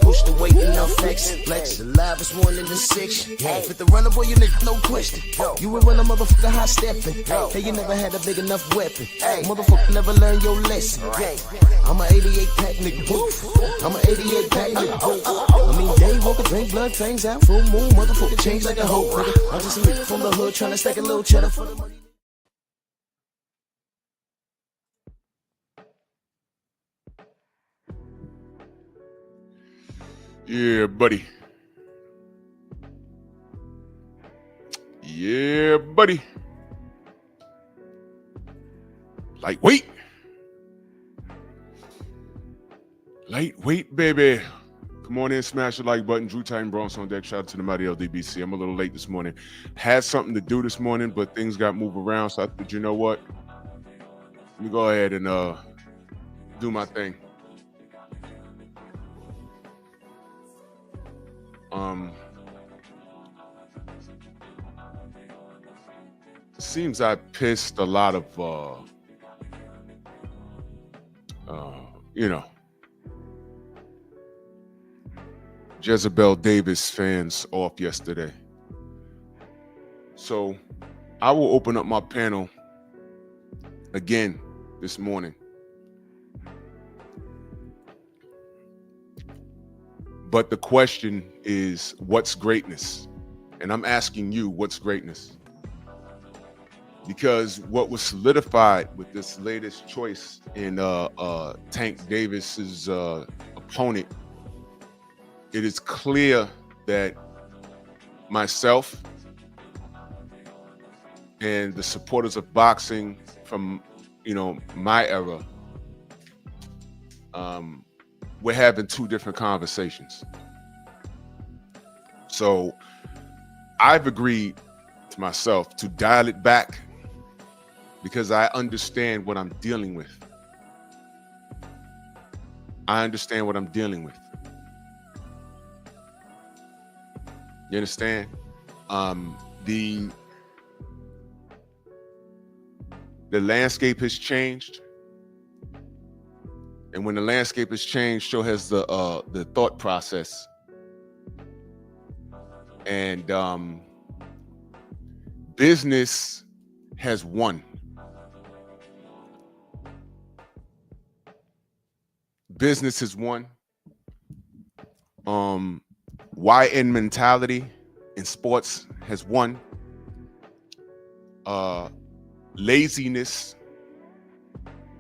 Push the weight and now flex. The live is 1 in the 6. With the runner, boy, you nigga, no question. You will run a motherfucker high stepping. Hey, you never had a big enough weapon. Motherfucker never learned your lesson. I'm a 88 pack nigga. I'm a 88 pack nigga. I mean, day walker, drink blood, fangs out, full moon, motherfucker change like a hoe, nigga. I'm just a nigga from the hood trying to stack a little cheddar for the money. Yeah, buddy. Yeah, buddy. Lightweight. Lightweight, baby. Come on in, smash the like button. Drew Titan Bronx on deck. Shout out to the mighty LDBC. I'm a little late this morning. Had something to do this morning, but things got moved around. So I thought, you know what? Let me go ahead and do my thing. Seems I pissed a lot of Jezebel Davis fans off yesterday. So I will open up my panel again this morning. But the question is, what's greatness? And I'm asking you, what's greatness? Because what was solidified with this latest choice in Tank Davis's opponent, it is clear that myself and the supporters of boxing from, my era, we're having two different conversations. So I've agreed to myself to dial it back because I understand what I'm dealing with. I understand what I'm dealing with. You understand? The landscape has changed. And when the landscape has changed, so has the thought process. And business has won. Business has won. YN mentality in sports has won. Laziness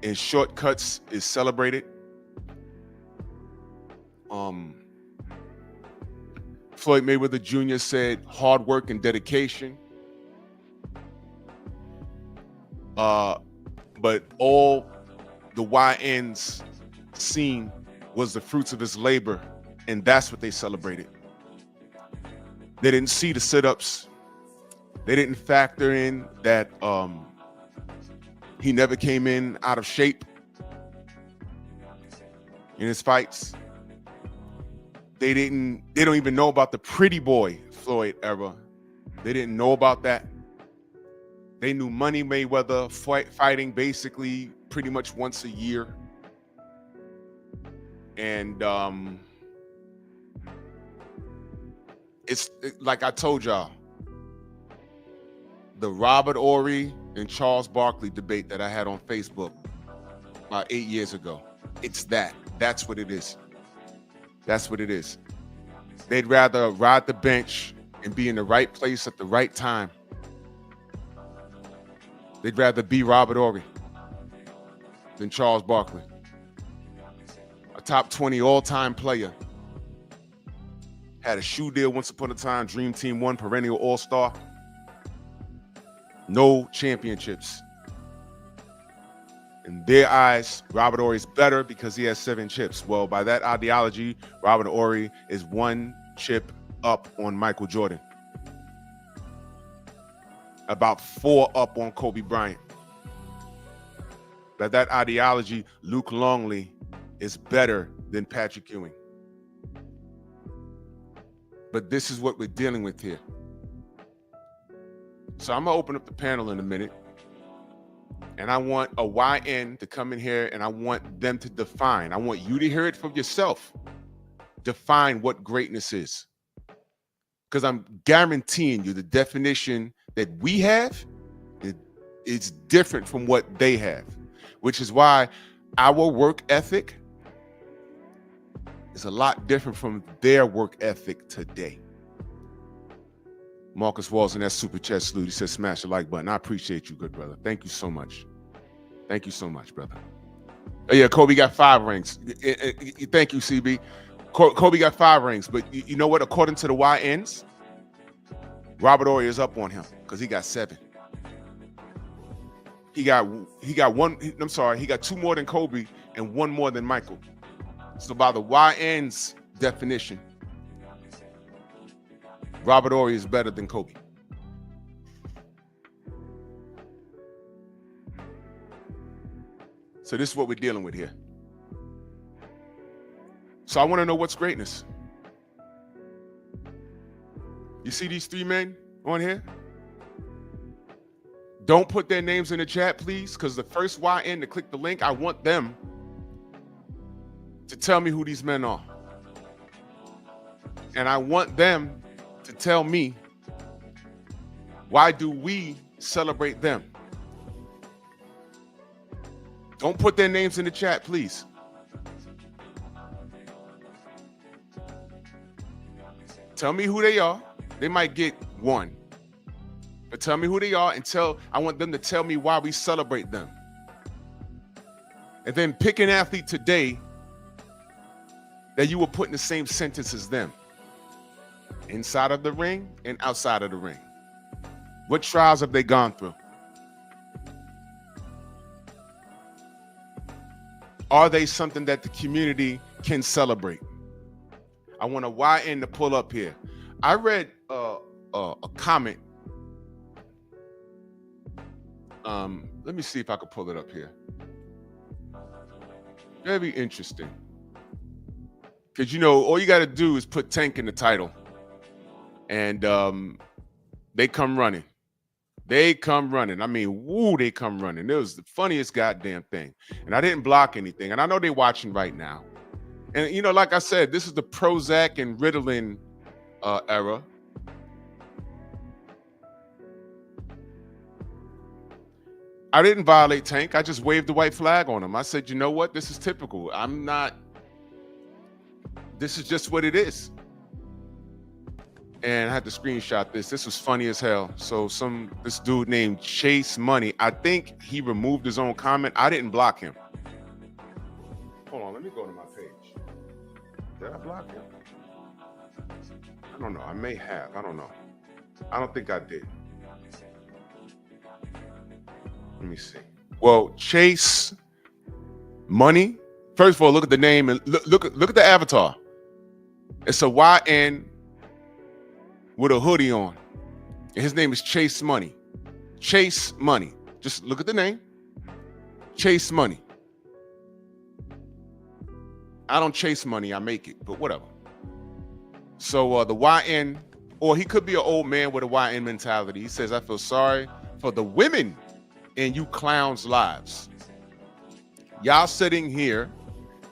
and shortcuts is celebrated. Floyd Mayweather Jr. said hard work and dedication. But all the YNs seen was the fruits of his labor, and that's what they celebrated. They didn't see the sit-ups. They didn't factor in that he never came in out of shape in his fights. They don't even know about the pretty boy Floyd era. They didn't know about that. They knew Money Mayweather fighting basically pretty much once a year. And it's like I told y'all, the Robert Horry and Charles Barkley debate that I had on Facebook about 8 years ago. It's that. That's what it is. That's what it is. They'd rather ride the bench and be in the right place at the right time. They'd rather be Robert Horry than Charles Barkley. A top 20 all-time player. Had a shoe deal once upon a time. Dream Team 1, perennial all-star. No championships. In their eyes, Robert Horry's better because he has 7 chips. Well, by that ideology, Robert Horry is 1 chip up on Michael Jordan. About 4 up on Kobe Bryant. By that ideology, Luke Longley is better than Patrick Ewing. But this is what we're dealing with here. So I'm gonna open up the panel in a minute. And I want a YN to come in here and I want them to define. I want you to hear it for yourself. Define what greatness is. Because I'm guaranteeing you the definition that we have is different from what they have, which is why our work ethic is a lot different from their work ethic today. Marcus Walls in that super chat salute. He says, smash the like button. I appreciate you, good brother. Thank you so much. Thank you so much, brother. Oh, yeah, Kobe got 5 rings. Thank you, CB. Kobe got 5 rings. But you know what? According to the YNs, Robert Horry is up on him because he got 7. He got 1. I'm sorry. He got 2 more than Kobe and 1 more than Michael. So by the YN's definition, Robert Horry is better than Kobe. So this is what we're dealing with here. So I want to know what's greatness. You see these 3 men on here? Don't put their names in the chat, please, because the first YN to click the link, I want them to tell me who these men are. And I want them to tell me, why do we celebrate them? Don't put their names in the chat, please. Tell me who they are. They might get 1. But tell me who they are and I want them to tell me why we celebrate them. And then pick an athlete today that you will put in the same sentence as them. Inside of the ring and outside of the ring. What trials have they gone through? Are they something that the community can celebrate? I want a YN to pull up here. I read a comment. Let me see if I can pull it up here. Very interesting. Because, you know, all you got to do is put Tank in the title. And they come running. They come running. I mean, woo, they come running. It was the funniest goddamn thing. And I didn't block anything. And I know they're watching right now. And, you know, like I said, this is the Prozac and Ritalin era. I didn't violate Tank. I just waved the white flag on him. I said, you know what? This is typical. This is just what it is. And I had to screenshot this. This was funny as hell. So this dude named Chase Money, I think he removed his own comment. I didn't block him. Hold on, let me go to my page. Did I block him? I don't know. I may have. I don't know. I don't think I did. Let me see. Well, Chase Money. First of all, look at the name and look at the avatar. It's a YN with a hoodie on. And his name is Chase Money. Chase Money. Just look at the name. Chase Money. I don't chase money, I make it, but whatever. So the YN, or he could be an old man with a YN mentality. He says, I feel sorry for the women in you clowns' lives. Y'all sitting here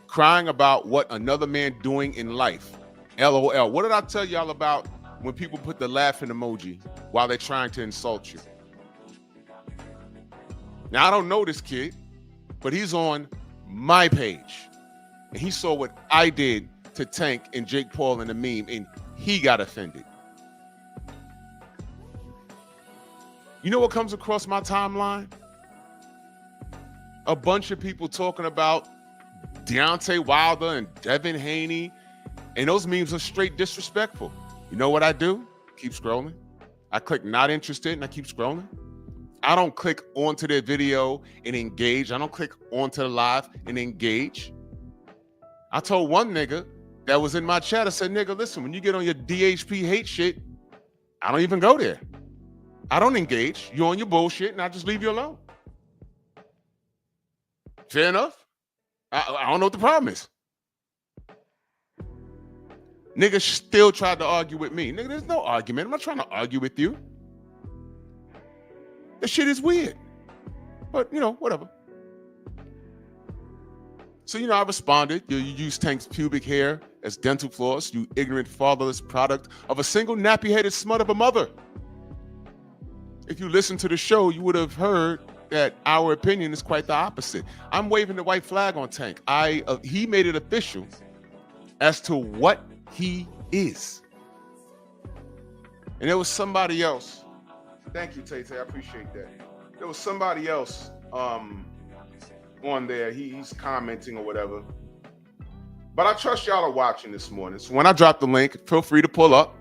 crying about what another man doing in life. LOL. What did I tell y'all about when people put the laughing emoji while they're trying to insult you? Now, I don't know this kid, but he's on my page. And he saw what I did to Tank and Jake Paul in the meme, and he got offended. You know what comes across my timeline? A bunch of people talking about Deontay Wilder and Devin Haney, and those memes are straight disrespectful. You know what I do? Keep scrolling. I click not interested and I keep scrolling. I don't click onto their video and engage. I don't click onto the live and engage. I told one nigga that was in my chat, I said, nigga, listen, when you get on your DHP hate shit, I don't even go there. I don't engage. You're on your bullshit and I just leave you alone. Fair enough. I don't know what the problem is. Nigga still tried to argue with me. Nigga, there's no argument. I'm not trying to argue with you. This shit is weird. But, whatever. So, I responded, you use Tank's pubic hair as dental floss, you ignorant, fatherless product of a single nappy-headed smut of a mother. If you listened to the show, you would have heard that our opinion is quite the opposite. I'm waving the white flag on Tank. He made it official as to what he is. And there was somebody else. Thank you, Tay-Tay. I appreciate that. There was somebody else on there. He's commenting or whatever. But I trust y'all are watching this morning. So when I drop the link, feel free to pull up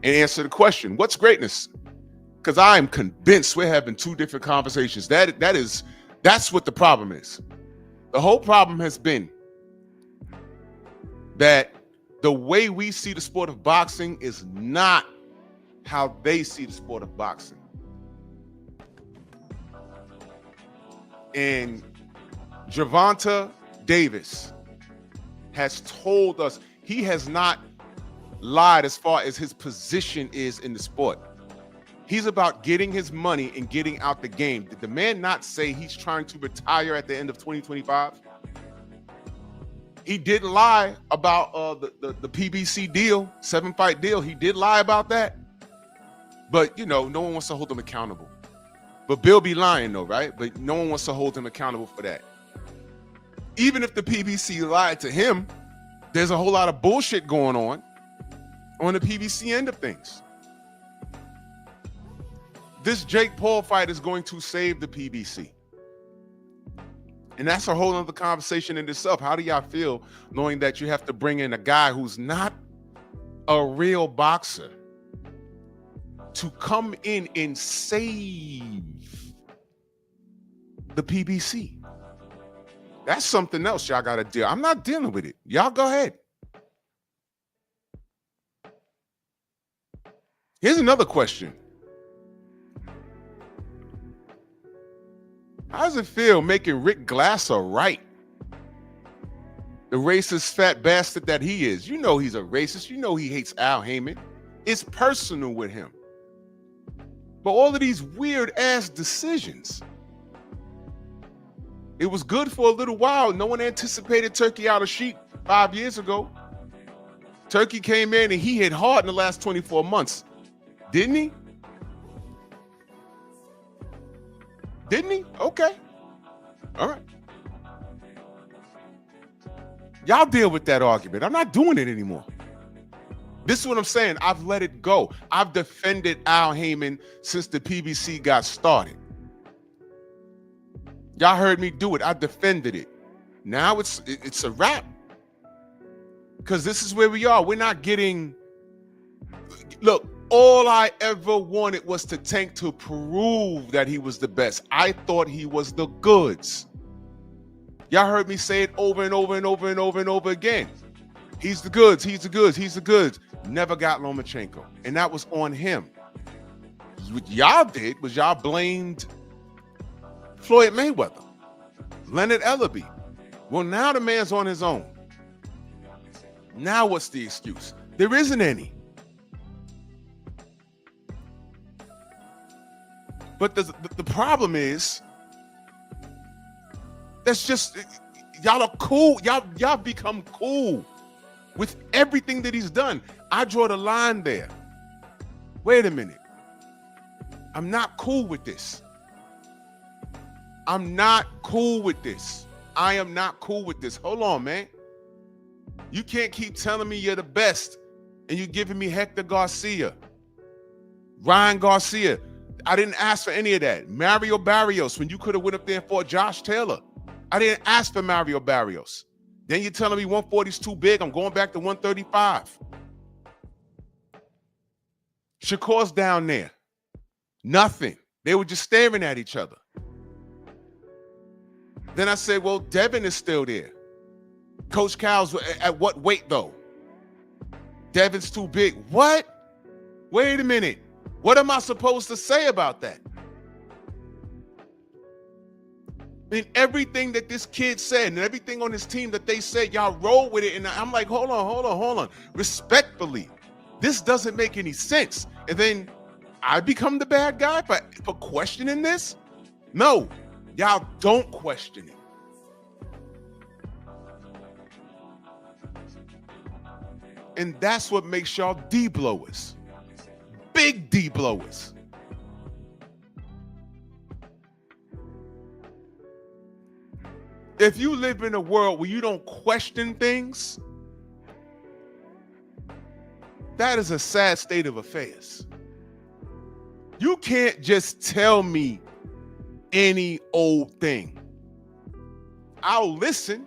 and answer the question. What's greatness? Because I am convinced we're having two different conversations. That's what the problem is. The whole problem has been that the way we see the sport of boxing is not how they see the sport of boxing. And Gervonta Davis has told us he has not lied as far as his position is in the sport. He's about getting his money and getting out the game. Did the man not say he's trying to retire at the end of 2025? He did lie about the PBC deal, 7-fight deal. He did lie about that. But, no one wants to hold him accountable. But Bill be lying, though, right? But no one wants to hold him accountable for that. Even if the PBC lied to him, there's a whole lot of bullshit going on the PBC end of things. This Jake Paul fight is going to save the PBC. And that's a whole other conversation in itself. How do y'all feel knowing that you have to bring in a guy who's not a real boxer to come in and save the PBC? That's something else y'all got to deal. I'm not dealing with it. Y'all go ahead. Here's another question. How does it feel making Rick Glasser right? The racist fat bastard that he is. You know he's a racist. You know he hates Al Heyman. It's personal with him. But all of these weird ass decisions. It was good for a little while. No one anticipated Turkey out of Sheik 5 years ago. Turkey came in and he hit hard in the last 24 months. Didn't he? Didn't he? Okay. All right. Y'all deal with that argument. I'm not doing it anymore. This is what I'm saying. I've let it go. I've defended Al Heyman since the PBC got started. Y'all heard me do it. I defended it. Now it's a wrap. Because this is where we are. We're not getting... Look, all I ever wanted was to Tank to prove that he was the best. I thought he was the goods. Y'all heard me say it over and over and over and over and over again. He's the goods. He's the goods. He's the goods. Never got Lomachenko. And that was on him. What y'all did was y'all blamed Floyd Mayweather, Leonard Ellerbe. Well, now the man's on his own. Now what's the excuse? There isn't any. But the problem is, that's just, y'all are cool. Y'all become cool with everything that he's done. I draw the line there. Wait a minute. I'm not cool with this. I'm not cool with this. I am not cool with this. Hold on, man. You can't keep telling me you're the best and you're giving me Hector Garcia, Ryan Garcia. I didn't ask for any of that. Mario Barrios, when you could have went up there and fought Josh Taylor. I didn't ask for Mario Barrios. Then you're telling me 140 is too big. I'm going back to 135. Shakur's down there. Nothing. They were just staring at each other. Then I said, well, Devin is still there. Coach Cal's at what weight, though? Devin's too big. What? Wait a minute. What am I supposed to say about that? I mean, everything that this kid said and everything on his team that they said, y'all roll with it. And I'm like, hold on. Respectfully, this doesn't make any sense. And then I become the bad guy for questioning this? No, Y'all don't question it. And that's what makes y'all D-blowers. Big D-blowers. If you live in a world where you don't question things, that is a sad state of affairs. You can't just tell me any old thing. I'll listen.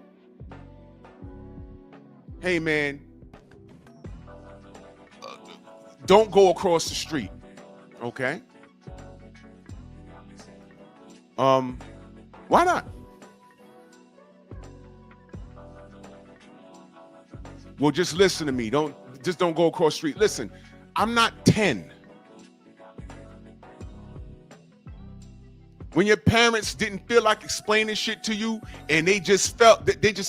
Hey, man, don't go across the street, okay? Why not? Well, just listen to me. Don't go across the street. Listen, I'm not 10. When your parents didn't feel like explaining shit to you and they just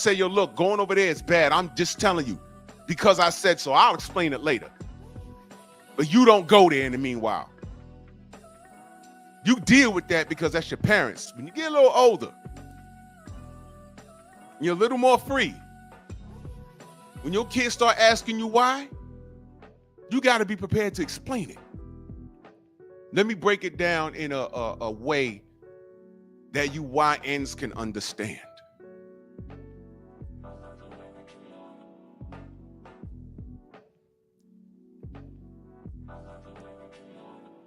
say, yo, look, going over there is bad. I'm just telling you because I said so. I'll explain it later. But you don't go there in the meanwhile. You deal with that because that's your parents. When you get a little older, you're a little more free. When your kids start asking you why, you got to be prepared to explain it. Let me break it down in a way that you YNs can understand.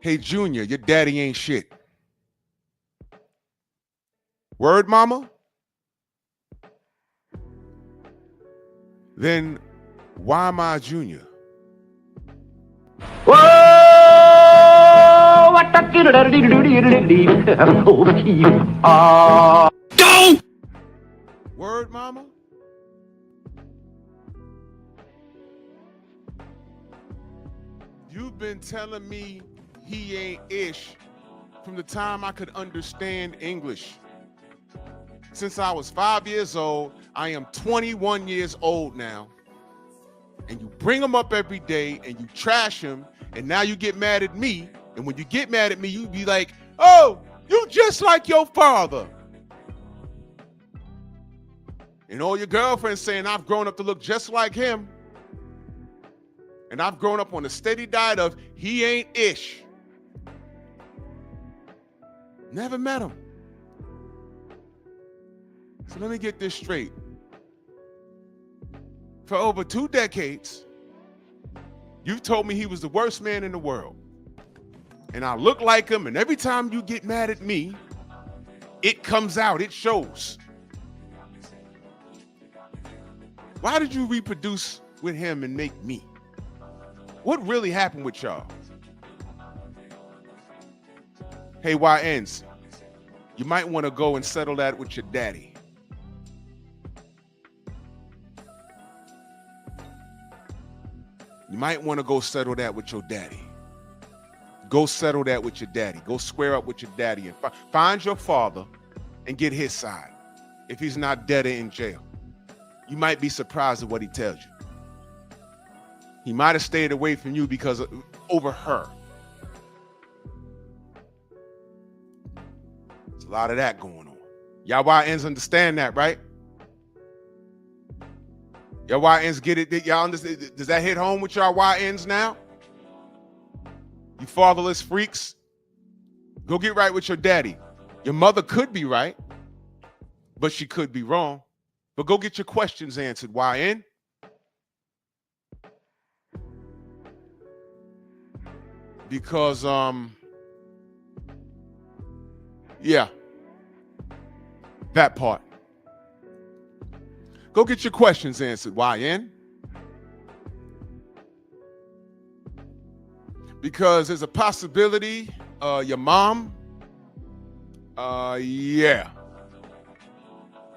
Hey, Junior, your daddy ain't shit. Word, mama? Then why am I Junior? Whoa! What the Go! Word, mama? You've been telling me he ain't ish from the time I could understand English. Since I was 5 years old, I am 21 years old now. And you bring him up every day and you trash him, and now you get mad at me. And when you get mad at me, you be like, oh, you just like your father. And all your girlfriends saying I've grown up to look just like him. And I've grown up on a steady diet of he ain't ish. Never met him. So let me get this straight. For over 2 decades, you've told me he was the worst man in the world. And I look like him, and every time you get mad at me, it comes out, it shows. Why did you reproduce with him and make me? What really happened with y'all? Hey, YNs, you might want to go and settle that with your daddy. You might want to go settle that with your daddy. Go settle that with your daddy. Go square up with your daddy and find your father and get his side. If he's not dead or in jail, you might be surprised at what he tells you. He might have stayed away from you because over her. There's a lot of that going on. Y'all YNs understand that, right? Y'all YNs get it? Y'all understand? Does that hit home with y'all YNs now? You fatherless freaks, go get right with your daddy. Your mother could be right, but she could be wrong. But go get your questions answered, YN. Because, yeah, that part. Go get your questions answered, YN. Because there's a possibility your mom, yeah,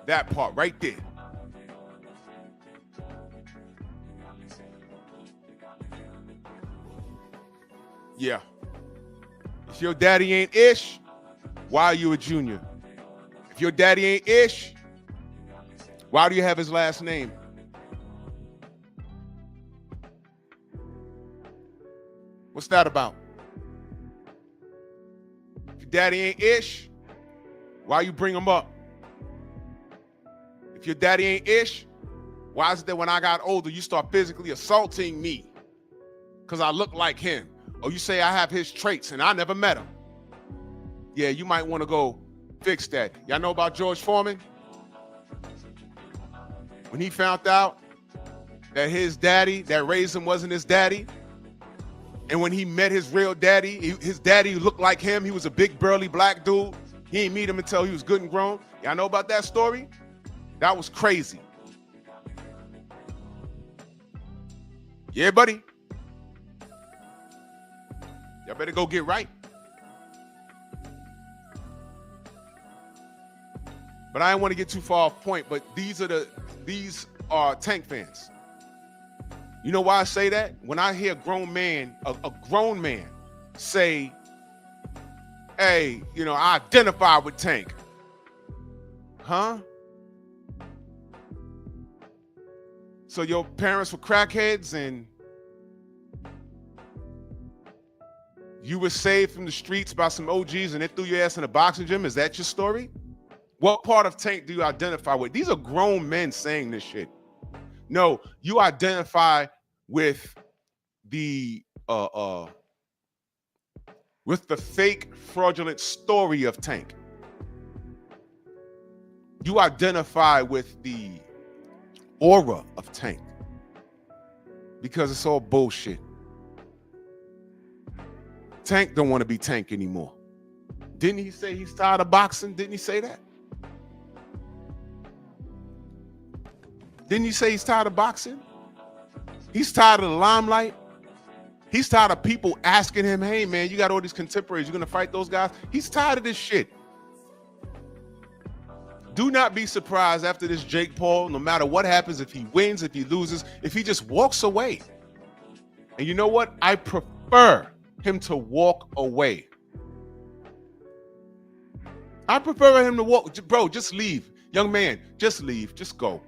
that part right there. Yeah. If your daddy ain't ish, why are you a junior? If your daddy ain't ish, why do you have his last name? What's that about? If your daddy ain't ish, Why you bring him up? If your daddy ain't ish, why is it that when I got older, you start physically assaulting me because I look like him? Or you say I have his traits and I never met him. Yeah, you might want to go fix that. Y'all know about George Foreman? When he found out that his daddy that raised him wasn't his daddy, and when he met his real daddy, his daddy looked like him. He was a big, burly black dude. He didn't meet him until he was good and grown. Y'all know about that story? That was crazy. Yeah, buddy. Y'all better go get right. But I didn't want to get too far off point, but these are Tank fans. You know why I say that? When I hear a grown man say, hey, I identify with Tank. Huh? So your parents were crackheads and you were saved from the streets by some OGs and they threw your ass in a boxing gym? Is that your story? What part of Tank do you identify with? These are grown men saying this shit. No, you identify with the fake fraudulent story of Tank. You identify with the aura of Tank because it's all bullshit. Tank don't want to be Tank anymore. Didn't he say he's tired of boxing? Didn't he say that? Didn't he say he's tired of boxing? He's tired of the limelight. He's tired of people asking him, hey, man, you got all these contemporaries. You're going to fight those guys? He's tired of this shit. Do not be surprised after this Jake Paul, no matter what happens, if he wins, if he loses, if he just walks away. And you know what? I prefer him to walk away. I prefer him to walk. Bro, just leave. Young man, just leave. Just go.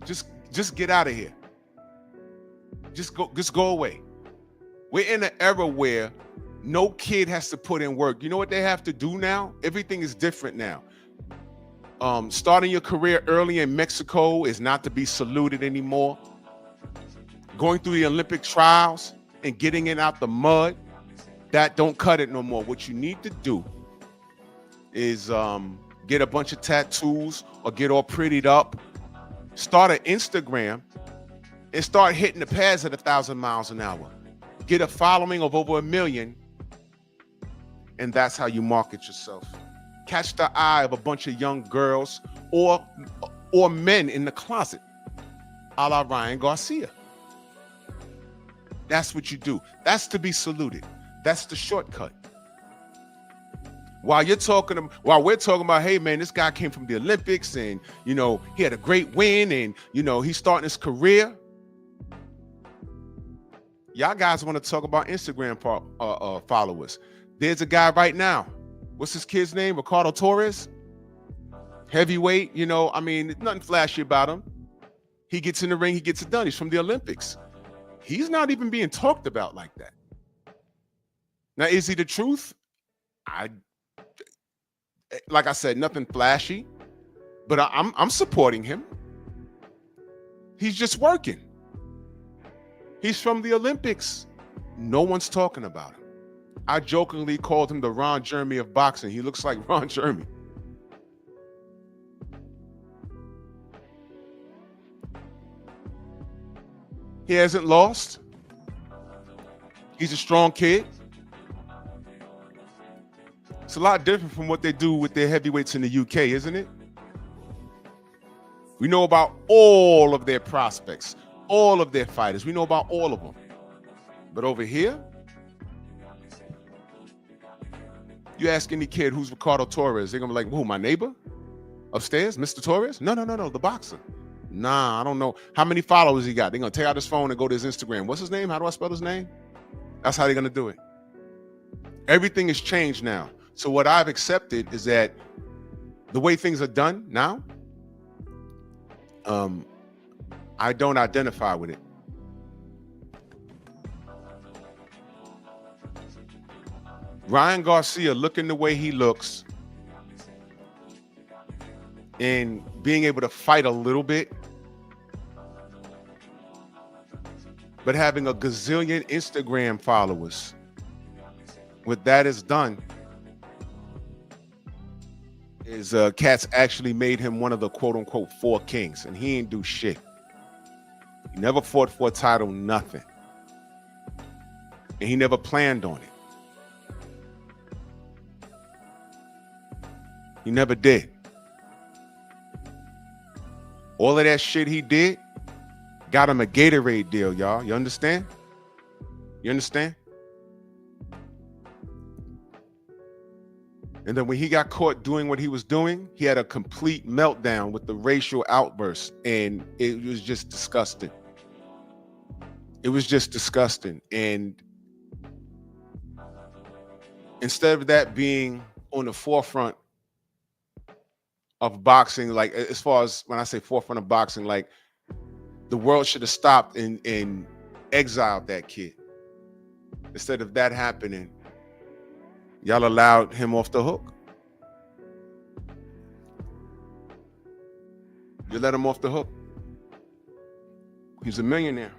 Just get out of here. Just go away. We're in an era where no kid has to put in work. You know what they have to do now? Everything is different now. Starting your career early in Mexico is not to be saluted anymore. Going through the Olympic trials and getting it out the mud, that don't cut it no more. What you need to do is get a bunch of tattoos or get all prettied up. Start an Instagram and start hitting the pads at 1,000 miles an hour. Get a following of over 1 million, and that's how you market yourself. Catch the eye of a bunch of young girls or men in the closet, a la Ryan Garcia. That's what you do. That's to be saluted. That's the shortcut. While we're talking about, hey man, this guy came from the Olympics and he had a great win and he's starting his career. Y'all guys want to talk about Instagram followers. There's a guy right now. What's his kid's name? Ricardo Torres. Heavyweight, there's nothing flashy about him. He gets in the ring, he gets it done. He's from the Olympics. He's not even being talked about like that. Now, is he the truth? Like I said, nothing flashy, but I'm supporting him. He's just working. He's from the Olympics. No one's talking about him. I jokingly called him the Ron Jeremy of boxing. He looks like Ron Jeremy. He hasn't lost. He's a strong kid. It's a lot different from what they do with their heavyweights in the UK, isn't it? We know about all of their prospects, all of their fighters. We know about all of them. But over here, you ask any kid who's Ricardo Torres, they're gonna be like, who, my neighbor? Upstairs, Mr. Torres? No, the boxer. Nah, I don't know. How many followers he got? They're gonna take out his phone and go to his Instagram. What's his name? How do I spell his name? That's how they're gonna do it. Everything has changed now. So what I've accepted is that the way things are done now, I don't identify with it. Ryan Garcia looking the way he looks and being able to fight a little bit, but having a gazillion Instagram followers, what that has done is cats actually made him one of the quote unquote 4 kings, and he ain't do shit. He never fought for a title, nothing. And he never planned on it. He never did. All of that shit he did got him a Gatorade deal, y'all. You understand? You understand? And then when he got caught doing what he was doing, he had a complete meltdown with the racial outburst, and it was just disgusting. It was just disgusting. And instead of that being on the forefront of boxing, like as far as when I say forefront of boxing, like the world should have stopped and exiled that kid. Instead of that happening, y'all allowed him off the hook. You let him off the hook. He's a millionaire.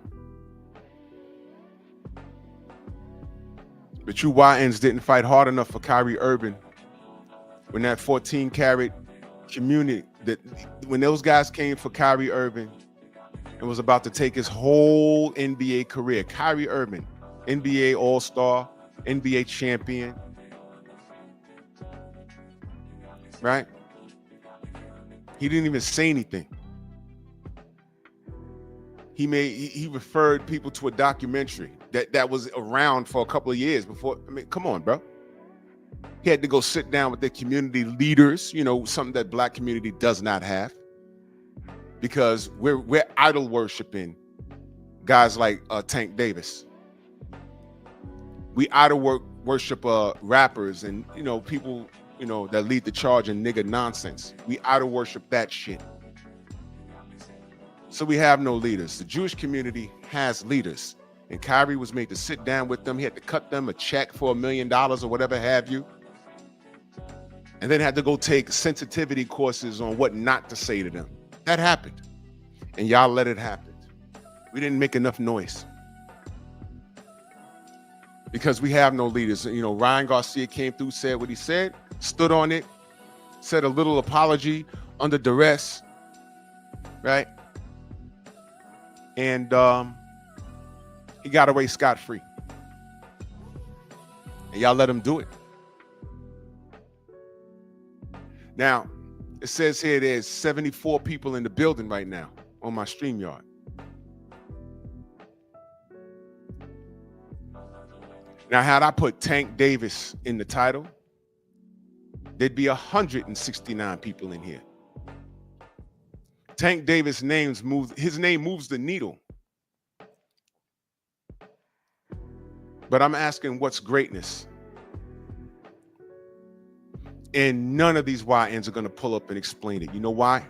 But you YNs didn't fight hard enough for Kyrie Irving when that 14-carat community, that when those guys came for Kyrie Irving and was about to take his whole NBA career. Kyrie Irving, NBA All-Star, NBA champion, right? He didn't even say anything. He referred people to a documentary that was around for a couple of years before. I mean, come on, bro. He had to go sit down with the community leaders, you know, something that black community does not have, because we're idol worshiping guys like Tank Davis. We idol worship rappers and, you know, people, you know, that lead the charge in nigga nonsense. We idol worship that shit. So we have no leaders. The Jewish community has leaders, and Kyrie was made to sit down with them. He had to cut them a check for $1 million or whatever have you, and then had to go take sensitivity courses on what not to say to them. That happened, and y'all let it happen. We didn't make enough noise because we have no leaders. You know, Ryan Garcia came through, said what he said, stood on it, said a little apology under duress, right? And he got away scot-free. And y'all let him do it. Now, it says here there's 74 people in the building right now on my StreamYard. Now, had I put Tank Davis in the title, there'd be 169 people in here. Tank Davis' his name moves the needle. But I'm asking, what's greatness? And none of these YNs are going to pull up and explain it. You know why?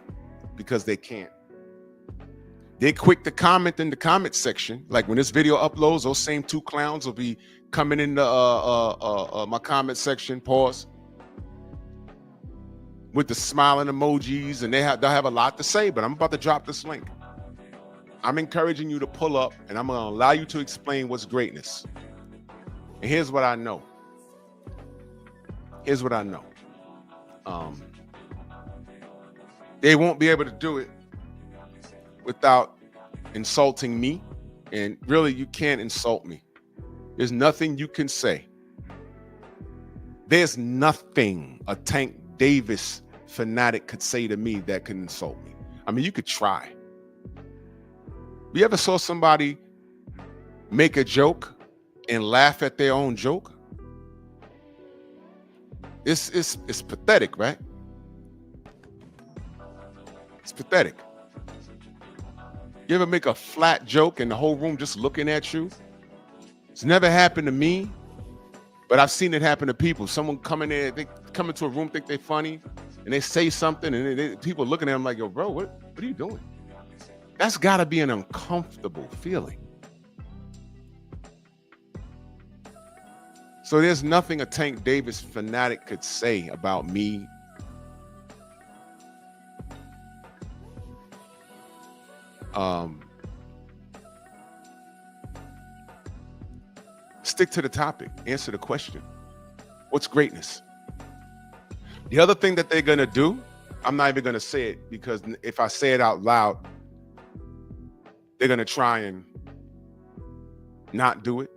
Because they can't. They're quick to comment in the comment section. Like when this video uploads, those same 2 clowns will be coming in the my comment section, pause, with the smiling emojis, and they'll have a lot to say, but I'm about to drop this link. I'm encouraging you to pull up, and I'm going to allow you to explain what's greatness. And here's what I know. Here's what I know. They won't be able to do it without insulting me. And really, you can't insult me. There's nothing you can say. There's nothing a Tank Davis fanatic could say to me that could insult me. I mean, you could try. You ever saw somebody make a joke and laugh at their own joke? It's pathetic, right? It's pathetic. You ever make a flat joke and the whole room just looking at you? It's never happened to me, but I've seen it happen to people. Someone come in there, they come into a room, think they're funny, and they say something, and people looking at them like, yo, bro, what are you doing? That's got to be an uncomfortable feeling. So there's nothing a Tank Davis fanatic could say about me Stick to the topic. Answer the question. What's greatness? The other thing that they're going to do, I'm not even going to say it, because if I say it out loud, they're going to try and not do it.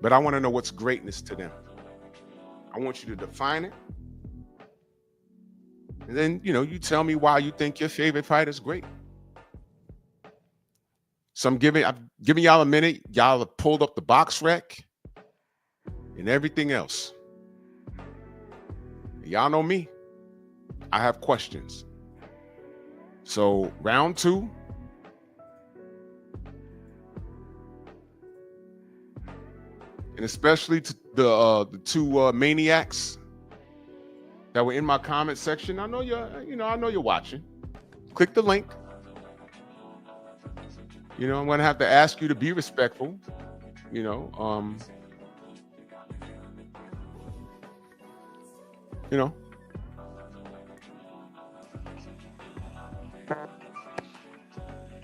But I want to know what's greatness to them. I want you to define it. And then, you tell me why you think your favorite fighter is great. So I'm giving y'all a minute. Y'all have pulled up the box rec and everything else. Y'all know me. I have questions. So round 2. And especially to the 2 maniacs that were in my comment section. I know you're watching. Click the link. I'm gonna have to ask you to be respectful.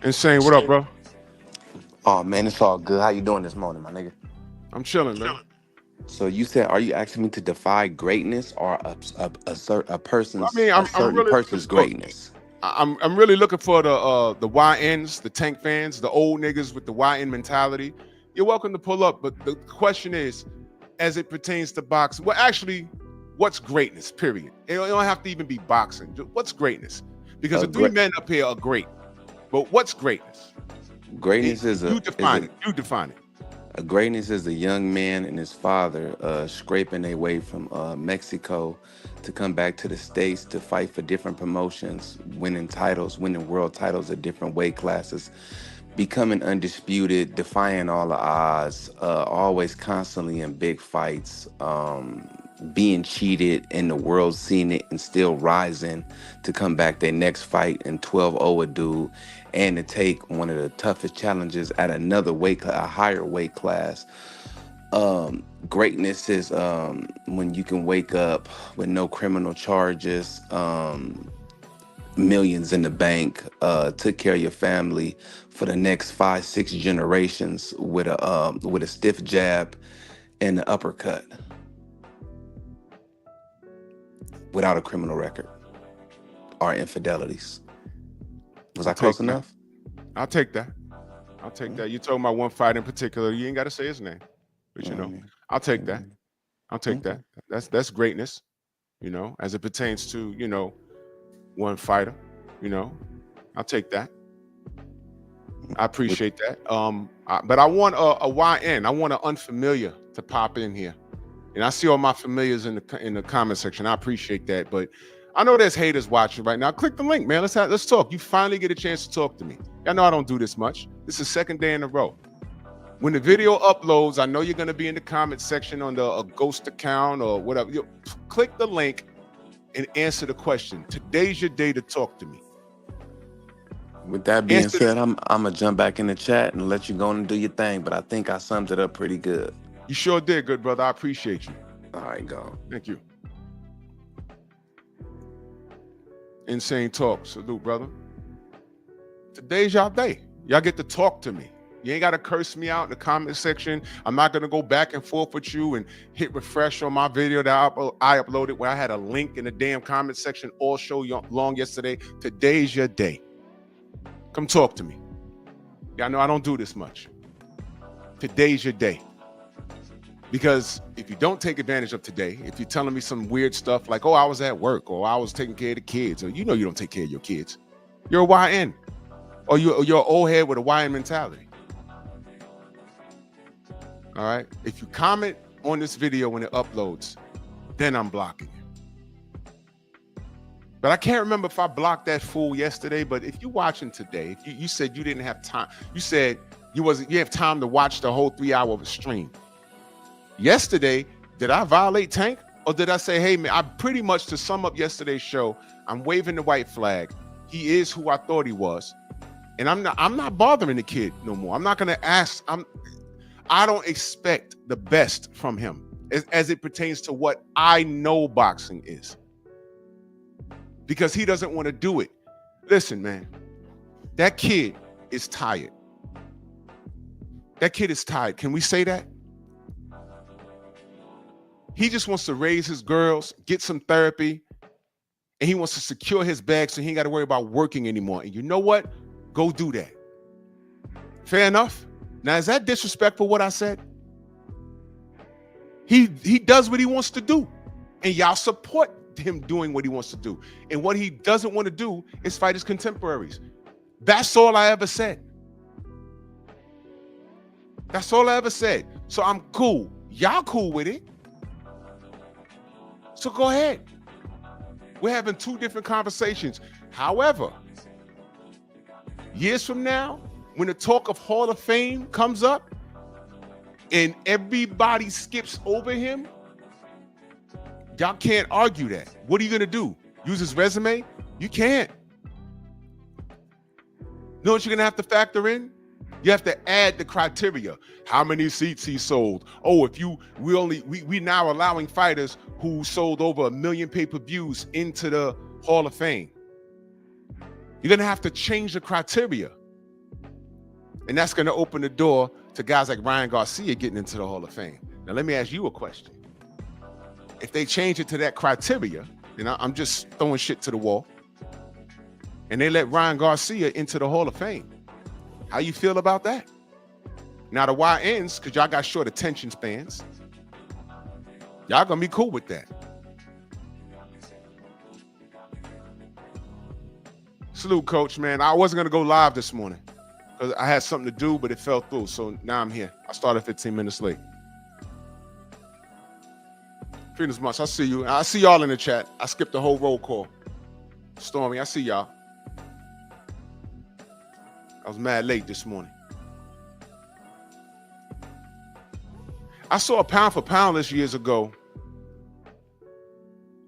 Insane, what up, bro? Oh man, it's all good. How you doing this morning, my nigga? I'm chilling, man. So you said, are you asking me to defy greatness or a person's really person's greatness? I'm really looking for the YNs, the tank fans, the old niggas with the YN mentality. You're welcome to pull up, but the question is, as it pertains to boxing, well, actually, what's greatness? Period. It don't have to even be boxing. What's greatness? Because the 3 men up here are great, but what's greatness? Greatness you define it. You define it. Greatness is a young man and his father scraping their way from Mexico to come back to the States to fight for different promotions, winning world titles at different weight classes, becoming undisputed, defying all the odds, always constantly in big fights, being cheated and the world seeing it and still rising to come back their next fight and 12-0 a dude, and to take one of the toughest challenges at another a higher weight class. Greatness is when you can wake up with no criminal charges, millions in the bank, took care of your family for the next 5-6 generations with a stiff jab and an uppercut, without a criminal record or infidelities. Was I close enough? I'll take that. You talking about one fight in particular. You ain't got to say his name, but I'll take that. I'll take that. That's greatness, as it pertains to, one fighter, I'll take that. I appreciate that. But I want a YN. I want an unfamiliar to pop in here. And I see all my familiars in the comment section. I appreciate that. But I know there's haters watching right now. Click the link, man. Let's talk. You finally get a chance to talk to me. Y'all know I don't do this much. This is 2nd day in a row. When the video uploads, I know you're going to be in the comment section on a ghost account or whatever. Click the link and answer the question. Today's your day to talk to me. With that being said, I'm going to jump back in the chat and let you go and do your thing. But I think I summed it up pretty good. You sure did, good brother. I appreciate you. All right, go. Thank you. Insane talk. Salute, brother. Today's y'all day. Y'all get to talk to me. You ain't got to curse me out in the comment section. I'm not going to go back and forth with you and hit refresh on my video that I uploaded where I had a link in the damn comment section all show long yesterday. Today's your day. Come talk to me. Y'all know I don't do this much. Today's your day. Because if you don't take advantage of today, if you're telling me some weird stuff like, oh, I was at work, or I was taking care of the kids, or you don't take care of your kids, you're a YN. Or you're an old head with a YN mentality. All right? If you comment on this video when it uploads, then I'm blocking you. But I can't remember if I blocked that fool yesterday, but if you're watching today, if you said you didn't have time, you said you have time to watch the whole 3 hour of a stream. Yesterday, did I violate Tank? Or did I say, hey, man, I pretty much, to sum up yesterday's show, I'm waving the white flag. He is who I thought he was. And I'm not bothering the kid no more. I'm not going to ask. I don't expect the best from him as it pertains to what I know boxing is. Because he doesn't want to do it. Listen, man, that kid is tired. That kid is tired. Can we say that? He just wants to raise his girls, get some therapy, and he wants to secure his bag so he ain't got to worry about working anymore. And you know what? Go do that. Fair enough. Now, is that disrespectful what I said? He does what he wants to do, and y'all support him doing what he wants to do. And what he doesn't want to do is fight his contemporaries. That's all I ever said. That's all I ever said. So I'm cool. Y'all cool with it. So go ahead. We're having two different conversations. However, years from now, when the talk of Hall of Fame comes up and everybody skips over him, y'all can't argue that. What are you going to do? Use his resume? You can't. Know what you're going to have to factor in? You have to add the criteria. How many seats he sold? Oh, we now allowing fighters who sold over 1 million pay-per-views into the Hall of Fame. You're going to have to change the criteria. And that's going to open the door to guys like Ryan Garcia getting into the Hall of Fame. Now, let me ask you a question. If they change it to that criteria, and I'm just throwing shit to the wall, and they let Ryan Garcia into the Hall of Fame, how you feel about that? Now, the YNs, because y'all got short attention spans, y'all going to be cool with that. Salute, Coach, man. I wasn't going to go live this morning because I had something to do, but it fell through. So now I'm here. I started 15 minutes late. Freedom's March, I see you. I see y'all in the chat. I skipped the whole roll call. Stormy, I see y'all. I was mad late this morning. I saw a pound for pound list years ago,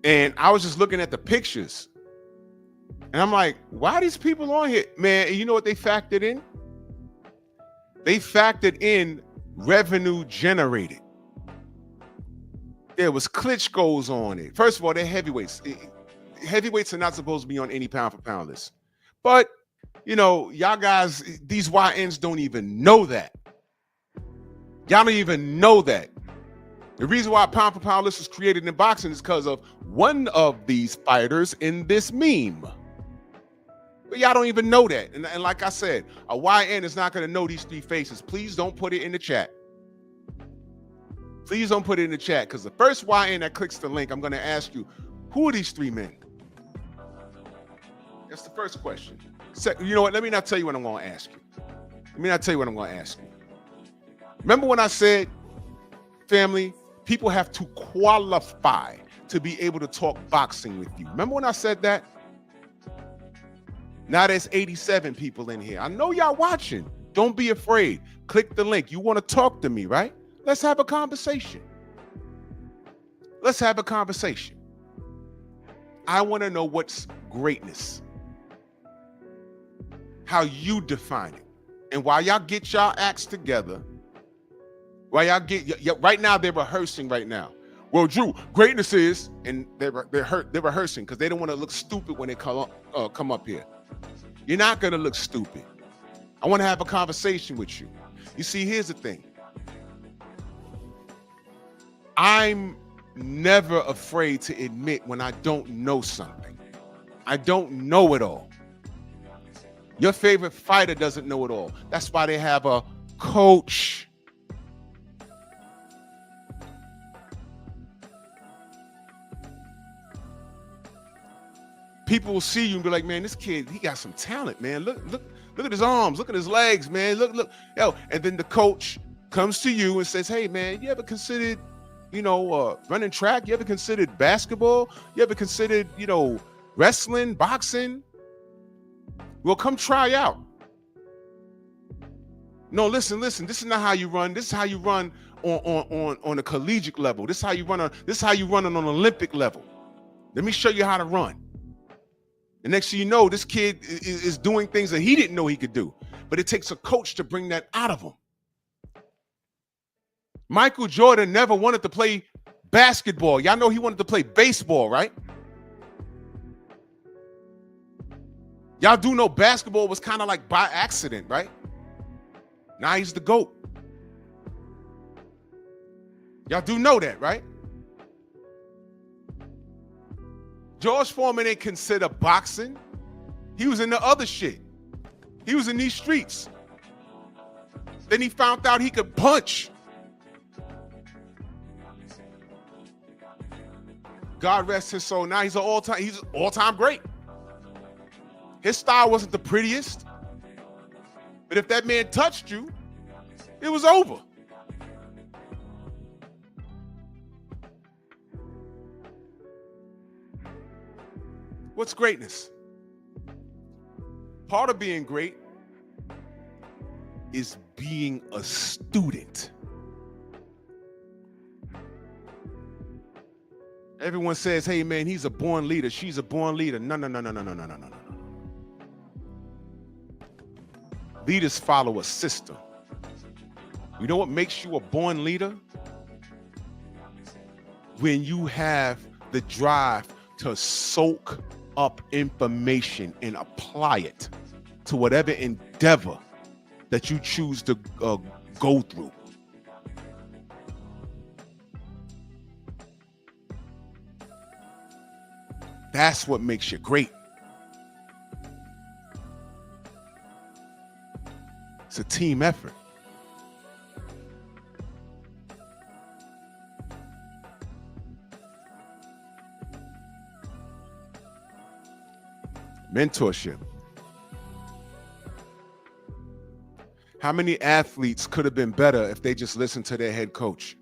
and I was just looking at the pictures, and I'm like, why are these people on here? Man, and you know what they factored in? They factored in revenue generated. There was Klitschko's on it. First of all, they're heavyweights. Heavyweights are not supposed to be on any pound for pound list. But, you know, y'all guys, these YNs don't even know that. Y'all don't even know that. The reason why pound for pound list was created in boxing is because of one of these fighters in this meme. But y'all don't even know that. And like I said, a YN is not going to know these three faces. Please don't put it in the chat. Please don't put it in the chat, because the first YN that clicks the link, I'm going to ask you, who are these three men? That's the first question. You know what? Let me not tell you what I'm going to ask you. Let me not tell you what I'm going to ask you. Remember when I said, family, people have to qualify to be able to talk boxing with you? Remember when I said that? Now there's 87 people in here. I know y'all watching. Don't be afraid. Click the link. You want to talk to me, right? Let's have a conversation. Let's have a conversation. I want to know what's greatness. How you define it. And while y'all get y'all acts together, while y'all get, right now they're rehearsing right now. Well, Drew, greatness is, and they're rehearsing because they don't want to look stupid when they come up here. You're not going to look stupid. I want to have a conversation with you. You see, here's the thing. I'm never afraid to admit when I don't know something. I don't know it all. Your favorite fighter doesn't know it all. That's why they have a coach. People will see you and be like, man, this kid, he got some talent, man. Look at his arms. Look at his legs, man. Look. Yo. And then the coach comes to you and says, hey, man, you ever considered, running track? You ever considered basketball? You ever considered, wrestling, boxing? Well, come try out. No, listen. This is not how you run. This is how you run on a collegiate level. This is how you run on an Olympic level. Let me show you how to run. And next thing you know, this kid is doing things that he didn't know he could do. But it takes a coach to bring that out of him. Michael Jordan never wanted to play basketball. Y'all know he wanted to play baseball, right? Y'all do know basketball was kind of like by accident, right? Now he's the GOAT. Y'all do know that, right? George Foreman ain't consider boxing. He was in the other shit. He was in these streets. Then he found out he could punch. God rest his soul. Now he's an all-time great. His style wasn't the prettiest, but if that man touched you, it was over. What's greatness? Part of being great is being a student. Everyone says, hey man, he's a born leader, she's a born leader. No. Leaders follow a system. You know what makes you a born leader? When you have the drive to soak up information and apply it to whatever endeavor that you choose to go through. That's what makes you great. It's a team effort. Mentorship. How many athletes could have been better if they just listened to their head coach?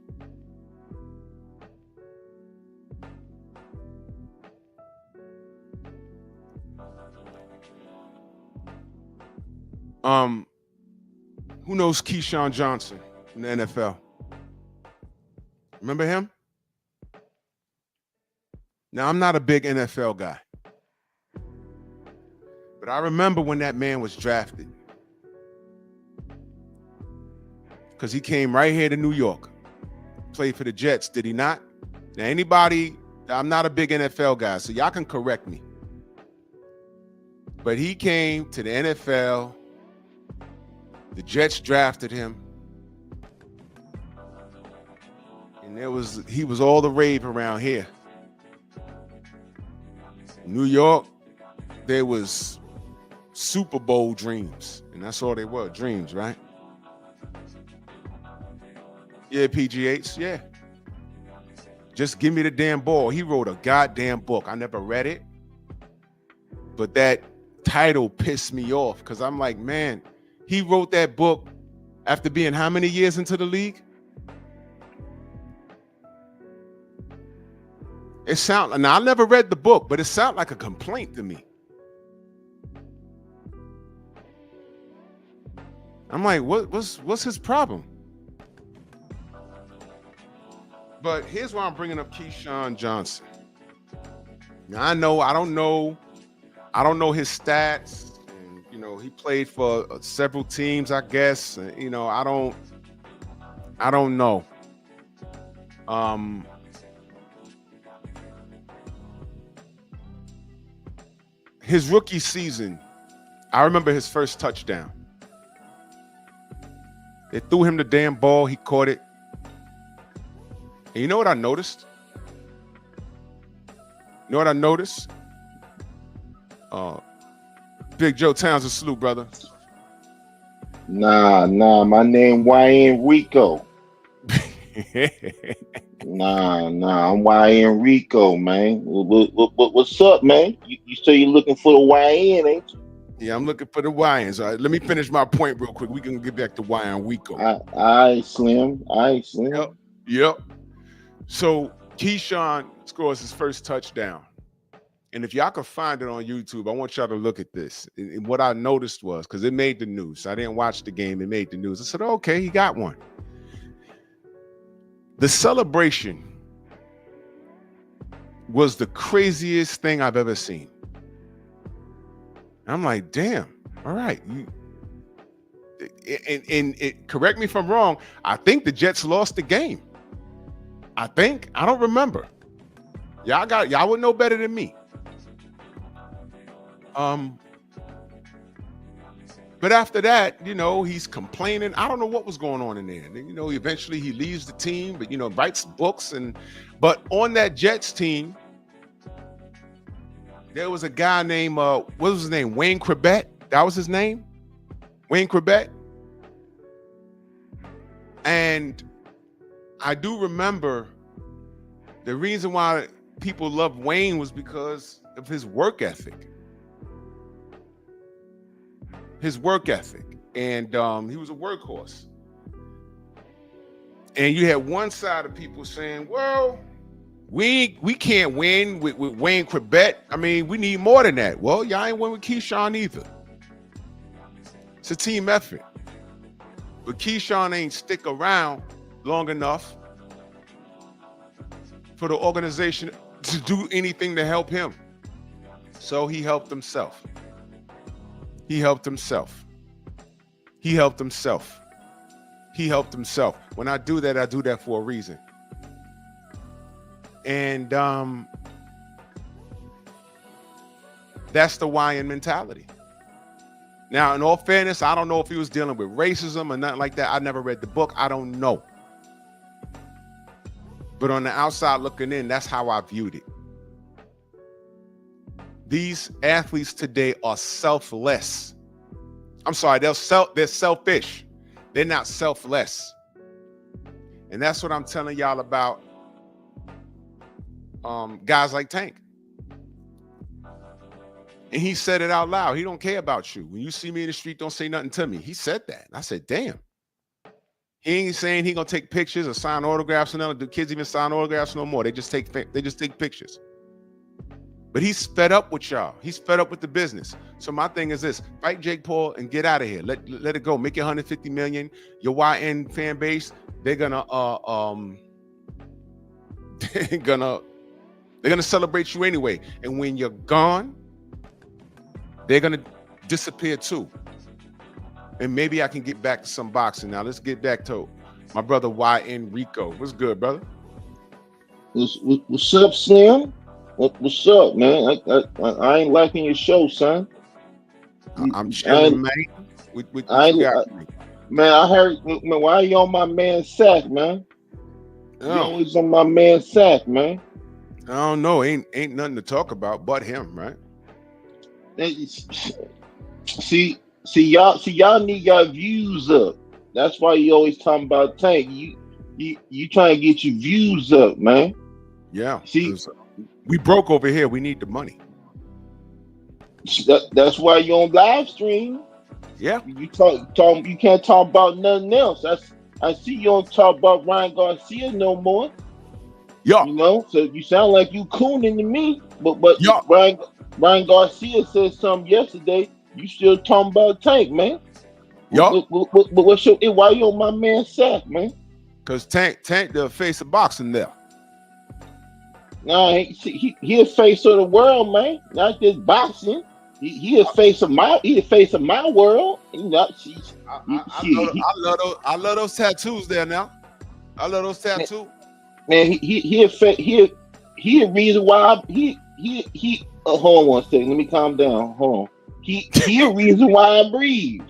Who knows Keyshawn Johnson in the NFL? Remember him? Now, I'm not a big NFL guy, but I remember when that man was drafted, because he came right here to New York, played for the Jets, did he not? Now, anybody, I'm not a big NFL guy, so y'all can correct me, but he came to the NFL. The Jets drafted him, and he was all the rave around here. New York, there was Super Bowl dreams, and that's all they were, dreams, right? Yeah, PGH, yeah. Just give me the damn ball. He wrote a goddamn book. I never read it, but that title pissed me off because I'm like, man, he wrote that book after being how many years into the league? Now I never read the book, but it sounded like a complaint to me. I'm like, what's his problem? But here's why I'm bringing up Keyshawn Johnson. Now I don't know his stats. You know, he played for several teams, I guess. You know, I don't know. His rookie season, I remember his first touchdown. They threw him the damn ball. He caught it. And you know what I noticed? Big Joe Townsend, salute, brother. Nah, my name YN Rico. Nah, I'm YN Rico, man. What's up, man? You say you're looking for the YN, ain't you? Yeah, I'm looking for the YNs. All right, let me finish my point real quick. We can get back to YN Rico. All right, Slim. Yep. So Keyshawn scores his first touchdown. And if y'all can find it on YouTube, I want y'all to look at this. And what I noticed was, because it made the news. I didn't watch the game. It made the news. I said, okay, he got one. The celebration was the craziest thing I've ever seen. I'm like, damn, all right. Correct me if I'm wrong. I think the Jets lost the game. I don't remember. Y'all would know better than me. But after that, he's complaining. I don't know what was going on in there. And, eventually he leaves the team, but writes books. But on that Jets team, there was a guy named what was his name? Wayne Corbett. That was his name, Wayne Corbett. And I do remember the reason why people loved Wayne was because of his work ethic. And he was a workhorse. And you had one side of people saying, well, we can't win with Wayne Corbett. I mean, we need more than that. Well, y'all ain't win with Keyshawn either. It's a team effort. But Keyshawn ain't stick around long enough for the organization to do anything to help him. So he helped himself. When I do that for a reason. And that's the YN mentality. Now, in all fairness, I don't know if he was dealing with racism or nothing like that. I never read the book. I don't know. But on the outside looking in, that's how I viewed it. These athletes today are selfless. I'm sorry, they're selfish. They're not selfless. And that's what I'm telling y'all about guys like Tank. And he said it out loud. He don't care about you. When you see me in the street, don't say nothing to me. He said that. I said, damn. He ain't saying he gonna take pictures or sign autographs, and none of the kids even sign autographs no more. They just take pictures. But he's fed up with y'all. He's fed up with the business. So my thing is this: fight Jake Paul and get out of here. Let it go. Make it 150 million. Your YN fan base, they're gonna they're gonna celebrate you anyway. And when you're gone, they're gonna disappear too. And maybe I can get back to some boxing. Now let's get back to my brother YN Rico. What's good, brother? What's up, Slim? What's up, man? I ain't liking your show, son. I'm chilling, man. What you got? Man, I heard. Man, why are you on my man Sack, man? You always on my man Sack, man. I don't know. Ain't nothing to talk about but him, right? See, y'all need your views up. That's why you always talking about Tank. You trying to get your views up, man. Yeah. See, we broke over here. We need the money. That's why you on live stream. Yeah. You talk. You can't talk about nothing else. I see you don't talk about Ryan Garcia no more. Yeah. So you sound like you cooning to me. But yeah. Ryan Garcia said something yesterday. You still talking about Tank, man? Yeah. But what's why you on my man Sack, man? Because Tank the face of boxing there. Nah, he a face of the world, man. Not just boxing. He a face of my world. I love those tattoos there now. I love those tattoos. Man, he a reason why he hold on one second. Let me calm down. Hold on. He a reason why I breathe.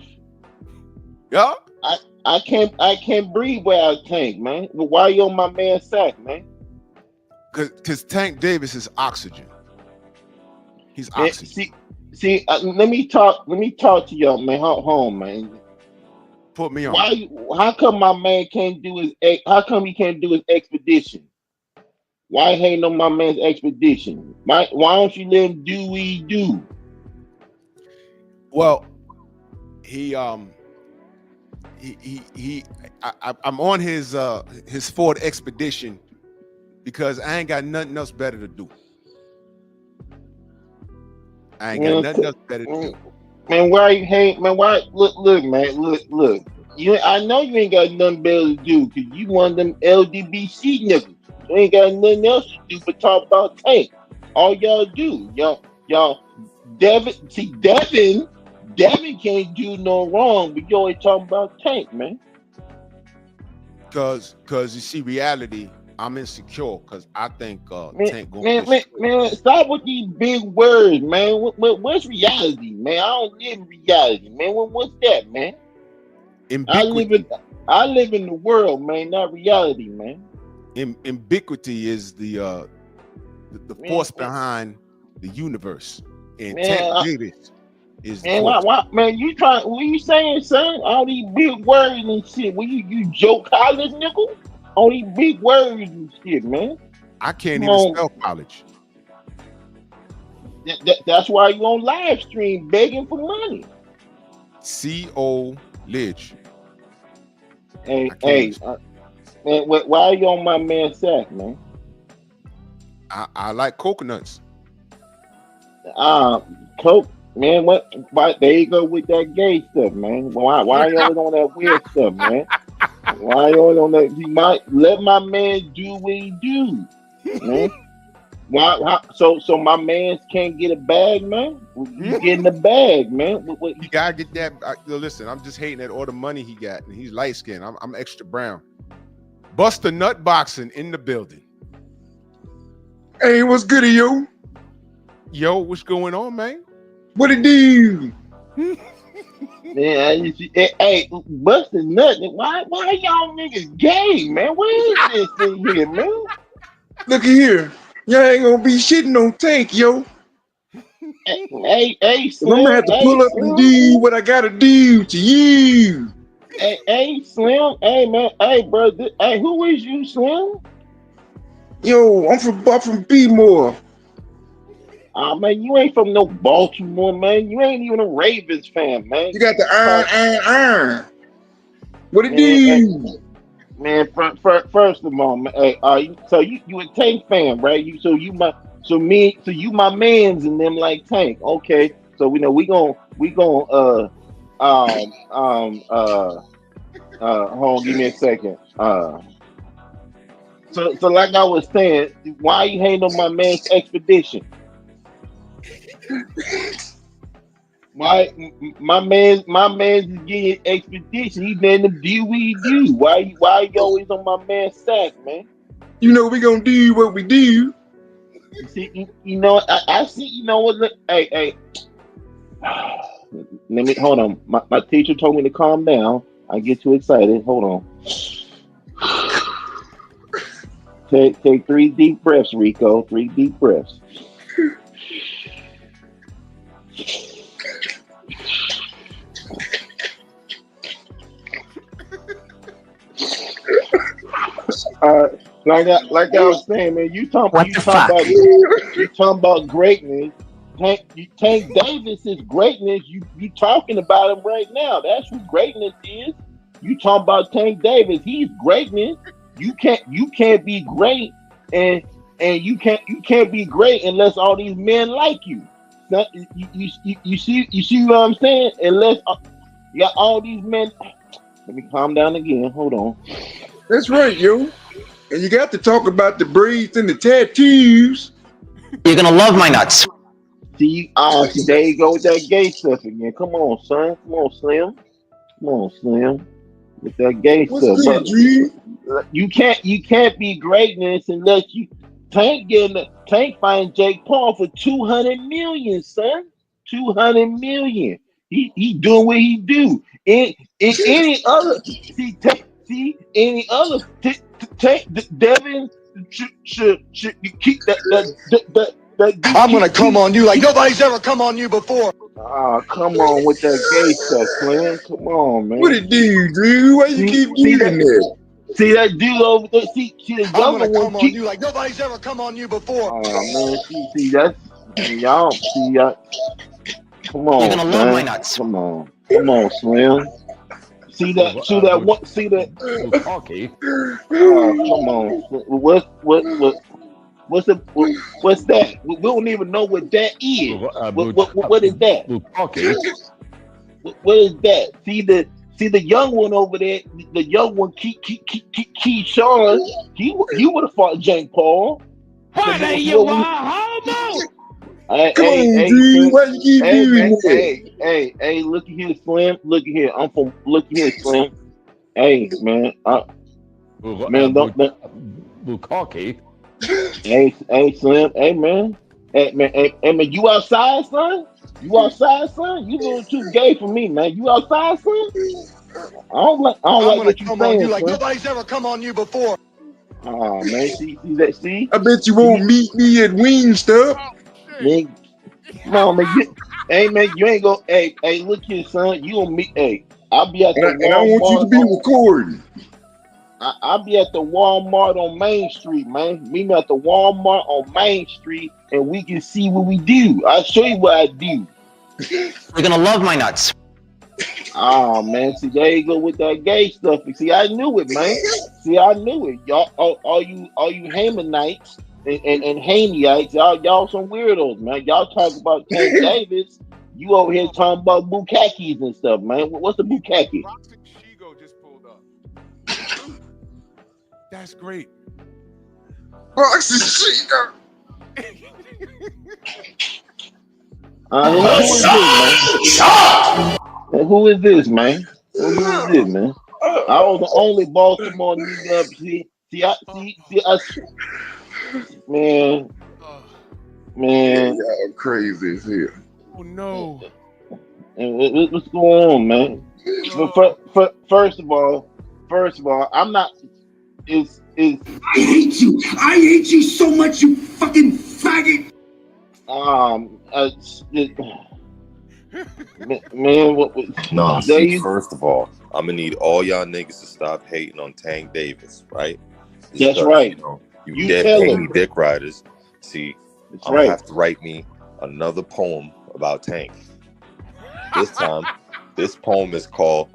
Yeah. I can't breathe without Tank, man. But why you on my man Sack, man? Because Tank Davis is oxygen. He's oxygen. See. Let me talk to y'all, man. Hold on, man. Put me on. How come my man can't do his? How come he can't do his expedition? Why hating on my man's expedition? Why don't you let him do what he do? Well, I'm on his Ford Expedition because I ain't got nothing else better to do. I Man, why you hate? Man, why? Look, man, look. I know you ain't got nothing better to do because you one of them LDBC niggas. You ain't got nothing else to do but talk about Tank. All y'all do, y'all. Devin can't do no wrong, but you always talking about Tank, man. Because you see, reality I'm insecure because I think Man, Tank gonna man, get man, straight. man, stop with these big words, man. What's reality, man? I don't live in reality, man. What's that, man? I live in Ubiquity. I live in the world, man, not reality, man. Ubiquity is the Man, force behind the universe, and man, Tank Davis is the man, why, force. man, you trying? What you saying, son? All these big words and shit. What you Joe Collins, nickel? All these big words and shit, man. I can't Come even on, spell college. that's why you on live stream begging for money. C-O Lidge. Hey, I can't even. hey, man, why are you on my man sack, man? I like coconuts. Coke, man. What? Why, there you go with that gay stuff, man. Why you always on that weird stuff, man? Why you always on that? You might let my man do what he do, man. So my man can't get a bag, man. You get in the bag, man. You gotta get that. Listen, I'm just hating at all the money he got, and he's light skinned. I'm extra brown. Buster Nut Boxing in the building. Hey, what's good, yo? Yo, what's going on, man? What it do? Man, hey, busting nothing. Why y'all niggas gay, man? What is this thing here, man? Look here. Y'all ain't gonna be shitting on Tank, yo. Hey, And I'm gonna Slim. have to Hey, pull up and Slim. do what I gotta do to you. Hey, Slim. Hey, man. Hey, bro. Hey, who is you, Slim? Yo, I'm from B-More. Man, you ain't from no Baltimore, man. You ain't even a Ravens fan, man. You got the iron. What it Man, do? man. First of all, man, hey, so you a Tank fan, right? You my man's and them like Tank. Okay, so we know we gon' hold on, give me a second. So like I was saying, why you hating on my man's expedition? Why my man's is getting expedition? He letting them do what he do. Why you always on my man's sack, man? You know we gonna do what we do. You see, you know, I see. You know what? Hey. Let me hold on. My teacher told me to calm down. I get too excited. Hold on. Take 3 deep breaths, Rico. 3 deep breaths. Like I was saying, man, you talking about greatness. Tank Davis is greatness. You talking about him right now. That's who greatness is. You talking about Tank Davis. He's greatness. You can't be great and you can't be great unless all these men like you. You see what I'm saying? Unless you got all these men. Let me calm down again. Hold on. That's right, yo. And you got to talk about the braids and the tattoos. You're gonna love my nuts. See, there you go with that gay stuff again. Come on, son. Come on, Slim. Come on, Slim. With that gay What's stuff. good, Dream? But you can't be greatness unless you Tank find Jake Paul for 200 million, son. 200 million. He doing what he do. In any other any other Tank Devin should keep that I'm gonna come on you like nobody's ever come on you before. come on with that gay stuff, Slim. Come on, What man. it do, Drew? Why you keep See doing that? See that dude over there? See the I'm younger gonna one come on keep. you like nobody's ever come on you before. Oh man, see that's y'all. See y'all. Come You're on, gonna love my son. nuts. Come on, Slim. See that one. See that. Okay. Come on. What's that? We don't even know what that is. What is that? Okay. What is that? See the young one over there. The young one, Keyshawn. He would have fought Jake Paul. What are you, a homo? Come on, Hey, Drew. Slim. Why you keep Hey, doing man. that? Hey. Look at here, Slim. Look at here. Look at here, Slim. Hey, man. Man, don't. Bukaki. Hey, Slim. Hey, man. Hey, man. You outside, son? You outside, son? You a little too gay for me, man. You outside, son? I don't I'm like gonna what you come on you saying, like son. nobody's ever come on you before. Oh, man. See that? See? I bet you won't meet me at Wingstop. Man, no, man. Hey, man. You ain't go. Hey, look here, son. You gonna meet? Hey, I'll be at the And I want you to Walmart. be recording. I'll be at the Walmart on Main Street, man. Meet me at the Walmart on Main Street, and we can see what we do. I'll show you what I do. You're gonna love my nuts. Oh man, see there you go with that gay stuff. See, I knew it, man. See, I knew it. Y'all, all you Hamanites and Hameites, y'all some weirdos, man. Y'all talk about Tank Davis. You over here talking about bukakis and stuff, man. What's the bukaki? Roxy Shigo just pulled up. That's great. Roxy Chico. Who is this, man? Who is this, man? I was the only Baltimore nigga up. Man, man. Y'all crazy as hell. Oh no. What's going on, man? First of all, I'm not. Is I hate you. I hate you so much, you fucking faggot. Man, what? No, There see, you. first of all, I'm gonna need all y'all niggas to stop hating on Tank Davis, right? That's right. You dead tell pony him. dick riders. See, That's I'm gonna right. have to write me another poem about Tank. This time, this poem is called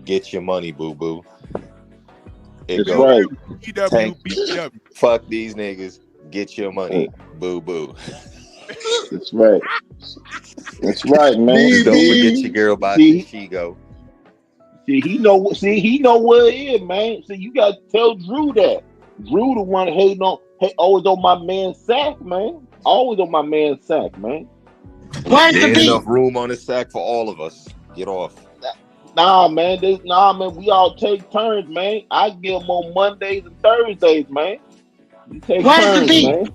"Get Your Money, Boo Boo." It That's goes, right. Tank, fuck these niggas. Get your money, boo boo. That's right. That's right, man. Just don't forget your girl about this Shigo. See, he know what it is, man. See, you gotta tell Drew that. Drew the one hating on, always on my man Sack, man. Always on my man Sack, man. There ain't enough room on this sack for all of us. Get off. Nah, man. We all take turns, man. I give them on Mondays and Thursdays, man. You take turns, man.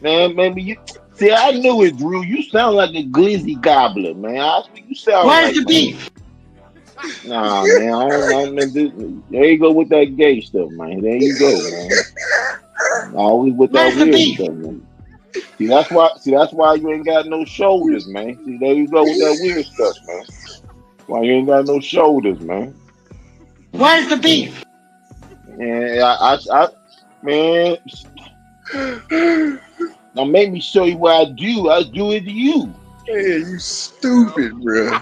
Man, maybe you. See, I knew it, Drew. You sound like a glizzy gobbler, man. You sound like. Where's the beef? Nah, man. I don't know, man. There you go with that gay stuff, man. There you go, man. Always with that weird stuff, man. See, that's why you ain't got no shoulders, man. See, there you go with that weird stuff, man. Why you ain't got no shoulders, man? Where's the beef? Yeah, man. Now make me show you what I do. I do it to you. Hey, you stupid, bro.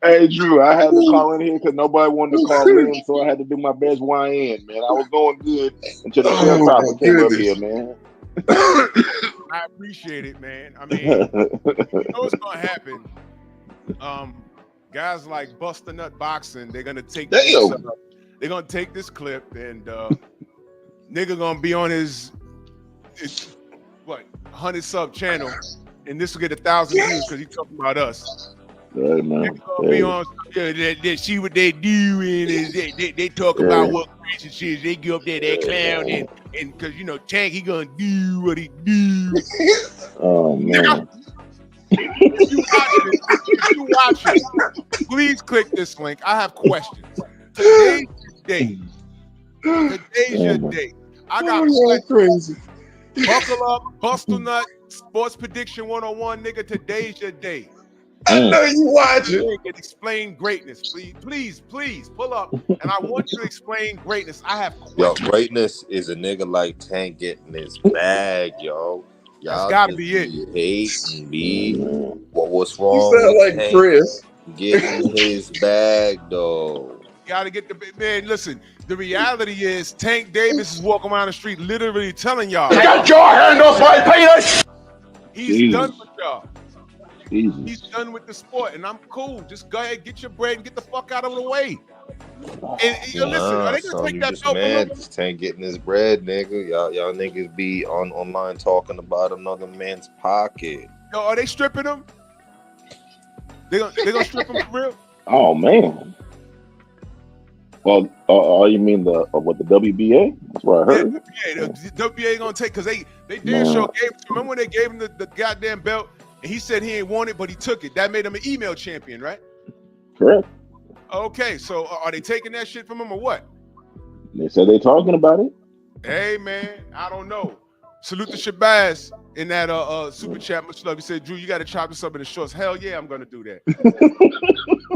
Hey, Drew, I had to call in here because nobody wanted to call in, so I had to do my best YN, man. I was going good until the sharecropper came up here, man. I appreciate it, man. I mean, you know what's gonna happen? Guys like Buster Nut Boxing, they're gonna take this clip and nigga gonna be on his 100 sub channel, and this will get 1,000 views because he's talking about us. Right, man. Be on that see what they do and they talk about what crazy shit they get up there, that clown and because Tank he gonna do what he do. Oh man. If you watch it, please click this link. I have questions. Today's your day. I got crazy. Buckle up, Bustle Nut, Sports Prediction 101, nigga. Today's your day. I know you watch it. You can explain greatness, please pull up, and I want you to explain greatness. I have questions. Yo, greatness is a nigga like Tank getting his bag, yo. That's gotta be it. Hating me. What's wrong? You sound like Tank Chris. getting his bag, though. Gotta get the man. Listen, the reality is Tank Davis is walking around the street, literally telling y'all, Get your hand off my penis! He's done with y'all. He's Jesus. done with the sport, and I'm cool. Just go ahead, get your bread, and get the fuck out of the way. And listen, are they gonna son, take you that just belt from mad. him? This Tank getting his bread, nigga. Y'all niggas be online talking about another man's pocket. Yo, are they stripping him? They gonna strip him for real? Oh man. Well, you mean the WBA? That's what I heard. Yeah, the WBA gonna take because they did Man. show gave. Remember when they gave him the goddamn belt and he said he ain't want it, but he took it. That made him an email champion, right? Correct. Okay, so are they taking that shit from him or what? They said they're talking about it. Hey man, I don't know. Salute to Shabazz in that super chat. Much love. He said, Drew, you got to chop this up in the shorts. Hell yeah, I'm gonna do that.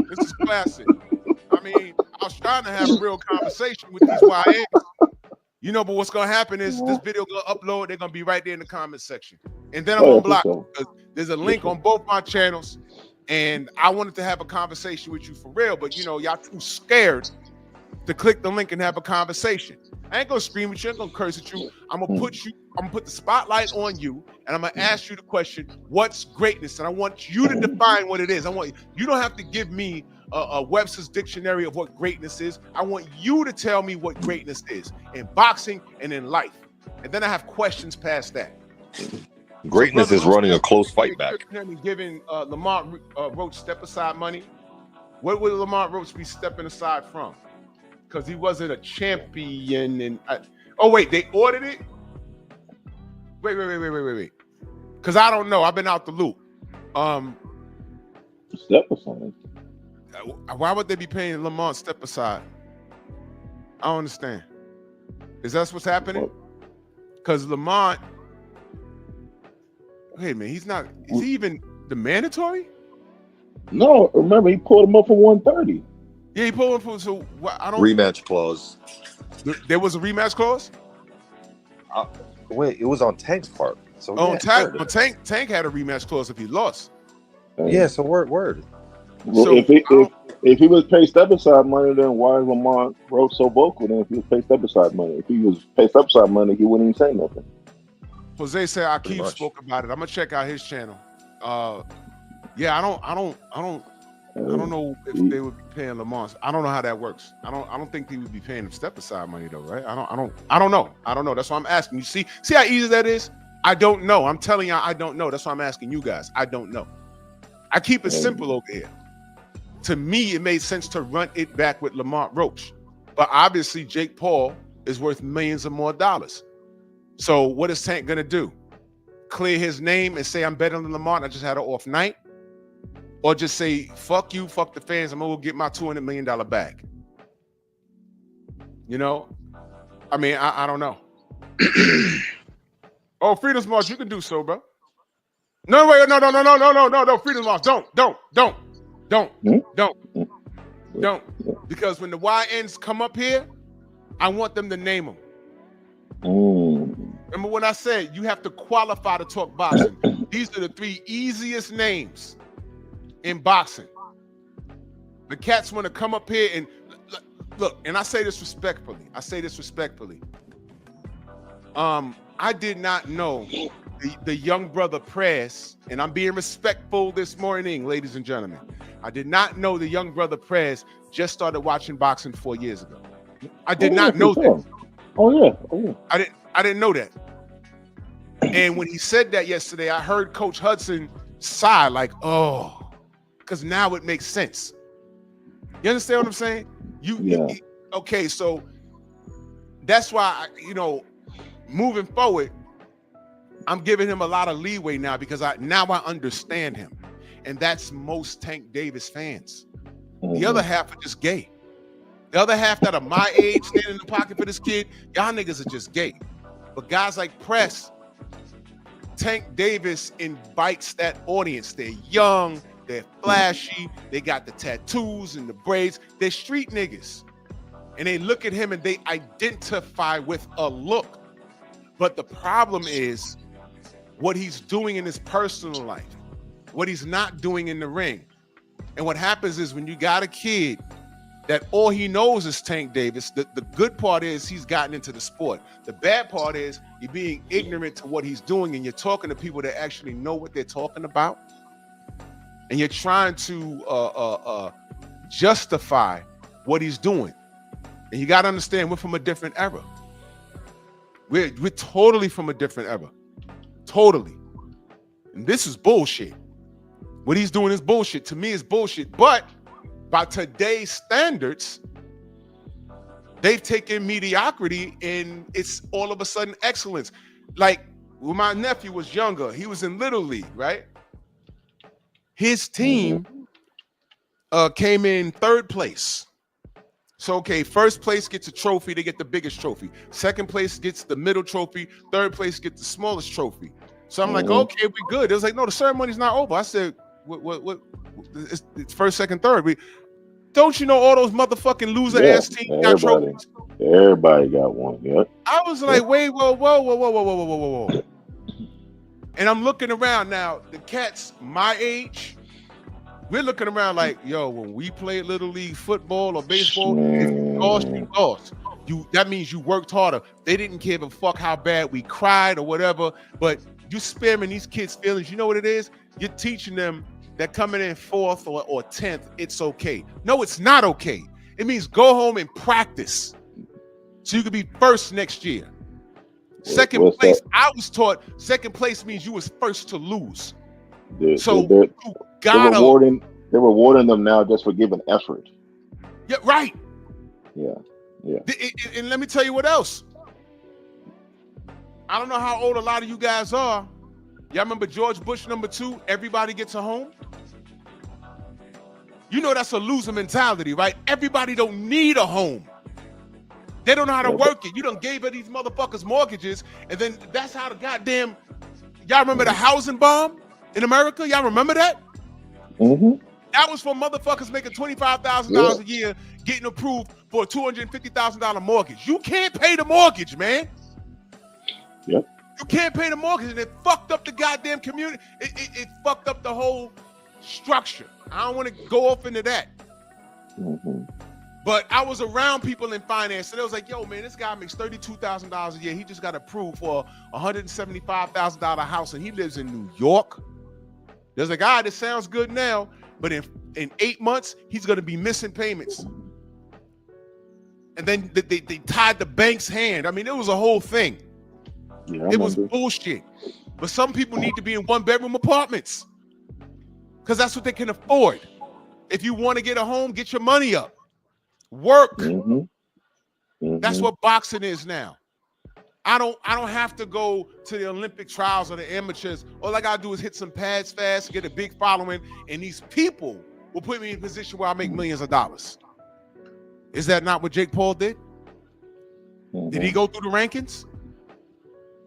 This is classic. I mean, I was trying to have a real conversation with these YNs, you know, but what's gonna happen is this video gonna upload. They're gonna be right there in the comment section, and then I'm gonna block them because there's a link on both my channels, and I wanted to have a conversation with you for real, but you know, y'all too scared to click the link and have a conversation. I ain't gonna scream at you, I ain't gonna curse at you. I'm gonna put the spotlight on you, and I'm gonna ask you the question, what's greatness? And I want you to define what it is. You don't have to give me a Webster's dictionary of what greatness is. I want you to tell me what greatness is in boxing and in life. And then I have questions past that. Greatness is running a close fight back. Giving Lamont Roach step aside money. What would Lamont Roach be stepping aside from? Because he wasn't a champion. And wait, they ordered it. Wait. Because I don't know. I've been out the loop. Step aside. Why would they be paying Lamont step aside? I don't understand. Is that what's happening? Because Lamont, wait a minute, he's not. Is he even the mandatory? No, remember he pulled him up for 130. Yeah, he pulled him for. So I don't. Rematch clause. There was a rematch clause. Wait, it was on Tank's part. So Tank had a rematch clause if he lost. Yeah, so word. Well, So, if he was paid step aside money, then why is Lamont Roach so vocal? Then if he was paid step aside money, if he was paid step aside money, he wouldn't even say nothing. Jose said Akeem spoke about it. I'm gonna check out his channel. Yeah, I don't know if they would be paying Lamont. I don't know how that works. I don't think they would be paying him step aside money though, right? I don't know. That's why I'm asking. You see how easy that is? I don't know. I'm telling you, I don't know. That's why I'm asking you guys. I don't know. I keep it simple over here. To me, it made sense to run it back with Lamont Roach. But obviously, Jake Paul is worth millions of more dollars. So what is Tank gonna do? Clear his name and say I'm better than Lamont, I just had an off night? Or just say, fuck you, fuck the fans, I'm gonna go get my $200 million bag. You know? I mean, I don't know. Oh, Freedom's March, you can do so, bro. No, wait, no, Freedom's March, don't. Because when the YNs come up here, I want them to name them. Remember when I said you have to qualify to talk boxing? These are the 3 easiest names in boxing. The cats want to come up here and look, and I say this respectfully. I did not know the young brother Prez, and I'm being respectful this morning, ladies and gentlemen. I did not know the young brother Prez just started watching boxing 4 years ago. I did not know that. Oh yeah. I didn't know that. And when he said that yesterday, I heard Coach Hudson sigh like, oh, because now it makes sense. You understand what I'm saying? Okay, so that's why, moving forward, I'm giving him a lot of leeway now because I understand him. And that's most Tank Davis fans. The other half are just gay. The other half that are my age standing in the pocket for this kid, y'all niggas are just gay. But guys like Press, Tank Davis invites that audience. They're young, they're flashy, they got the tattoos and the braids. They're street niggas. And they look at him and they identify with a look. But the problem is what he's doing in his personal life, what he's not doing in the ring. And what happens is when you got a kid that all he knows is Tank Davis, the good part is he's gotten into the sport. The bad part is you're being ignorant to what he's doing and you're talking to people that actually know what they're talking about. and you're trying to justify what he's doing. And you got to understand, we're from a different era. We're totally from a different era. Totally. And this is bullshit. What he's doing is bullshit. To me, it's bullshit. But by today's standards, they've taken mediocrity and it's all of a sudden excellence. Like when my nephew was younger, he was in Little League, right? His team came in 3rd place. So, okay, 1st place gets a trophy. They get the biggest trophy. 2nd place gets the middle trophy. 3rd place gets the smallest trophy. So I'm like, okay, we good. It was like, no, the ceremony's not over. I said, what it's 1st, 2nd, 3rd. Don't you know all those motherfucking loser ass teams got trophies? Everybody got one. Yeah. I was like, wait, whoa. And I'm looking around now. The cats my age, we're looking around like, yo, when we played Little League football or baseball, if you lost, you lost. That means you worked harder. They didn't give a fuck how bad we cried or whatever, but you sparing these kids' feelings. You know what it is? You're teaching them that coming in 4th or 10th, it's okay. No, it's not okay. It means go home and practice so you could be 1st next year. 2nd place, I was taught 2nd place means you was 1st to lose. So you gotta. They're rewarding them now just for giving effort. Yeah, right. Yeah. And let me tell you what else. I don't know how old a lot of you guys are. Y'all remember George Bush #2? Everybody gets a home. You know that's a loser mentality, right? Everybody don't need a home. They don't know how to work it. You done gave these motherfuckers mortgages, and then that's how the goddamn. Y'all remember the housing bomb in America? Y'all remember that? That was for motherfuckers making $25,000 a year getting approved for a $250,000 mortgage. You can't pay the mortgage, man. Yep. You can't pay the mortgage, and it fucked up the goddamn community. It fucked up the whole structure. I don't want to go off into that. But I was around people in finance, and they was like, yo, man, this guy makes $32,000 a year. He just got approved for a $175,000 house, and he lives in New York. There's a guy that sounds good now, but in 8 months, he's going to be missing payments. And then they tied the bank's hand. I mean, it was a whole thing. It was bullshit. But some people need to be in 1-bedroom apartments because that's what they can afford. If you want to get a home, get your money up. Work. That's what boxing is now. I don't have to go to the Olympic trials or the amateurs. All I gotta do is hit some pads fast, get a big following, and these people will put me in a position where I make millions of dollars. Is that not what Jake Paul did? Did he go through the rankings?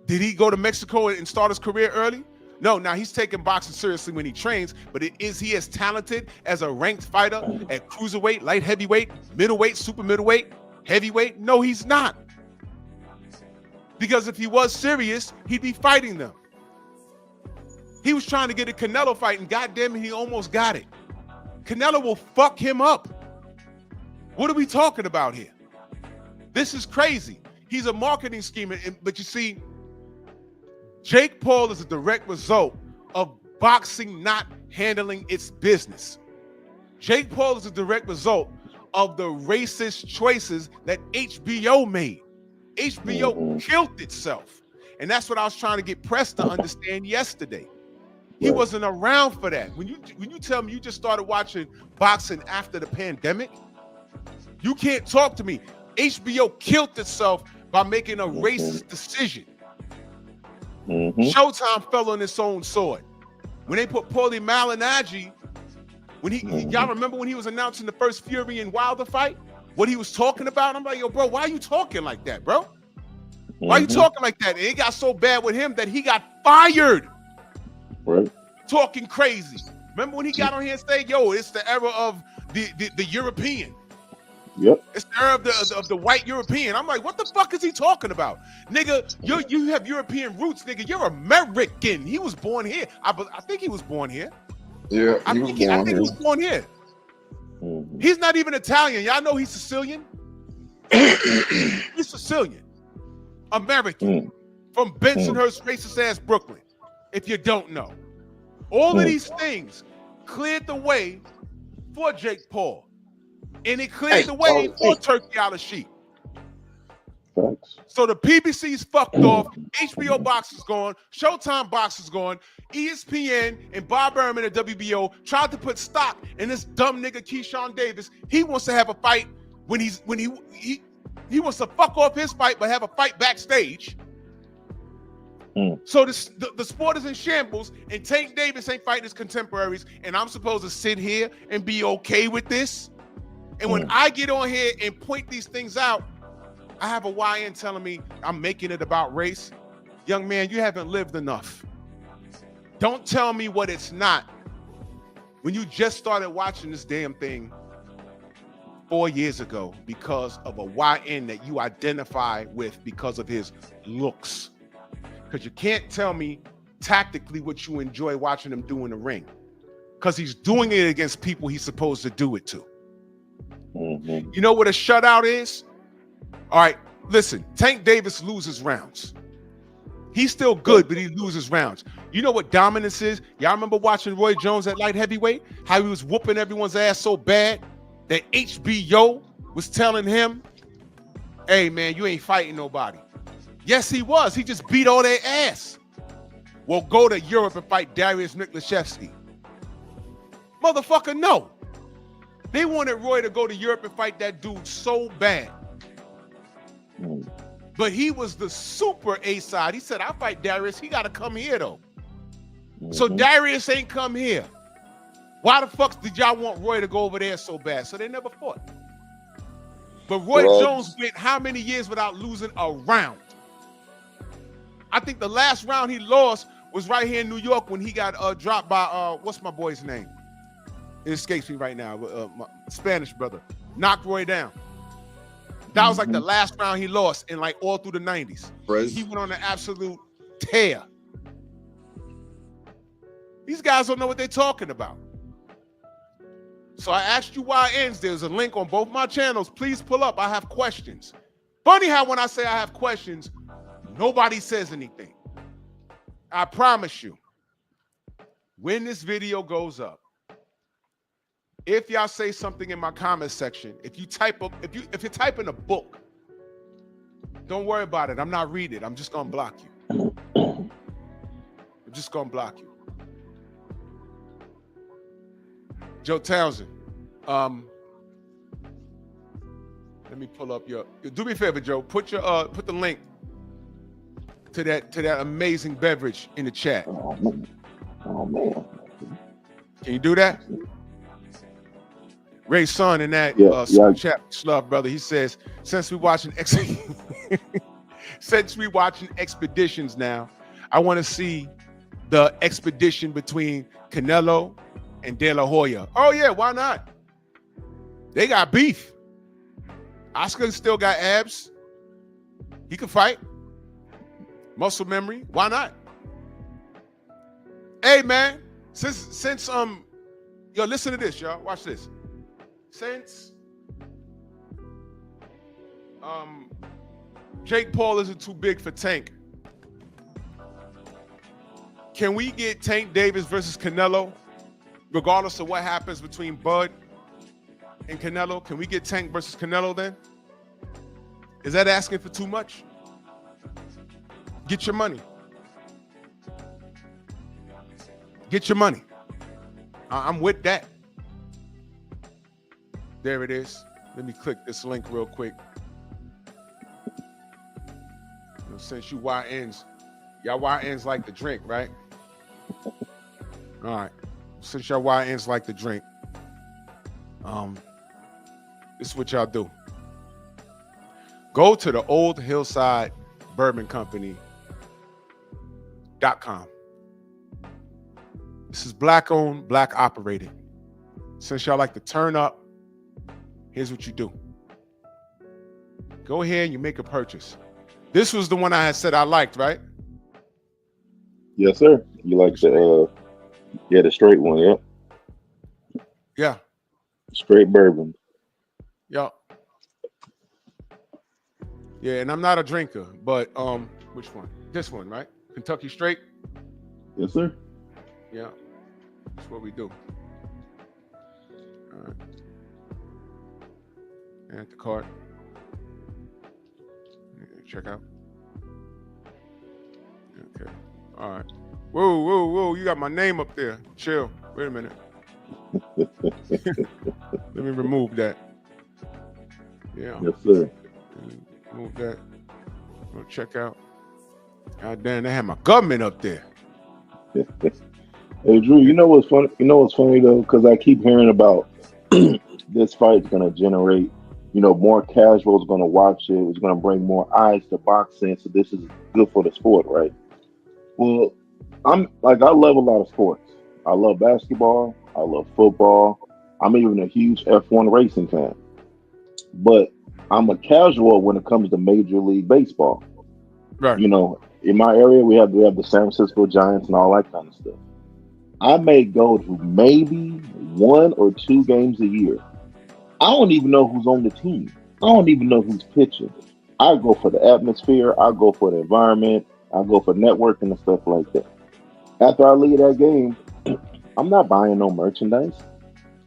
Did he go to Mexico and start his career early? No, now he's taking boxing seriously when he trains, but is he as talented as a ranked fighter at cruiserweight, light heavyweight, middleweight, super middleweight, heavyweight? No, he's not. Because if he was serious, he'd be fighting them. He was trying to get a Canelo fight, and goddamn it, he almost got it. Canelo will fuck him up. What are we talking about here? This is crazy. He's a marketing scheme, but you see, Jake Paul is a direct result of boxing not handling its business. Jake Paul is a direct result of the racist choices that HBO made. HBO killed itself. And that's what I was trying to get Press to understand yesterday. He wasn't around for that. When you tell me you just started watching boxing after the pandemic, you can't talk to me. HBO killed itself by making a racist decision. Showtime fell on its own sword. When they put Paulie Malignaggi, y'all remember when he was announcing the first Fury and Wilder fight? What he was talking about? I'm like, yo, bro, why are you talking like that, bro? Why are you talking like that? And it got so bad with him that he got fired. Right. Talking crazy. Remember when he got on here and said, yo, it's the era of the European. Yep. It's the era of the white European. I'm like, what the fuck is he talking about? Nigga, you have European roots, nigga. You're American. He was born here. I think he was born here. Yeah, I think he was born here. He's not even Italian. Y'all know he's Sicilian? He's Sicilian. American. From Bensonhurst, racist ass Brooklyn. If you don't know. All of these things. cleared the way for Jake Paul. And it cleared the way for Turkey Al-Sheikh. Thanks. So the PBC's fucked off. HBO Box is gone. Showtime Box is gone. ESPN and Bob Berman at WBO tried to put stock in this dumb nigga Keyshawn Davis. He wants to have a fight when he wants to fuck off his fight, but have a fight backstage. So the sport is in shambles, and Tank Davis ain't fighting his contemporaries, and I'm supposed to sit here and be okay with this. And when I get on here and point these things out, I have a YN telling me I'm making it about race. Young man, you haven't lived enough. Don't tell me what it's not. When you just started watching this damn thing 4 years ago because of a YN that you identify with because of his looks. Because you can't tell me tactically what you enjoy watching him do in the ring. Because he's doing it against people he's supposed to do it to. You know what a shutout is? All right, listen, Tank Davis loses rounds. He's still good, but he loses rounds. You know what dominance is? Y'all remember watching Roy Jones at light heavyweight? How he was whooping everyone's ass so bad that HBO was telling him, hey, man, you ain't fighting nobody. Yes, he was. He just beat all their ass. Well, go to Europe and fight Darius Miklaszewski. Motherfucker, no. They wanted Roy to go to Europe and fight that dude so bad. But he was the super A side. He said, I'll fight Darius. He got to come here, though. So Darius ain't come here. Why the fuck did y'all want Roy to go over there so bad? So they never fought. But Roy Jones went how many years without losing a round? I think the last round he lost was right here in New York when he got dropped by, what's my boy's name? It escapes me right now. My Spanish brother. Knocked Roy down. That was like the last round he lost in like all through the 90s. He went on an absolute tear. These guys don't know what they're talking about. So I asked you why ends. There's a link on both my channels. Please pull up. I have questions. Funny how when I say I have questions, nobody says anything. I promise you, when this video goes up, if y'all say something in my comment section, if you type up, if you're typing a book, don't worry about it. I'm not reading it. I'm just gonna block you. I'm just gonna block you. Joe Townsend, let me pull up your. Do me a favor, Joe. Put the link to that amazing beverage in the chat. Oh man. Can you do that? Ray's son in that chat, Slug brother, he says, since we watching expeditions now, I want to see the expedition between Canelo and De La Hoya. Oh yeah, why not? They got beef. Oscar still got abs. He can fight. Muscle memory. Why not? Hey man, since yo, listen to this, y'all. Watch this. Since Jake Paul isn't too big for Tank, can we get Tank Davis versus Canelo, regardless of what happens between Bud and Canelo? Can we get Tank versus Canelo then? Is that asking for too much? Get your money. Get your money. I'm with that. There it is. Let me click this link real quick. Since you YNs, y'all YNs like to drink, right? All right. Since y'all YNs like to drink, this is what y'all do. Go to the Old Hillside Bourbon Company.com. This is black owned, black operated. Since y'all like to turn up, here's what you do. Go ahead and you make a purchase. This was the one I had said I liked, right? Yes, sir. You like the straight one, yeah. Yeah. Straight bourbon. Yeah. Yeah, and I'm not a drinker, but which one? This one, right? Kentucky Straight? Yes, sir. Yeah. That's what we do. All right. Add the cart. Check out. Okay. All right. Whoa. You got my name up there. Chill. Wait a minute. Let me remove that. Yeah. Yes, sir. Remove that. Go check out. God damn, they had my government up there. Hey, Drew, you know what's funny? You know what's funny though, because I keep hearing about this fight's going to generate, more casuals going to watch it. It's going to bring more eyes to boxing. So this is good for the sport, right? Well, I love a lot of sports. I love basketball. I love football. I'm even a huge F1 racing fan. But I'm a casual when it comes to Major League Baseball. Right. In my area, we have the San Francisco Giants and all that kind of stuff. I may go to maybe 1 or 2 games a year. I don't even know who's on the team. I don't even know who's pitching. I go for the atmosphere. I go for the environment. I go for networking and stuff like that. After I leave that game, I'm not buying no merchandise.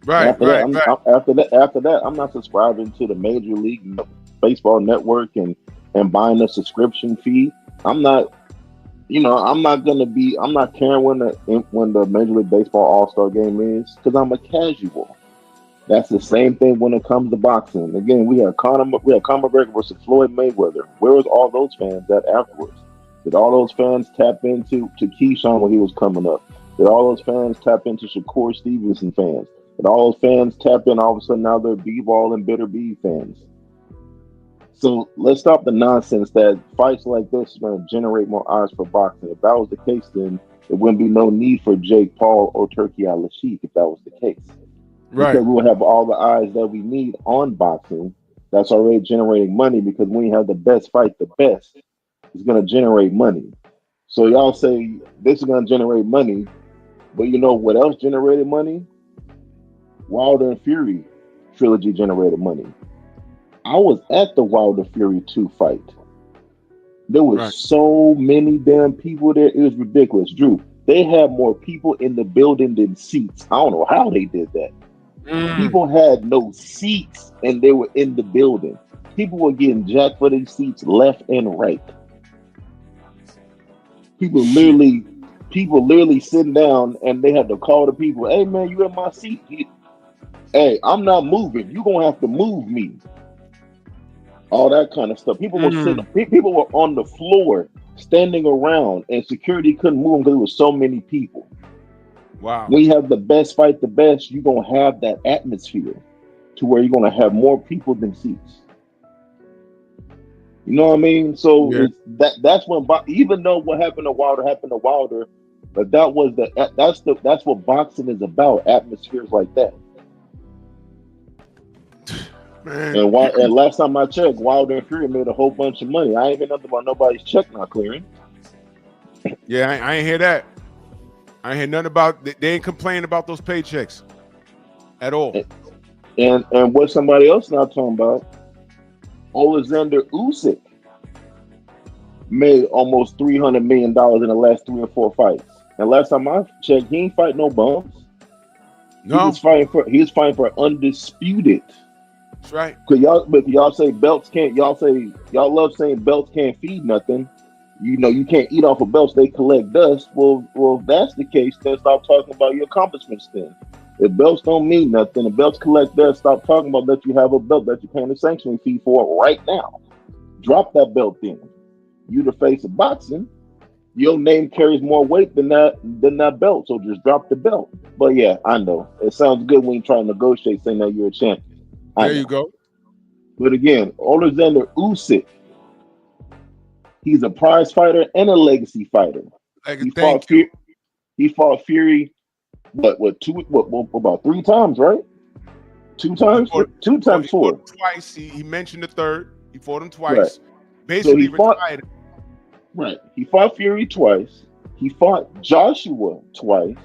Right. After that, I'm not subscribing to the Major League Baseball Network and buying a subscription fee. I'm not caring when the Major League Baseball All-Star game is, because I'm a casual. That's the same thing when it comes to boxing. Again, we have Conor McGregor versus Floyd Mayweather. Where was all those fans at afterwards? Did all those fans tap into Keyshawn when he was coming up? Did all those fans tap into Shakur Stevenson fans? Did all those fans tap in? All of a sudden now they're B-ball and Bitter B fans. So let's stop the nonsense that fights like this are going to generate more eyes for boxing. If that was the case, then there wouldn't be no need for Jake Paul or Turkey Al-Sheikh if that was the case. Right. Because we will have all the eyes that we need on boxing. That's already generating money, because when you have the best fight, the best is going to generate money. So y'all say this is going to generate money, but you know what else generated money? Wilder and Fury trilogy generated money. I was at the Wilder Fury 2 fight. There was so many damn people there. It was ridiculous. Drew, they had more people in the building than seats. I don't know how they did that. People had no seats and they were in the building. People were getting jacked for their seats left and right. People literally sitting down and they had to call the people, "Hey man, you in my seat? Hey, I'm not moving. You're gonna have to move me." All that kind of stuff. People were on the floor, standing around, and security couldn't move them because there were so many people. Wow. When you have the best fight, the best, you're gonna have that atmosphere to where you're gonna have more people than seats. You know what I mean? So that's when, even though what happened to Wilder, but that's what boxing is about. Atmospheres like that. Man. And last time I checked, Wilder and Fury made a whole bunch of money. I ain't hear nothing about nobody's check not clearing. Yeah, I ain't hear that. I ain't hear nothing about. They ain't complaining about those paychecks at all. And what somebody else not talking about, Alexander Usyk made almost $300 million in the last 3 or 4 fights. And last time I checked, he ain't fight no bums. No, he was fighting for undisputed. That's right. But y'all say belts can't. Y'all love saying belts can't feed nothing. You can't eat off of belts; they collect dust. Well, if that's the case, then stop talking about your accomplishments. Then, if belts don't mean nothing, if belts collect dust, stop talking about that you have a belt that you're paying a sanctioning fee for right now. Drop that belt then. You the face of boxing. Your name carries more weight than that belt, so just drop the belt. But yeah, I know it sounds good when you try to negotiate, saying that you're a champion. There you go. But again, Alexander Usyk, he's a prize fighter and a legacy fighter. He fought Fury, about 3 times, right? 2 times? 2 times 4. He fought him twice. He mentioned the third. He fought him twice. Right. Basically, so retired. Right. He fought Fury twice. He fought Joshua twice.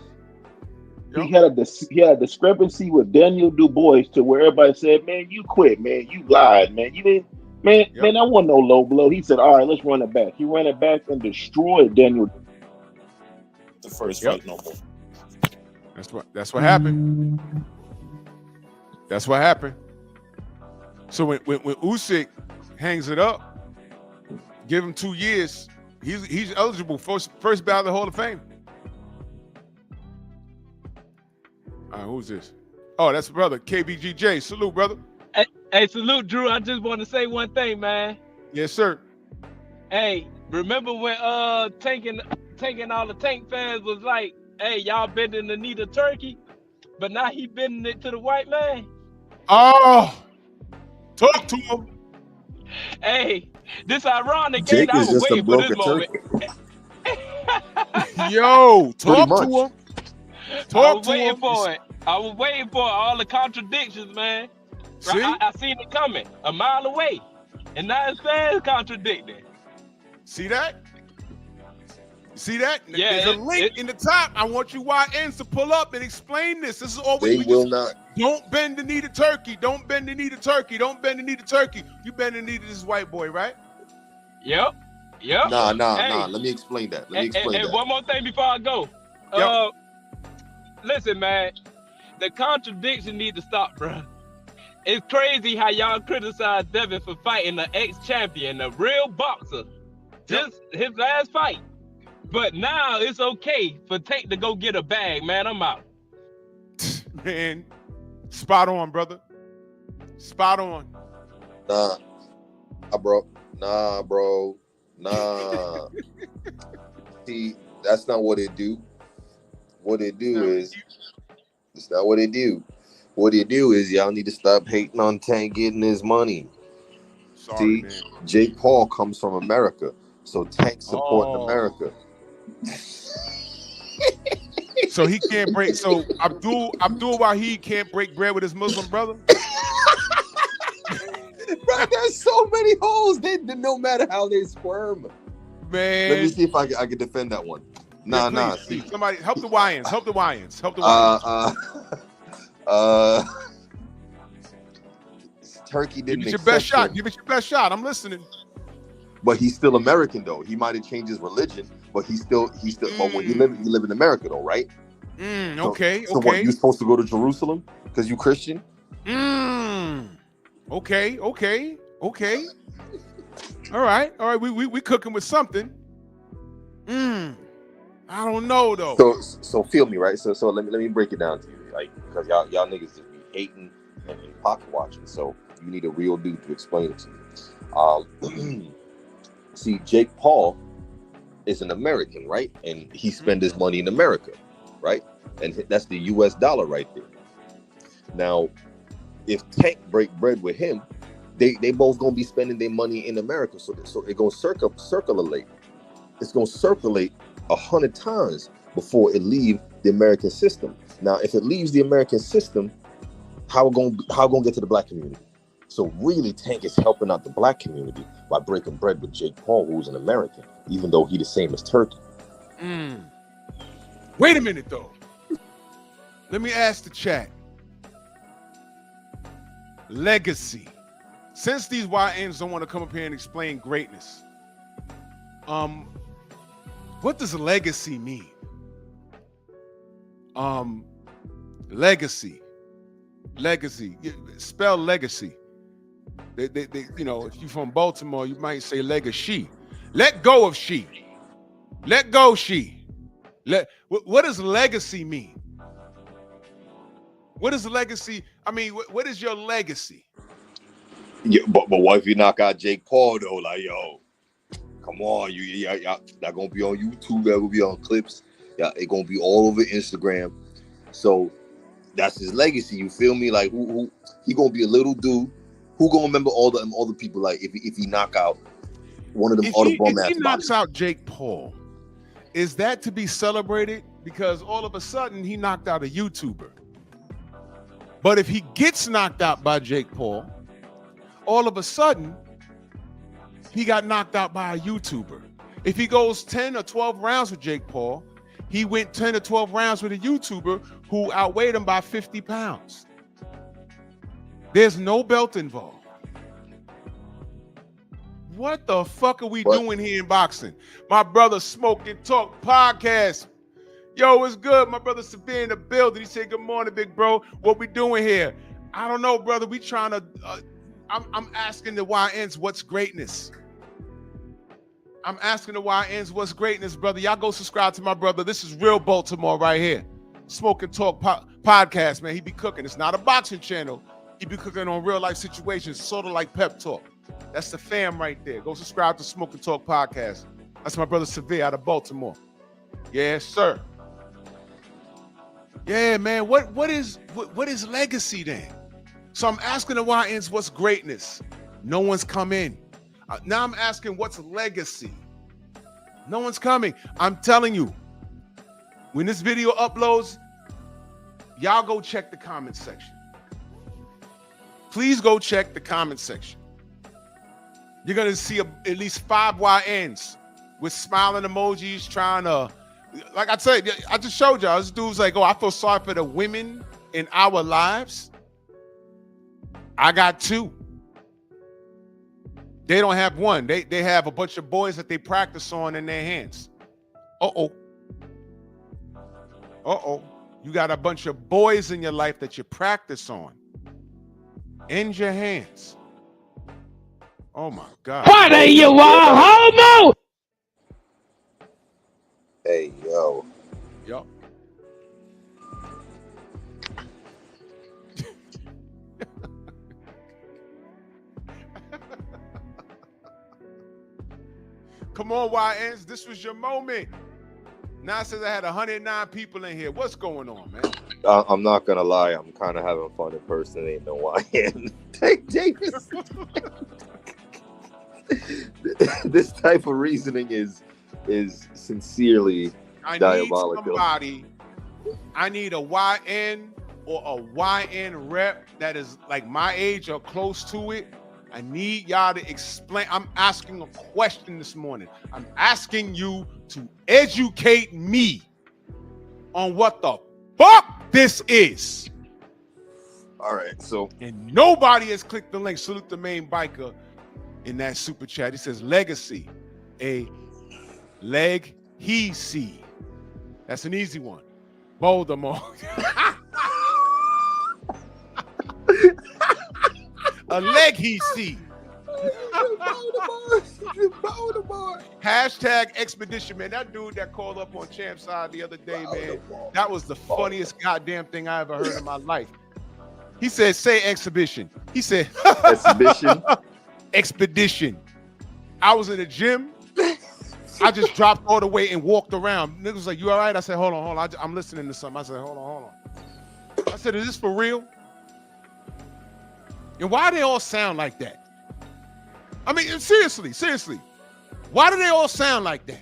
Yep. He had a discrepancy with Daniel Dubois to where everybody said, "Man, you quit, man. You lied, man. You didn't, man. Yep. Man, that wasn't no low blow." He said, "All right, let's run it back." He ran it back and destroyed Daniel. The first fight, no more. That's what happened. That's what happened. So when Usyk hangs it up, give him 2 years, he's eligible for first ballot of the Hall of Fame. All right, who's this? Oh, that's brother KBGJ. Salute, brother. Hey, salute, Drew. I just want to say one thing, man. Yes, sir. Hey, remember when tanking all the Tank fans was like, hey, y'all bending the knee to Turkey, but now he bending it to the white man? Oh, talk to him. Hey, this ironic. Jake I is was just a waiting for this broken moment. turkey. Yo, talk much. to him. I Talk was to waiting him. for it. I was waiting for all the contradictions, man. See? I seen it coming a mile away, and now his fans contradicting. See that? See that? Yeah, There's a link in the top. I want you YNs to pull up and explain this. This is all They will not. Don't bend the knee to Turkey. Don't bend the knee to Turkey. Don't bend the knee to Turkey. You bend the knee to this white boy, right? Yep. Nah. Hey. Let me explain that. And one more thing before I go. Yep. Listen, man. The contradiction need to stop, bro. It's crazy how y'all criticize Devin for fighting an ex-champion, a real boxer. Just his last fight. But now it's okay for Tank to go get a bag, man. I'm out. Man, spot on, brother. Spot on. Nah, bro. Nah. See, that's not what it do. What it do is, it's not what it do. What it do is y'all need to stop hating on Tank getting his money. Sorry, See, man. Jake Paul comes from America, so Tank supporting America. So he can't break. So Abdul Wahid can't break bread with his Muslim brother. Bro, there's so many holes. They no matter how they squirm. Man, Let me see if I can defend that one. Nah. Please. Somebody help the YNs. Help the YNs. Turkey didn't. Give it your best shot. Give it your best shot. I'm listening. But he's still American though. He might have changed his religion, but he's still. But when you live in America though, right? Okay. So what? You supposed to go to Jerusalem because you Christian? Okay. All right. We cooking with something. I don't know though. So feel me, right? So let me break it down to you, like, because y'all niggas just be hating and pocket watching. So you need a real dude to explain it to you. See, Jake Paul is an American, right? And he spent his money in America, right? And that's the US dollar right there. Now, if Tank break bread with him, they both gonna be spending their money in America. So it gonna circulate. It's gonna circulate 100 times before it leave the American system. Now, if it leaves the American system, how it gonna get to the black community? So really, Tank is helping out the black community by breaking bread with Jake Paul, who's an American, even though he the same as Turkey. Wait a minute though. Let me ask the chat. Legacy. Since these YNs don't want to come up here and explain greatness, what does legacy mean? Legacy. Spell legacy. They if you're from Baltimore, you might say legacy. Let go of she. Let go she. What does legacy mean? What is legacy? I mean, what is your legacy? Yeah, but what if you knock out Jake Paul though? Like, yo, come on, y'all not gonna be on YouTube. That will be on clips. Yeah, it gonna be all over Instagram. So that's his legacy. You feel me? Like, who he gonna be a little dude? Who gonna remember all the people? Like, if he knock out one of them other bum ass If he knocks out Jake Paul, is that to be celebrated? Because all of a sudden he knocked out a YouTuber. But if he gets knocked out by Jake Paul, all of a sudden he got knocked out by a YouTuber. If he goes 10 or 12 rounds with Jake Paul, he went 10 or 12 rounds with a YouTuber who outweighed him by 50 pounds. There's no belt involved. What the fuck are we doing here in boxing? My brother Smoke and Talk podcast. Yo, what's good? My brother Sabir in the building. He said, good morning, big bro. What we doing here? I don't know, brother. We trying to. I'm asking the YNs what's greatness. I'm asking the YNs what's greatness, brother. Y'all go subscribe to my brother. This is Real Baltimore right here. Smoke and Talk podcast, man. He be cooking. It's not a boxing channel. He be cooking on real life situations, sort of like Pep Talk. That's the fam right there. Go subscribe to Smoke and Talk podcast. That's my brother Severe out of Baltimore. Yes, sir. Yeah, man. What is legacy then? So I'm asking the YNs what's greatness. No one's come in. Now I'm asking what's legacy. No one's coming. I'm telling you, when this video uploads, y'all go check the comment section. Please go check the comment section. You're going to see at least 5 YNs with smiling emojis trying to, like I said, I just showed y'all. This dude's like, oh, I feel sorry for the women in our lives. I got 2. They don't have 1. They have a bunch of boys that they practice on in their hands. Uh-oh. Uh-oh. You got a bunch of boys in your life that you practice on. In your hands. Oh, my God. What are you, homo? Hey, yo. Yo. Come on, YNs. This was your moment. Now it says I had 109 people in here. What's going on, man? I'm not gonna lie. I'm kind of having fun impersonating the YN. Tank Davis. This type of reasoning is sincerely diabolical. I need a YN or a YN rep that is like my age or close to it. I need y'all to explain. I'm asking a question this morning. I'm asking you to educate me on what the fuck this is. All right, so. And nobody has clicked the link. Salute the main biker in that super chat. He says legacy, a leg he see. That's an easy one. Voldemort. A leg he see. Hashtag expedition, man. That dude that called up on Champ's side the other day, man, that was the funniest goddamn thing I ever heard in my life. He said, say exhibition. He said, exhibition. Expedition. I was in the gym. I just dropped all the weight and walked around. Niggas was like, you all right? I said, hold on. I'm listening to something. I said, hold on. I said, is this for real? And why they all sound like that? I mean, seriously. Why do they all sound like that?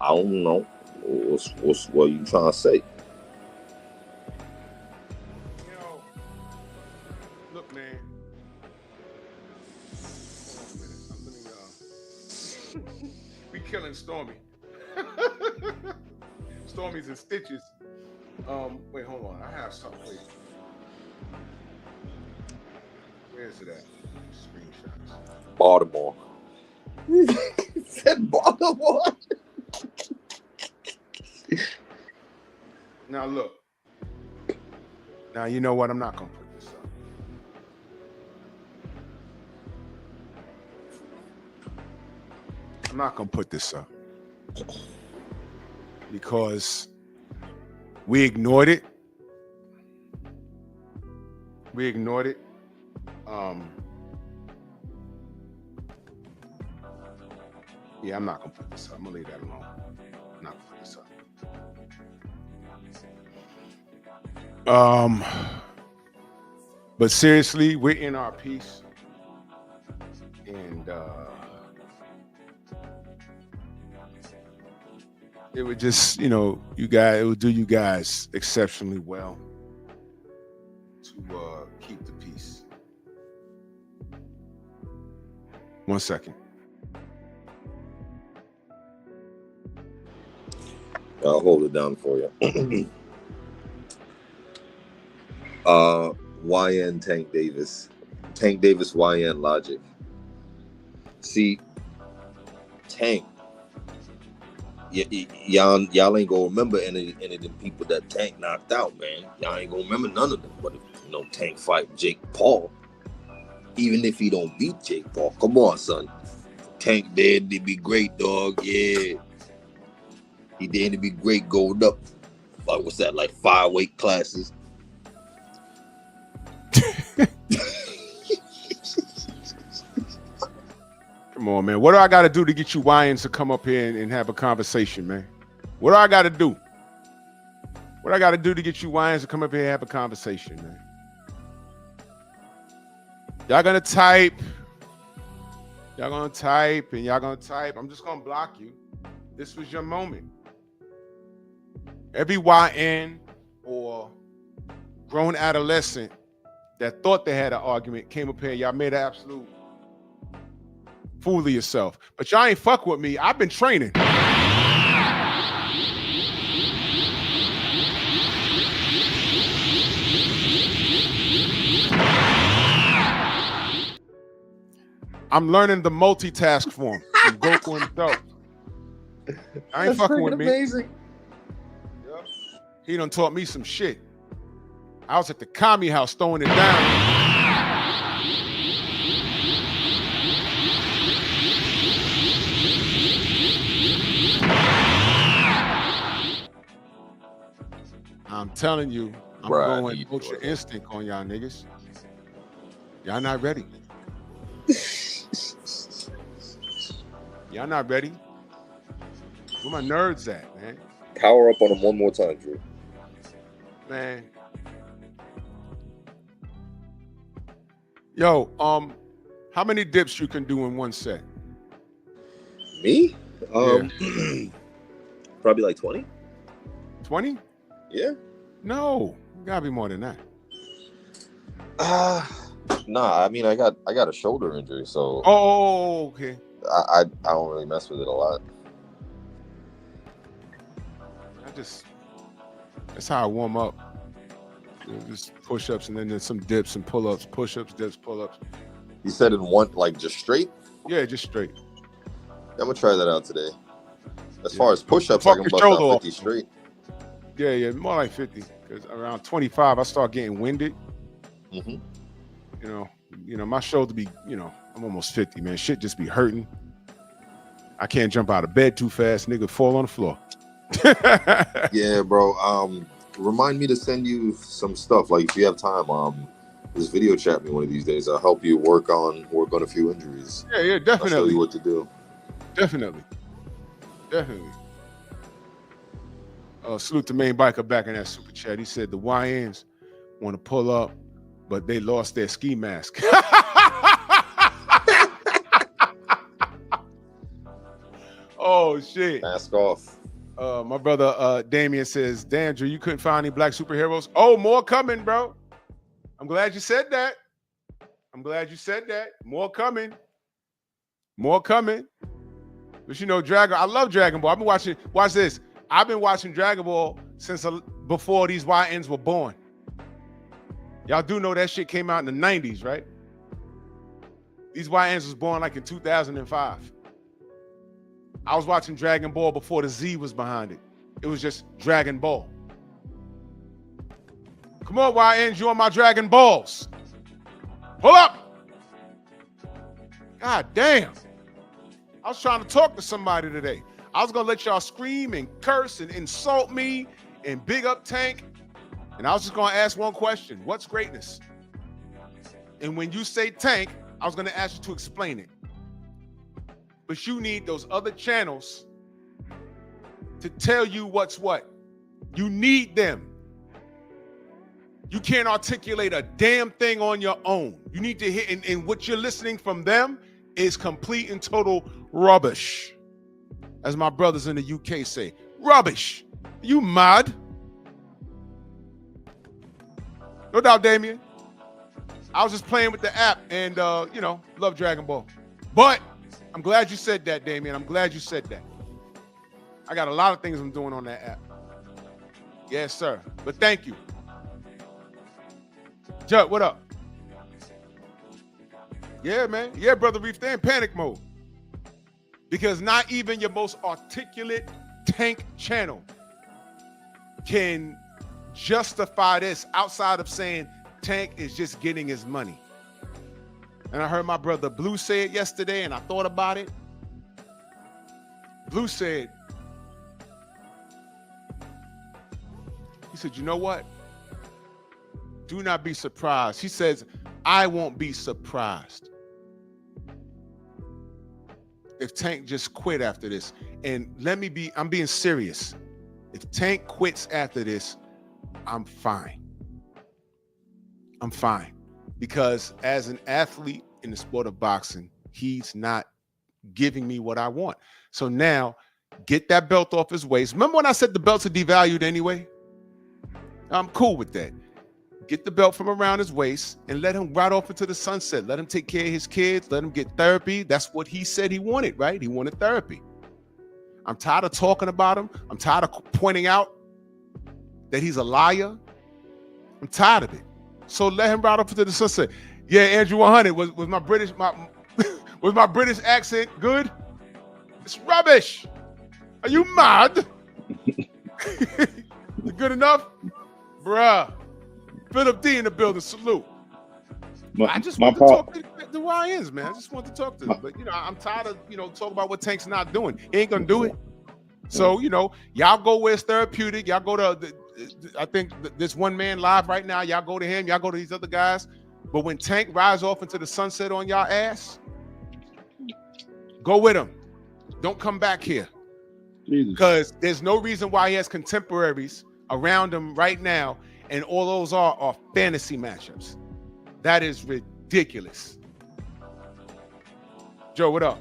I don't know. What are you trying to say? You know, look, man. Hold on a minute. We killing Stormy. Stormy's in stitches. Wait, hold on. I have something for you. Where's it at? Screenshots. Baltimore. Said Baltimore. Now look. Now you know what? I'm not gonna put this up. I'm not gonna put this up because we ignored it. Yeah, I'm not gonna put this up. I'm gonna leave that alone. I'm not gonna put this up. But seriously, we're in our piece, and it would just, it would do you guys exceptionally well to keep the peace. 1 second. I'll hold it down for you. YN Tank Davis YN logic. See, Tank y'all ain't gonna remember any of them people that Tank knocked out, man. Y'all ain't gonna remember none of them. But if, Tank fight Jake Paul, even if he don't beat Jake Paul, come on, son. Tank dead to be great, dog. Yeah, he dead to be great. Going up, what's that? Like 5 weight classes. Come on, man. What do I got to do to get you YNs to come up here and have a conversation, man? What do I got to do? What I got to do to get you YNs to come up here and have a conversation, man? Y'all going to type. Y'all going to type and y'all going to type. I'm just going to block you. This was your moment. Every YN or grown adolescent that thought they had an argument came up here. Y'all made an absolute fool of yourself. But y'all ain't fuck with me. I've been training. I'm learning the multitask form from Goku himself. I ain't fucking with me. Amazing. Yep. He done taught me some shit. I was at the commie house throwing it down. I'm telling you, I'm going ultra instinct on y'all niggas. Y'all not ready. Y'all not ready. Where my nerds at, man? Power up on them one more time, Drew. Man. Yo, how many dips you can do in one set? Me? Probably like 20. 20? Yeah. No, gotta be more than that. Nah, I mean I got a shoulder injury, so okay. I don't really mess with it a lot. That's how I warm up. Just push-ups and then there's some dips and pull-ups, push-ups, dips, pull-ups. You said in one, like just straight? Yeah, just straight. I'm gonna try that out today. As far as push-ups, I can bust out 50 straight. Yeah, more like 50. Because around 25, I start getting winded. Mm-hmm. You know, my shoulder be, I'm almost 50, man. Shit just be hurting. I can't jump out of bed too fast. Nigga fall on the floor. Yeah, bro. Remind me to send you some stuff. Like if you have time, just video chat me one of these days. I'll help you work on a few injuries. Yeah, definitely. I'll show you what to do. Definitely. Salute the main biker back in that super chat. He said the YNs want to pull up, but they lost their ski mask. Oh shit! Mask off. My brother Damien says, "Damn, Drew, you couldn't find any black superheroes? Oh, more coming, bro. I'm glad you said that. More coming. But Dragon. I love Dragon Ball. I've been watching. Watch this. I've been watching Dragon Ball since before these YNs were born. Y'all do know that shit came out in the 90s, right? These YNs was born like in 2005. I was watching Dragon Ball before the Z was behind it. It was just Dragon Ball. Come on, YNs, you on my Dragon Balls. Pull up. God damn. I was trying to talk to somebody today. I was going to let y'all scream and curse and insult me and big up Tank. And I was just going to ask one question. What's greatness? And when you say Tank, I was going to ask you to explain it. But you need those other channels to tell you what's what. You need them. You can't articulate a damn thing on your own. You need to hit, and what you're listening from them is complete and total rubbish. As my brothers in the UK say, rubbish. You mad? No doubt, Damien. I was just playing with the app and, love Dragon Ball. But I'm glad you said that, Damien. I'm glad you said that. I got a lot of things I'm doing on that app. Yes, sir. But thank you. Judd, what up? Yeah, man. Yeah, Brother Reef, they're in panic mode. Because not even your most articulate, Tank channel can justify this outside of saying Tank is just getting his money. And I heard my brother Blue say it yesterday, and I thought about it. Blue said, he said, you know what? Do not be surprised. He says, I won't be surprised if Tank just quit after this. And I'm being serious. If Tank quits after this, I'm fine. I'm fine. Because as an athlete in the sport of boxing, he's not giving me what I want. So now, get that belt off his waist. Remember when I said the belts are devalued anyway? I'm cool with that. Get the belt from around his waist and let him ride off into the sunset. Let him take care of his kids. Let him get therapy. That's what he said he wanted, right? He wanted therapy. I'm tired of talking about him. I'm tired of pointing out that he's a liar. I'm tired of it. So let him ride off into the sunset. Yeah, Andrew 100 was my British was my British accent good? It's rubbish. Are you mad? Good enough? Bruh. Philip D in the building, salute. I just want to talk to the YNs, man. I just want to talk to them. But, I'm tired of, talking about what Tank's not doing. He ain't going to do it. So, y'all go where it's therapeutic. Y'all go to, I think this one man live right now. Y'all go to him. Y'all go to these other guys. But when Tank rides off into the sunset on y'all ass, go with him. Don't come back here. Because there's no reason why he has contemporaries around him right now, and all those are fantasy matchups. That is ridiculous. Joe, what up?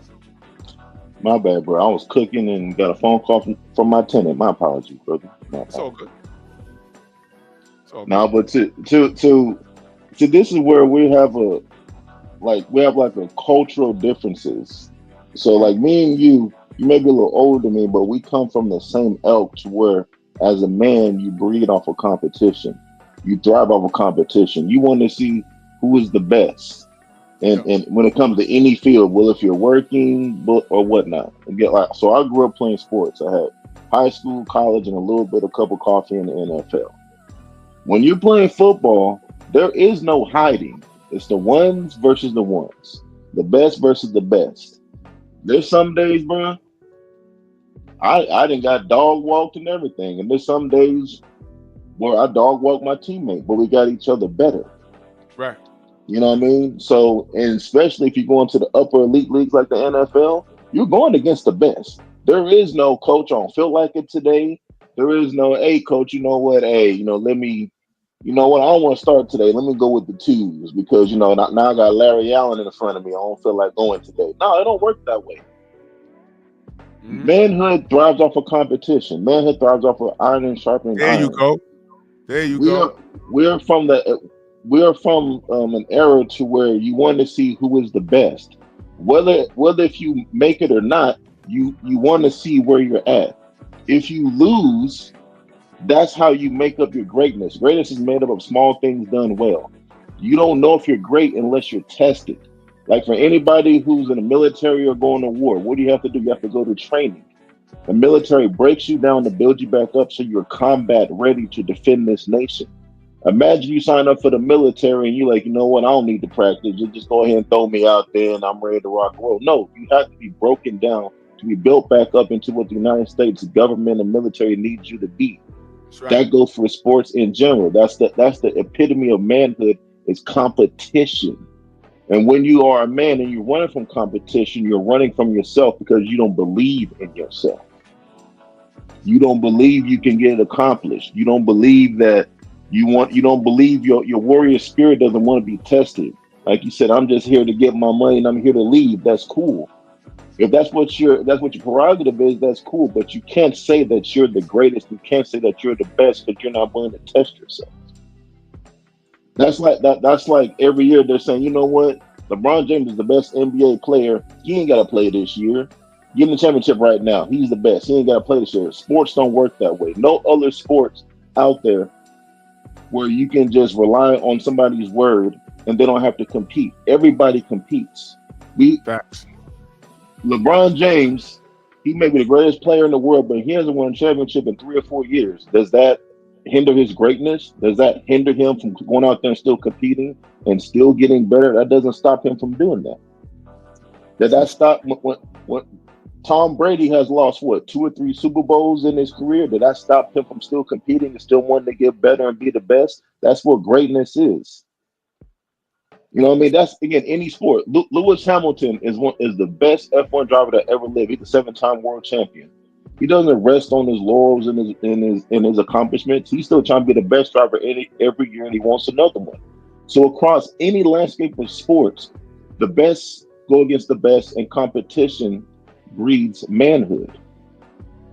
My bad, bro. I was cooking and got a phone call from my tenant. My apologies, brother. It's all good. No, but to this is where we have a cultural differences. So like me and you may be a little older than me, but we come from the same ilk to where as a man, you breed off of competition. You thrive off of competition. You want to see who is the best. And when it comes to any field, well, if you're working or whatnot. So I grew up playing sports. I had high school, college, and a little bit of cup of coffee in the NFL. When you're playing football, there is no hiding. It's the ones versus the ones. The best versus the best. There's some days, bro, I done got dog walked and everything. And there's some days where I dog walk my teammate, but we got each other better. Right. You know what I mean? So, and especially if you go into the upper elite leagues like the NFL, you're going against the best. There is no coach, I don't feel like it today. There is no, hey, coach, you know what? Hey, I don't want to start today. Let me go with the twos because, now I got Larry Allen in front of me. I don't feel like going today. No, it don't work that way. Mm-hmm. Manhood thrives off of competition. Manhood thrives off of iron and sharpening iron. There you go. We're from an era to where you want to see who is the best. Whether if you make it or not, you want to see where you're at. If you lose, that's how you make up your greatness. Greatness is made up of small things done well. You don't know if you're great unless you're tested. Like for anybody who's in the military or going to war, what do you have to do? You have to go to training. The military breaks you down to build you back up so you're combat ready to defend this nation. Imagine you sign up for the military and you're like, you know what? I don't need to practice. You just go ahead and throw me out there and I'm ready to rock and roll. No, you have to be broken down to be built back up into what the United States government and military needs you to be. Right. That goes for sports in general. That's the epitome of manhood is competition. And when you are a man and you're running from competition, you're running from yourself because you don't believe in yourself. You don't believe you can get it accomplished. You don't believe that you don't believe your warrior spirit doesn't want to be tested. Like you said, I'm just here to get my money and I'm here to leave. That's cool. If that's what your prerogative is, that's cool. But you can't say that you're the greatest. You can't say that you're the best because you're not willing to test yourself. That's like every year they're saying, you know what? LeBron James is the best NBA player. He ain't got to play this year. Give him the championship right now. He's the best. He ain't got to play this year. Sports don't work that way. No other sports out there where you can just rely on somebody's word and they don't have to compete. Everybody competes. Facts. LeBron James he may be the greatest player in the world, but he hasn't won a championship in 3 or 4 years. Does that hinder his greatness? Does that hinder him from going out there and still competing and still getting better? That doesn't stop him from doing that. That stop when Tom Brady has lost what 2 or 3 Super Bowls in his career? Did that stop him from still competing and still wanting to get better and be the best? That's what greatness is. You know what I mean? That's again any sport. Lewis Hamilton is the best F1 driver that ever lived. He's a 7-time world champion. He doesn't rest on his laurels and his accomplishments. He's still trying to be the best driver every year, and he wants another one. So across any landscape of sports, the best go against the best, and competition breeds manhood.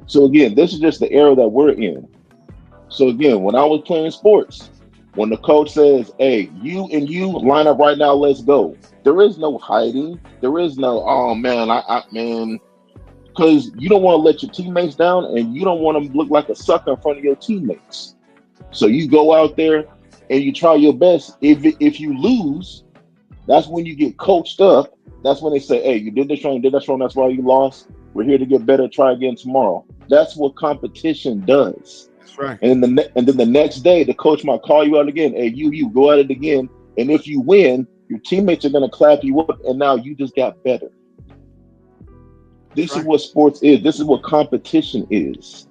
So again, this is just the era that we're in. So again, when I was playing sports, when the coach says, "Hey, you and you line up right now, let's go," there is no hiding. There is no, "Oh man, man," because you don't want to let your teammates down, and you don't want to look like a sucker in front of your teammates. So you go out there and you try your best. If you lose, that's when you get coached up. That's when they say, "Hey, you did this wrong, that's why you lost. We're here to get better. Try again tomorrow." That's what competition does. That's right. And then the next day, the coach might call you out again. "Hey, you go at it again." And if you win, your teammates are going to clap you up, and now you just got better. This is what sports is. This is what competition is.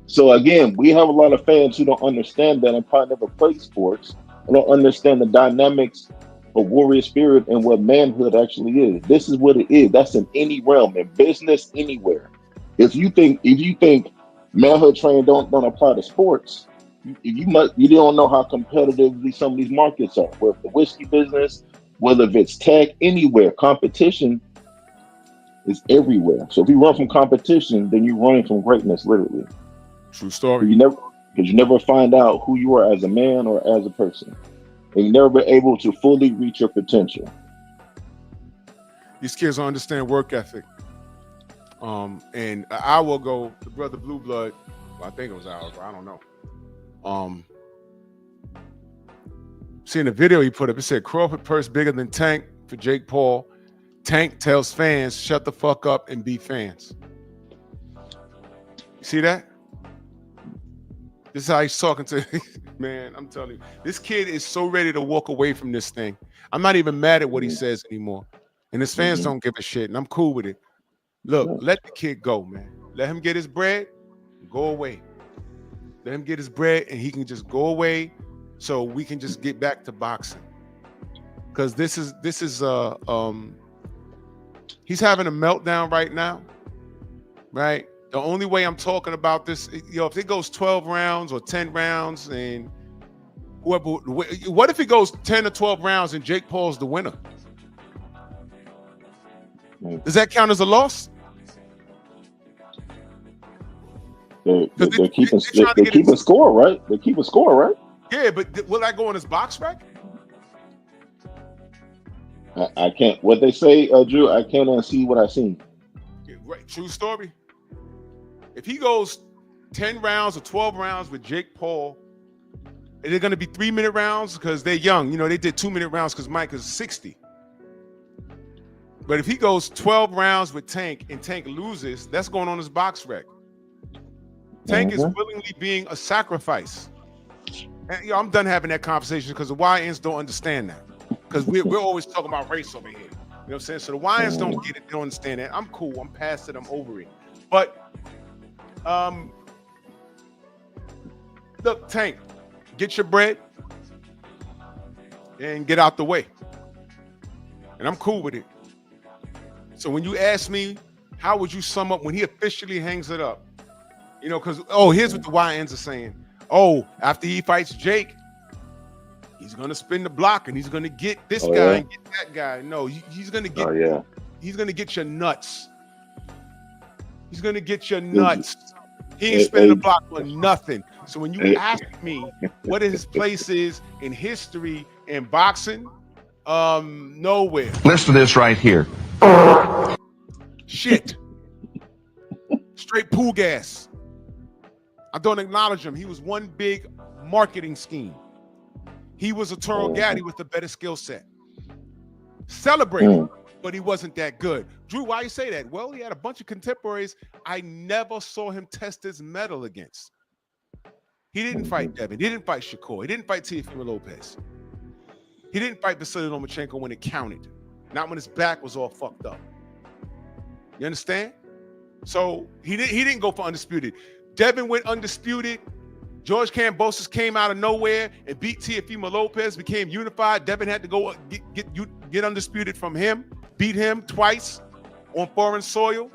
So again, we have a lot of fans who don't understand that and probably never played sports and don't understand the dynamics of warrior spirit and what manhood actually is. This is what it is. That's in any realm, in business, anywhere. If you think manhood training don't apply to sports, you don't know how competitively some of these markets are. Whether the whiskey business, whether if it's tech, anywhere, competition is everywhere. So if you run from competition, then you're running from greatness, literally. True story. You never find out who you are as a man or as a person, and you never be able to fully reach your potential. These kids don't understand work ethic. And an hour ago, the brother Blue Blood, well, I think it was an hour ago, I don't know. Seeing a video he put up, it said Crawford purse bigger than Tank for Jake Paul. Tank tells fans, "Shut the fuck up and be fans." You see that? This is how he's talking to, man, I'm telling you. This kid is so ready to walk away from this thing. I'm not even mad at what he says anymore. And his fans don't give a shit, and I'm cool with it. Look, let the kid go, man. Let him get his bread, go away. Let him get his bread, and he can just go away so we can just get back to boxing. Because this is he's having a meltdown right now, right? The only way I'm talking about this, if it goes 12 rounds or 10 rounds, and what if it goes 10 or 12 rounds and Jake Paul's the winner? Does that count as a loss? They're keeping score, right? They're keeping score, right? Yeah, but will that go on his box rack? I can't. What they say, Drew, I can't unsee what I've seen. Yeah, right, true story. If he goes 10 rounds or 12 rounds with Jake Paul, are they going to be 3-minute rounds? Because they're young. They did 2-minute rounds because Mike is 60. But if he goes 12 rounds with Tank and Tank loses, that's going on his box rack. Tank is willingly being a sacrifice. And, I'm done having that conversation because the YNs don't understand that. Because we're always talking about race over here. You know what I'm saying? So the YNs don't get it. They don't understand that. I'm cool. I'm past it. I'm over it. But look, Tank, get your bread and get out the way. And I'm cool with it. So when you ask me, how would you sum up when he officially hangs it up? Because, here's what the YNs are saying. After he fights Jake, he's going to spin the block and he's going to get this guy and get that guy. No, he's going to get he's going to get your nuts. He's going to get your nuts. He ain't spinning the block for nothing. So when you ask me what his place is in history in boxing, nowhere. Listen to this right here. Shit. Straight pool gas. I don't acknowledge him. He was one big marketing scheme. He was a Toro Gaddy with a better skill set. Celebrate him. but he wasn't that good. Drew, why you say that? Well, he had a bunch of contemporaries I never saw him test his mettle against. He didn't fight Devin. He didn't fight Shakur. He didn't fight Teofimo Lopez. He didn't fight Vasily Lomachenko when it counted. Not when his back was all fucked up. You understand? So he didn't go for undisputed. Devin went undisputed. George Kambosos came out of nowhere and beat Teofimo Lopez, became unified. Devin had to go get undisputed from him, beat him twice on foreign soil.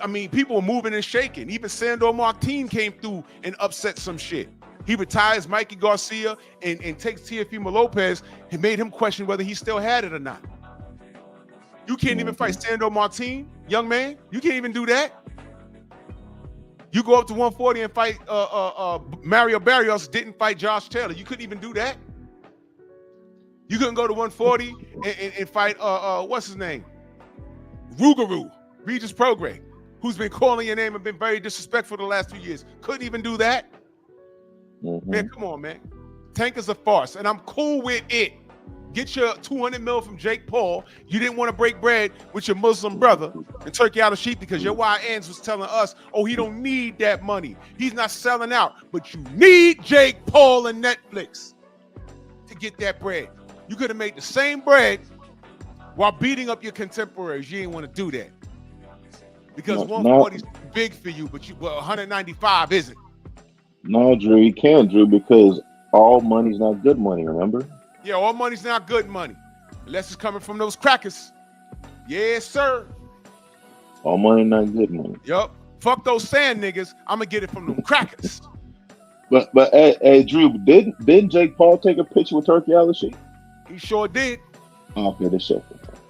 I mean, people were moving and shaking. Even Sandor Martin came through and upset some shit. He retires Mikey Garcia and takes Teofimo Lopez and made him question whether he still had it or not. You can't even fight Sandor Martin, young man. You can't even do that. You go up to 140 and fight Mario Barrios, didn't fight Josh Taylor. You couldn't even do that. You couldn't go to 140 and fight, what's his name? Rougarou, Regis Prograis, who's been calling your name and been very disrespectful the last 2 years. Couldn't even do that. Man, come on, man. Tank is a farce, and I'm cool with it. Get your 200 mil from Jake Paul. You didn't want to break bread with your Muslim brother and Turkey out of sheep because your YNs was telling us, oh, he don't need that money. He's not selling out. But you need Jake Paul and Netflix to get that bread. You could have made the same bread while beating up your contemporaries. You didn't want to do that. Because 140 is big for you, but 195 isn't. No, Drew, you can't, Drew, because all money's not good money, remember? Yeah, all money's not good money. Unless it's coming from those crackers. Yes, sir. All money not good money. Yup. Fuck those sand niggas. I'm going to get it from them crackers. But hey, Drew, didn't Jake Paul take a picture with Turkey Al-Sheikh? He sure did. Okay, that's shit.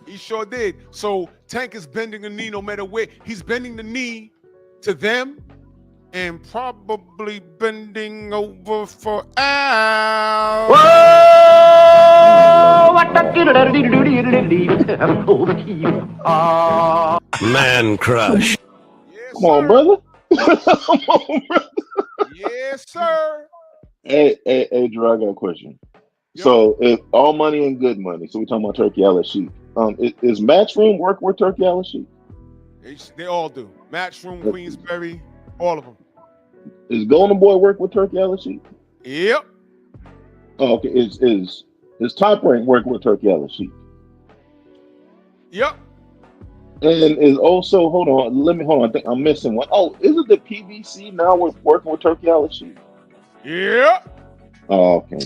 He sure did. So Tank is bending the knee no matter where. He's bending the knee to them and probably bending over for Al. Man crush. Yes, Come on, brother. Come on, brother. Yes, sir. Hey, Drew, I got a question. Yep. So, if all money and good money, so we're talking about Turkey Al-Sheikh. Is Matchroom work with Turkey Al-Sheikh? They all do. Matchroom, Queensberry, all of them. Is Golden Boy work with Turkey Al-Sheikh? Yep. Oh, okay. Is Top Rank work with Turkey Al-Sheikh? Yep. And is also, hold on, I think I'm missing one. Oh, isn't the PBC now working with Turkey Al-Sheikh? Yeah. Oh, okay.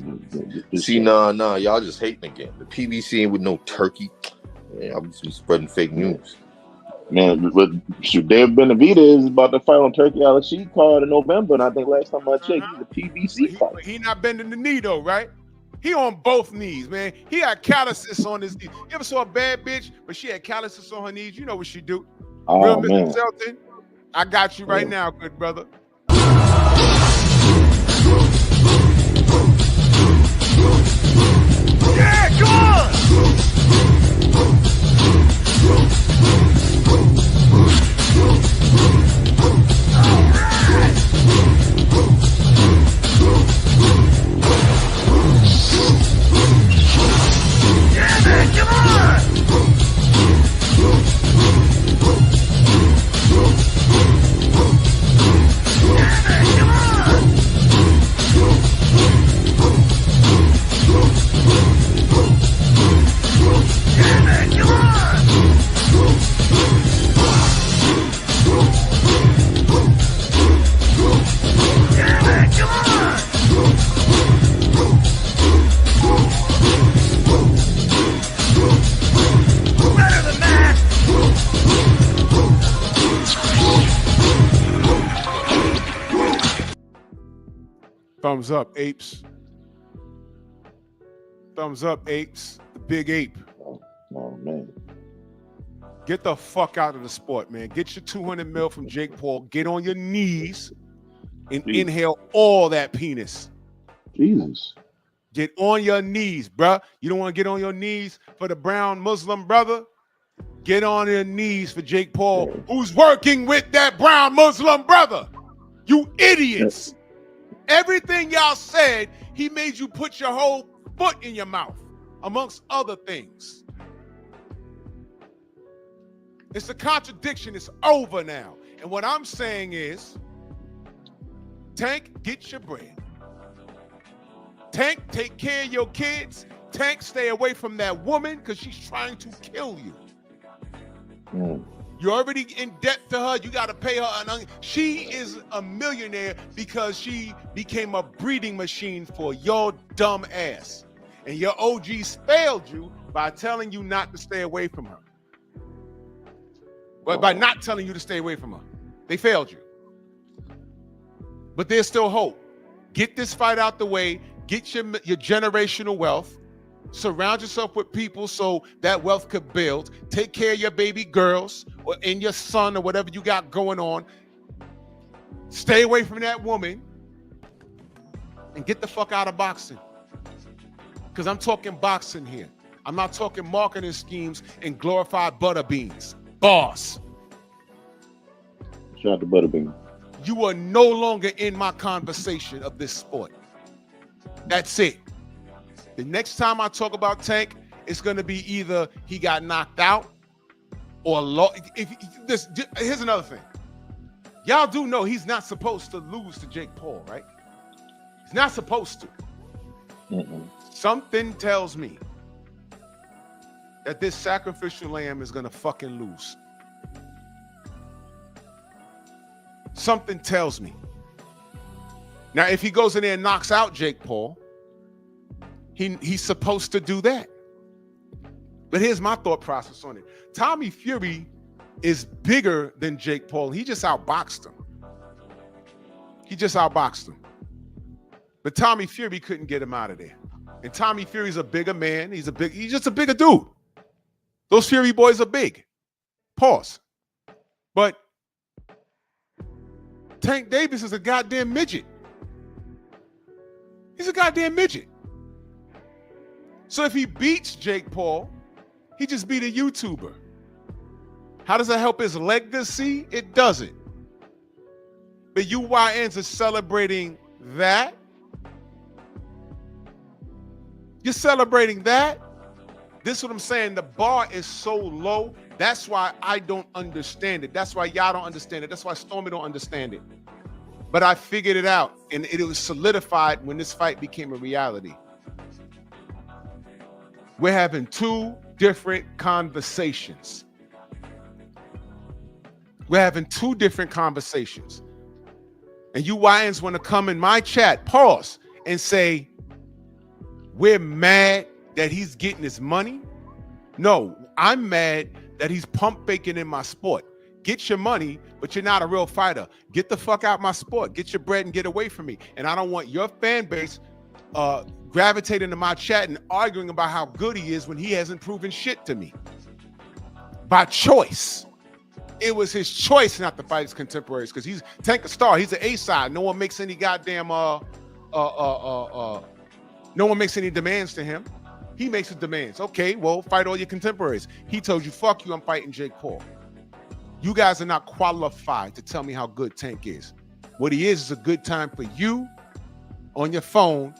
See, nah, y'all just hating again. The PBC ain't with no Turkey. Yeah, I'm just spreading fake news. Man, but Dave Benavidez is about to fight on Turkey Al-Sheikh card in November, and I think last time I checked, he's a PBC fight. He not bending the knee though, right? He on both knees, man. He had calluses on his knees. You ever saw a bad bitch, but she had calluses on her knees? You know what she do. Oh, Real man. Mr. Selton, I got you right now, good brother. Yeah, come on! Thumbs up, apes. Thumbs up, apes. The big ape. Oh, man. Get the fuck out of the sport, man. Get your 200 mil from Jake Paul. Get on your knees and inhale all that penis. Jesus. Get on your knees, bruh. You don't want to get on your knees for the brown Muslim brother? Get on your knees for Jake Paul, who's working with that brown Muslim brother. You idiots. Everything y'all said, he made you put your whole foot in your mouth, amongst other things. It's a contradiction. It's over now. And what I'm saying is, Tank, get your bread. Tank, take care of your kids. Tank, stay away from that woman because she's trying to kill you. You're already in debt to her. You got to pay her. She is a millionaire because she became a breeding machine for your dumb ass. And your OGs failed you by telling you not to stay away from her. But by not telling you to stay away from her. They failed you. But there's still hope. Get this fight out the way. Get your generational wealth. Surround yourself with people so that wealth could build. Take care of your baby girls and your son or whatever you got going on. Stay away from that woman and get the fuck out of boxing. Because I'm talking boxing here. I'm not talking marketing schemes and glorified butter beans. Boss. Shout out to Butterbean. You are no longer in my conversation of this sport. That's it. The next time I talk about Tank, it's going to be either he got knocked out or here's another thing. Y'all do know he's not supposed to lose to Jake Paul, right? He's not supposed to. Something tells me that this sacrificial lamb is going to fucking lose. Something tells me. Now, if he goes in there and knocks out Jake Paul, he's supposed to do that. But here's my thought process on it. Tommy Fury is bigger than Jake Paul. He just outboxed him. But Tommy Fury couldn't get him out of there. And Tommy Fury's a bigger man. He's just a bigger dude. Those Fury boys are big. Pause. But Tank Davis is a goddamn midget. He's a goddamn midget. So if he beats Jake Paul, he just beat a YouTuber. How does that help his legacy? It doesn't. But you YNs are celebrating that. You're celebrating that. This is what I'm saying. The bar is so low. That's why I don't understand it. That's why y'all don't understand it. That's why Stormy don't understand it. But I figured it out, and it was solidified when this fight became a reality. We're having two different conversations. We're having two different conversations. And you YNs want to come in my chat, pause, and say, we're mad that he's getting his money. No, I'm mad that he's pump faking in my sport. Get your money, but you're not a real fighter. Get the fuck out my sport. Get your bread and get away from me. And I don't want your fan base gravitating to my chat and arguing about how good he is when he hasn't proven shit to me. By choice. It was his choice not to fight his contemporaries because he's Tank a star. He's an A-side. No one makes any goddamn no one makes any demands to him. He makes his demands. Okay, well, fight all your contemporaries. He told you, fuck you, I'm fighting Jake Paul. You guys are not qualified to tell me how good Tank is. What he is a good time for you on your phone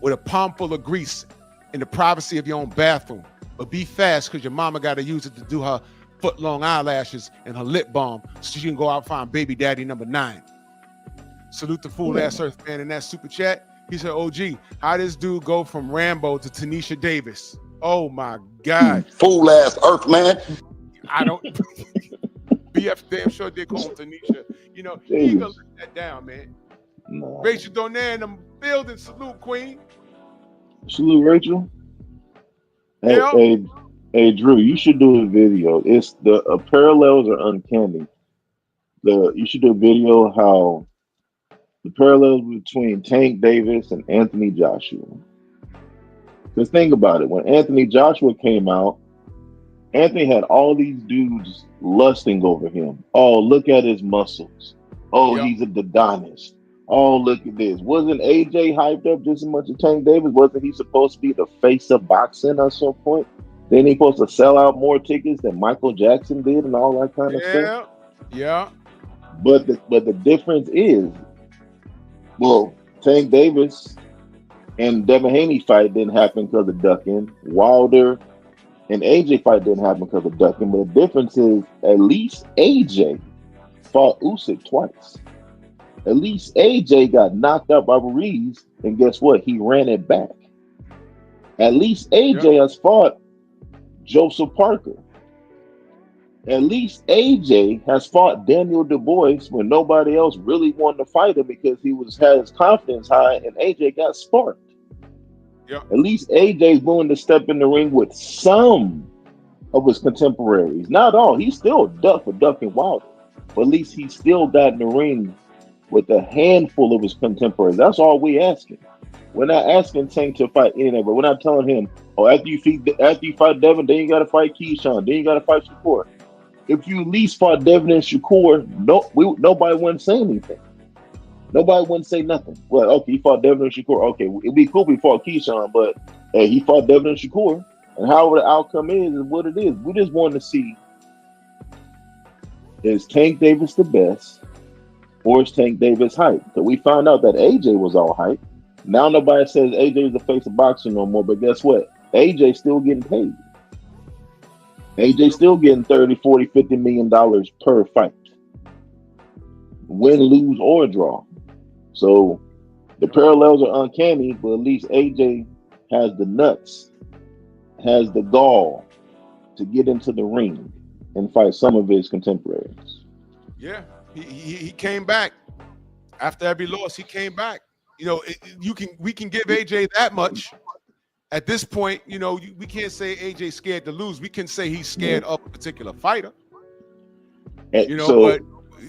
with a palm full of grease in the privacy of your own bathroom. But be fast because your mama got to use it to do her foot-long eyelashes and her lip balm so she can go out and find baby daddy number 9. Salute the fool-ass Earth man in that super chat. He said, OG, how this dude go from Rambo to Tanisha Davis? Oh, my God. Fool-ass Earth man. I don't... BF damn sure did call him Tanisha. You know, he ain't gonna let that down, man. No. Rachel Donaire in the building. Salute, Queen. Salute, Rachel. Hey, Drew, you should do a video. It's the parallels are uncanny. You should do a video how the parallels between Tank Davis and Anthony Joshua. Because think about it. When Anthony Joshua came out, Anthony had all these dudes lusting over him. Oh, look at his muscles. Oh, he's a Adonis. Oh, look at this. Wasn't AJ hyped up just as much as Tank Davis? Wasn't he supposed to be the face of boxing at some point? Then he supposed to sell out more tickets than Michael Jackson did and all that kind of stuff? Yeah. But the difference is, well, Tank Davis and Devin Haney fight didn't happen because of ducking. Wilder And AJ fight didn't happen because of ducking, but the difference is at least AJ fought Usyk twice. At least AJ got knocked out by Ruiz, and guess what? He ran it back. At least AJ has fought Joseph Parker. At least AJ has fought Daniel Du Bois when nobody else really wanted to fight him because he had his confidence high, and AJ got sparked. Yep. At least AJ's willing to step in the ring with some of his contemporaries. Not all. He's still ducked for ducking Wilder, but at least he still got in the ring with a handful of his contemporaries. That's all we asking. We're not asking Tank to fight anything, but we're not telling him, oh, after you fight Devin, then you got to fight Keyshawn, then you got to fight Shakur. If you at least fought Devin and Shakur, nobody wouldn't say anything. Nobody wouldn't say nothing. Well, okay, he fought Devin and Shakur. Okay, it'd be cool if he fought Keyshawn, but hey, he fought Devin and Shakur. And however the outcome is what it is. We just want to see, is Tank Davis the best, or is Tank Davis hype? So we found out that AJ was all hype. Now nobody says AJ is the face of boxing no more, but guess what? AJ still getting paid. AJ still getting 30, 40, $50 million per fight. Win, lose, or draw. So the parallels are uncanny, but at least AJ has the nuts, has the gall to get into the ring and fight some of his contemporaries. Yeah, he came back after every loss. He came back. You know, we can give AJ that much. At this point, you know, we can't say AJ's scared to lose. We can say he's scared of a particular fighter. You know,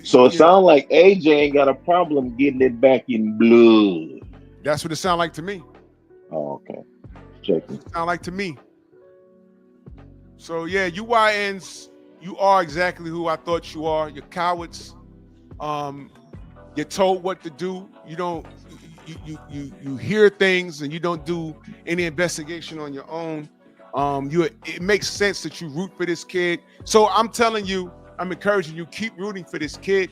so it sounds like AJ ain't got a problem getting it back in blood. That's what it sounds like to me. Oh, okay. Check it. Sound like to me. So yeah, you YNs, you are exactly who I thought you are. You're cowards. You're told what to do. You don't. You hear things and you don't do any investigation on your own. It makes sense that you root for this kid. So I'm telling you, I'm encouraging you, keep rooting for this kid.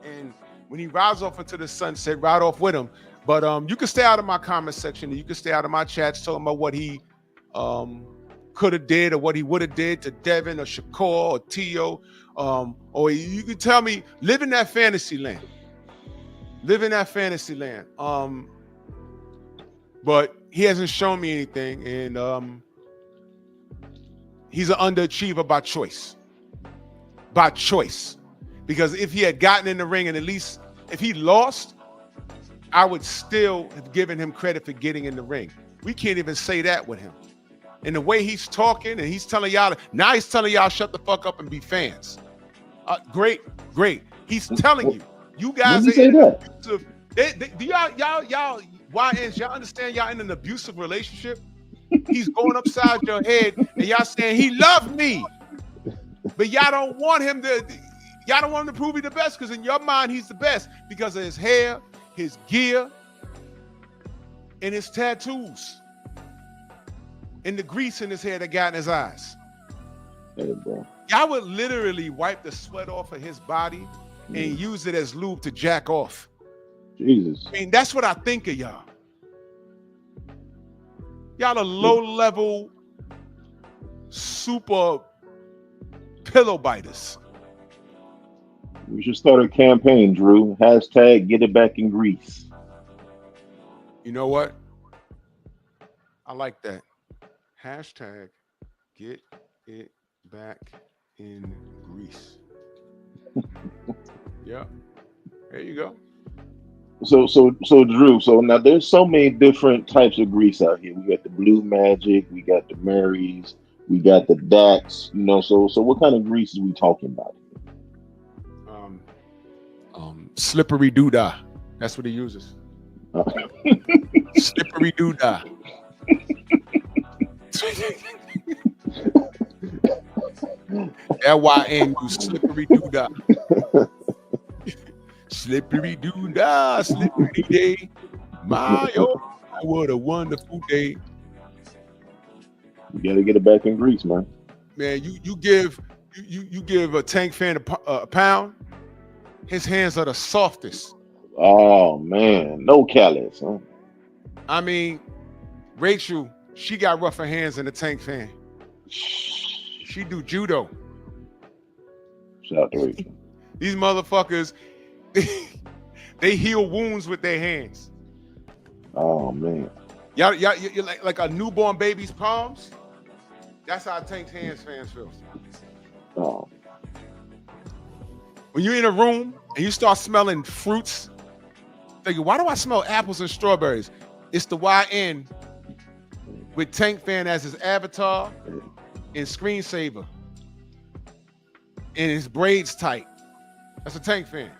And when he rides off into the sunset, ride off with him. But you can stay out of my comment section and you can stay out of my chats talking about what he could have did or what he would have did to Devin or Shakur or Tio. Or you can tell me, live in that fantasy land. Live in that fantasy land. But he hasn't shown me anything, and he's an underachiever by choice. By choice. Because if he had gotten in the ring and at least if he lost, I would still have given him credit for getting in the ring. We can't even say that with him. And the way he's talking and he's telling y'all, now he's telling y'all shut the fuck up and be fans. Great. He's telling you. You guys are in an abusive. Do y'all YNs, y'all understand y'all in an abusive relationship? He's going upside your head and y'all saying he loved me. But y'all don't want him to prove he's the best, because in your mind he's the best because of his hair, his gear, and his tattoos. And the grease in his hair that got in his eyes. Hey, bro. Y'all would literally wipe the sweat off of his body and use it as lube to jack off. Jesus. I mean, that's what I think of y'all. Y'all are low-level, super pillow biters. We should start a campaign, Drew. Hashtag get it back in Greece. You know what? I like that. Hashtag get it back in Greece. Yeah. There you go. So Drew, so now there's so many different types of grease out here. We got the Blue Magic, we got the Marys, we got the Dax, you know, so what kind of grease are we talking about? Slippery doodah. That's what he uses. Slippery doodah. LYN, slippery doodah. Slippery doodah, slippery day. My, oh, what a wonderful day. You gotta get it back in Greece, man. Man, you give a Tank fan a pound, his hands are the softest. Oh man, no callous, huh? I mean, Rachel, she got rougher hands than a Tank fan. She do judo. Shout out to Rachel. These motherfuckers, they heal wounds with their hands. Oh man. Y'all you're like a newborn baby's palms. That's how Tank's hands fans feel. Oh. When you're in a room and you start smelling fruits, thinking, why do I smell apples and strawberries? It's the YN with Tank Fan as his avatar and screensaver. And his braids tight. That's a Tank Fan.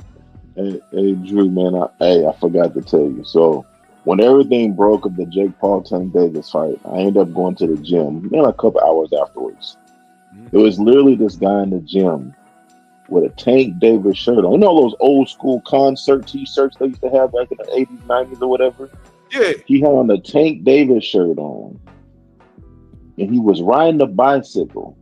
Hey Drew, man, I forgot to tell you. So when everything broke of the Jake Paul Tank Davis fight, I ended up going to the gym, a couple hours afterwards. There was literally this guy in the gym with a Tank Davis shirt on. You know those old school concert t-shirts they used to have back in the 80s, 90s or whatever? Yeah. He had on a Tank Davis shirt on. And he was riding a bicycle.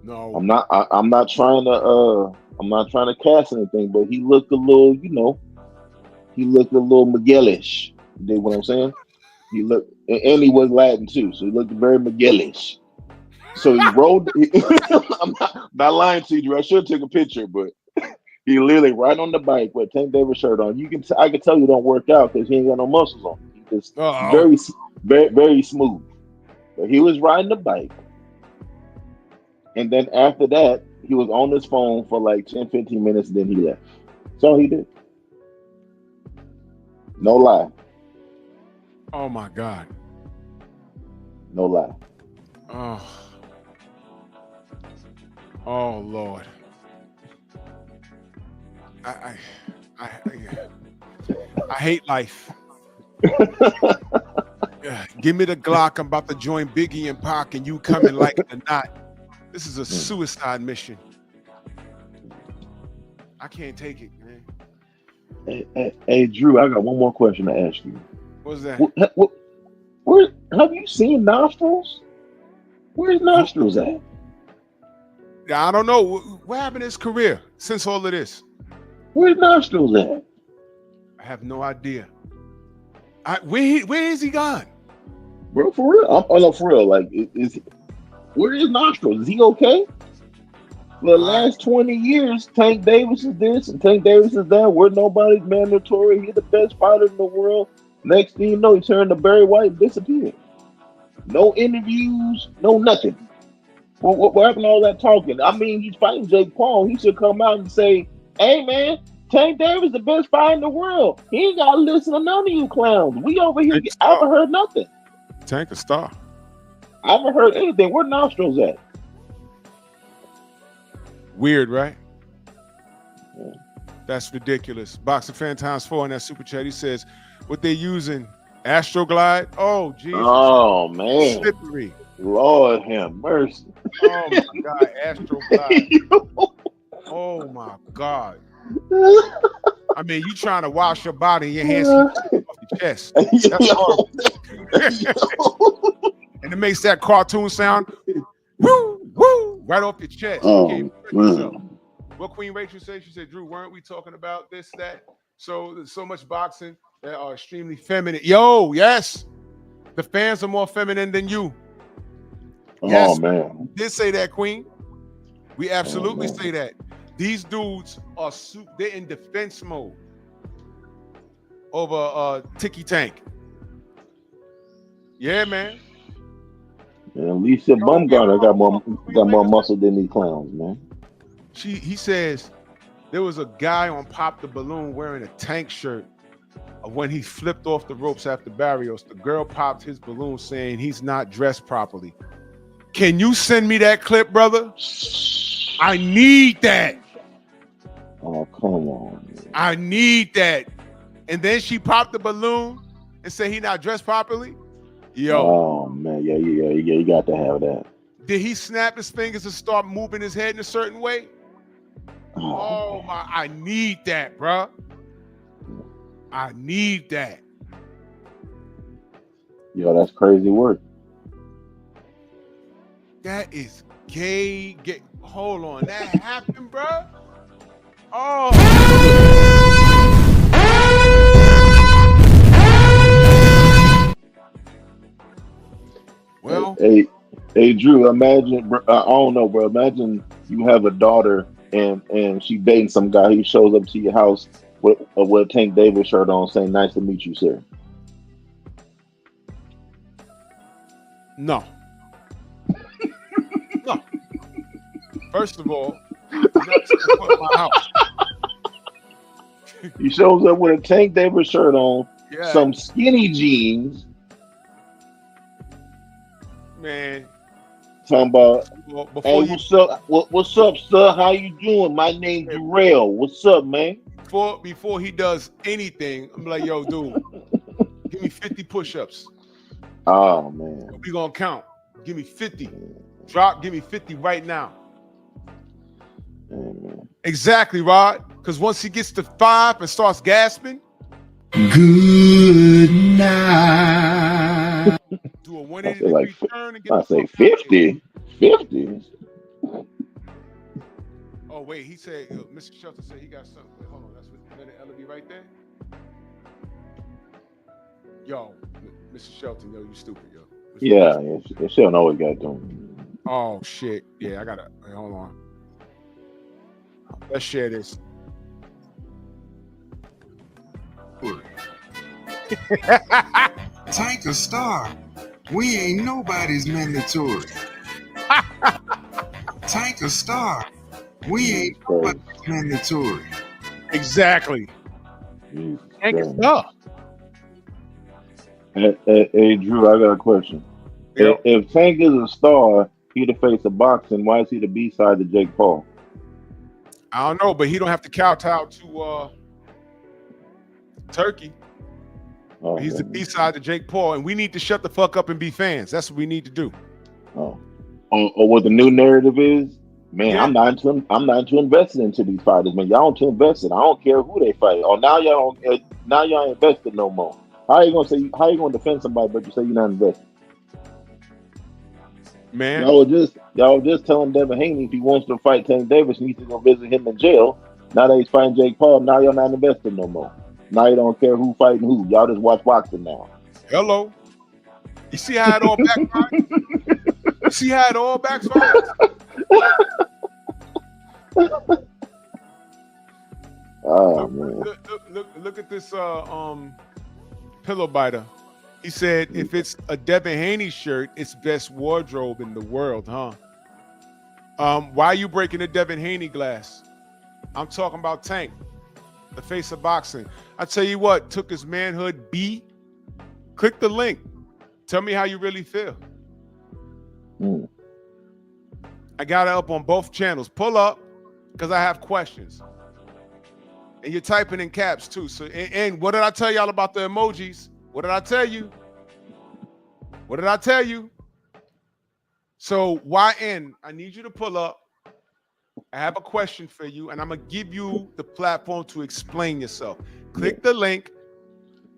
No. I'm not trying to cast anything, but he looked a little, he looked a little McGillish. You dig what I'm saying? He looked, and he was Latin too, so he looked very McGillish. So he rode. I'm not lying to you, Drew. I should take a picture, but he literally right on the bike with a Tank Davis shirt on. I can tell you don't work out because he ain't got no muscles on. He just very, very, very smooth. But he was riding the bike. And then after that, he was on his phone for like 10, 15 minutes, and then he left. That's all he did. No lie. Oh my God. No lie. Oh Lord. I hate life. Give me the Glock. I'm about to join Biggie and Pac, and you coming like it or not. This is a suicide mission. I can't take it, man. Hey, Drew, I got one more question to ask you. What's that? Where have you seen Nostrils? Where's Nostrils at? I don't know. What happened in his career since all of this? Where's Nostrils at? I have no idea. Where is he gone? Bro, for real? No, for real. Like, where is Nostrils? Is he okay? For the last 20 years, Tank Davis is this and Tank Davis is that. We're nobody's mandatory. He's the best fighter in the world. Next thing you know, he turned to Barry White and disappeared. No interviews, no nothing. What happened to all that talking? I mean, he's fighting Jake Paul. He should come out and say, hey, man, Tank Davis the best fighter in the world. He ain't got to listen to none of you clowns. We over here, I haven't heard nothing. Tank a star. I haven't heard anything. Where Nostrils at? Weird, right? Yeah. That's ridiculous. Boxing Fan times 4 in that super chat. He says, what they using? Astroglide? Oh, Jesus. Oh, man. Slippery. Lord have mercy. Oh, my God. Astroglide. Oh, my God. I mean, you trying to wash your body and your hands off your chest. That's horrible. And it makes that cartoon sound. Woo, woo, right off your chest. Oh, what Queen Rachel said, she said, Drew, weren't we talking about this, that? So there's so much boxing that are extremely feminine. Yo, yes. The fans are more feminine than you. Yes, oh, man. We did say that, Queen. We absolutely say that. These dudes are they're in defense mode over Tiki Tank. Yeah, man. Yeah, Lisa Bumgarner got more muscle than these clowns, man. He says there was a guy on Pop the Balloon wearing a Tank shirt when he flipped off the ropes after Barrios. The girl popped his balloon saying he's not dressed properly. Can you send me that clip, brother? I need that. Oh, come on, man. I need that. And then she popped the balloon and said he not dressed properly. Yo. Oh, man. Yeah, you got to have that. Did he snap his fingers and start moving his head in a certain way? Oh my, I need that, bro. I need that. Yo, that's crazy work. That is gay. Hold on, that happened, bro. Oh. Well, hey, Hey Drew, imagine. I don't know, bro. Imagine you have a daughter and she dating some guy. He shows up to your house with a Tank Davis shirt on, saying, "Nice to meet you, sir." No, no. First of all, you're not stepping foot in my house. He shows up with a Tank Davis shirt on, Yeah, some skinny jeans, man. talking about, Before "Hey, you what's up? What's up, sir? How you doing? My name's Jarrell. What's up, man?" before he does anything, I'm like, yo, dude, give me 50 push-ups. Oh man. We gonna count. Give me 50. Drop. Give me 50 right now. Man. Exactly, Rod. Because once he gets to 5 and starts gasping, Good night. do a I 180 say like, degree turn and get I the say fuck out of here. 50. 50. Oh wait, he said, Mr. Shelton said he got something. Wait, hold on, that's what Leonard Ellaby right there. Yo, Mr. Shelton, yo, you stupid, yo. Yeah, she don't know what got doing. Oh shit. Yeah, I gotta wait, hold on. Let's share this. Tank a star. We ain't nobody's mandatory. Tank a star. We ain't nobody's mandatory. Exactly. Jesus Tank Christ. is up. Hey, Drew, I got a question. Yep. If Tank is a star, he the face of boxing. Why is he the B side to Jake Paul? I don't know, but he don't have to kowtow to Turkey. Oh, He's the man. B side to Jake Paul, and we need to shut the fuck up and be fans. That's what we need to do. Oh. Or what the new narrative is? Man, Yeah. I'm not too invested into these fighters. Man, y'all too invested. I don't care who they fight. Oh, now y'all don't, now y'all ain't invested no more. How you gonna defend somebody but you say you're not invested? Man, Y'all were just telling Devin Haney if he wants to fight Tank Davis, he needs to go visit him in jail. Now that he's fighting Jake Paul, now y'all not invested no more. Now you don't care who fighting who. Y'all just watch boxing now. hello. You see how it all backfires? You see how it all backfires? Oh man. Look at this pillow biter. He said if it's a Devin Haney shirt, it's best wardrobe in the world, huh? Why are you breaking the Devin Haney glass? I'm talking about Tank, the face of boxing. I tell you what, took his manhood B. Click the link. Tell me how you really feel. Mm. I got it up on both channels. Pull up, because I have questions. And you're typing in caps too. So, and what did I tell y'all about the emojis? What did I tell you? What did I tell you? So YN, I need you to pull up. I have a question for you, and I'm gonna give you the platform to explain yourself. Click the link.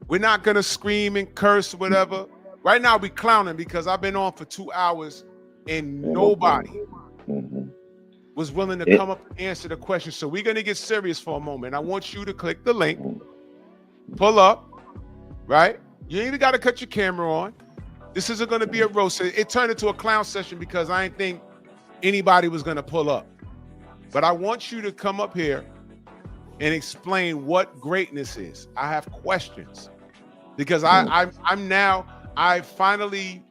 We're not gonna scream and curse or whatever. Right now, we clowning because I've been on for 2 hours and nobody was willing to come up and answer the question. So we're gonna get serious for a moment. I want you to click the link, pull up, right? You ain't even gotta cut your camera on. This isn't gonna be a roast. It turned into a clown session because I didn't think anybody was gonna pull up. But I want you to come up here and explain what greatness is. I have questions because I finally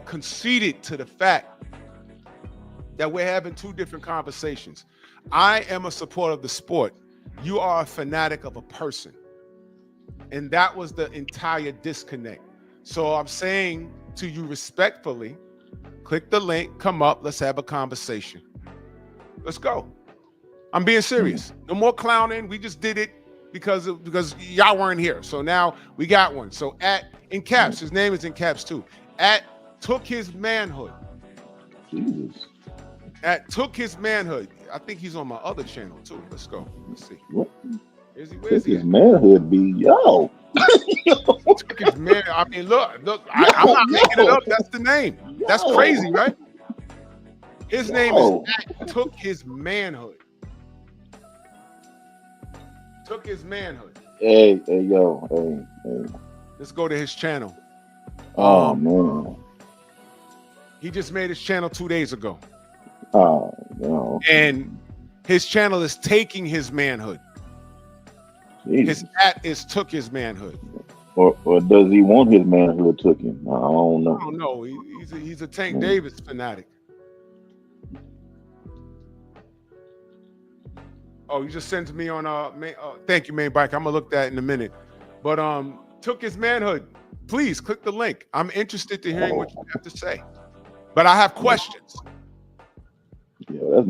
conceded to the fact that we're having two different conversations. I am a supporter of the sport. You are a fanatic of a person. And that was the entire disconnect. So I'm saying to you respectfully, click the link, come up, let's have a conversation. Let's go. I'm being serious. No more clowning. We just did it because y'all weren't here. So now we got one. So in caps, his name is in caps too. Took his manhood. Jesus. Took his manhood. I think he's on my other channel too. Let's go. Let's see. What? Where's he his manhood be yo. Took his man. I mean, look. I'm not making it up. That's the name. That's crazy, right? His name is Took His Manhood. Took His Manhood. Hey. Let's go to his channel. Oh man. He just made his channel 2 days ago. Oh, no. And his channel is taking his manhood. Jesus. His at is took his manhood. Or does he want his manhood taken? I don't know. I don't know. He's a Tank Davis fanatic. Oh, you just sent to me on thank you, main bike. I'm gonna look that in a minute. But took his manhood. Please click the link. I'm interested to hearing what you have to say. But I have questions. Yeah,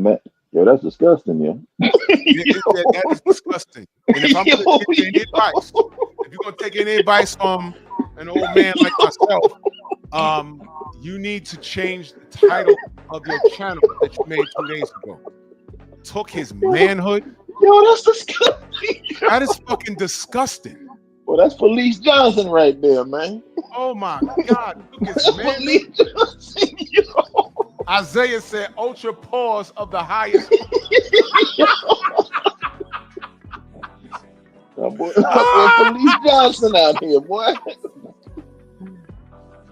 that's disgusting, yeah. That is disgusting. And if I'm gonna get any advice, if you're gonna take any advice from an old man like myself, you need to change the title of your channel that you made 2 days ago. Took his manhood. Yo, that's disgusting. That is fucking disgusting. Well, that's Felice Johnson right there, man. Oh my God. Took his manhood. Felice Johnson, yo. Isaiah said ultra pause of the highest. boy Felice Johnson out here, boy.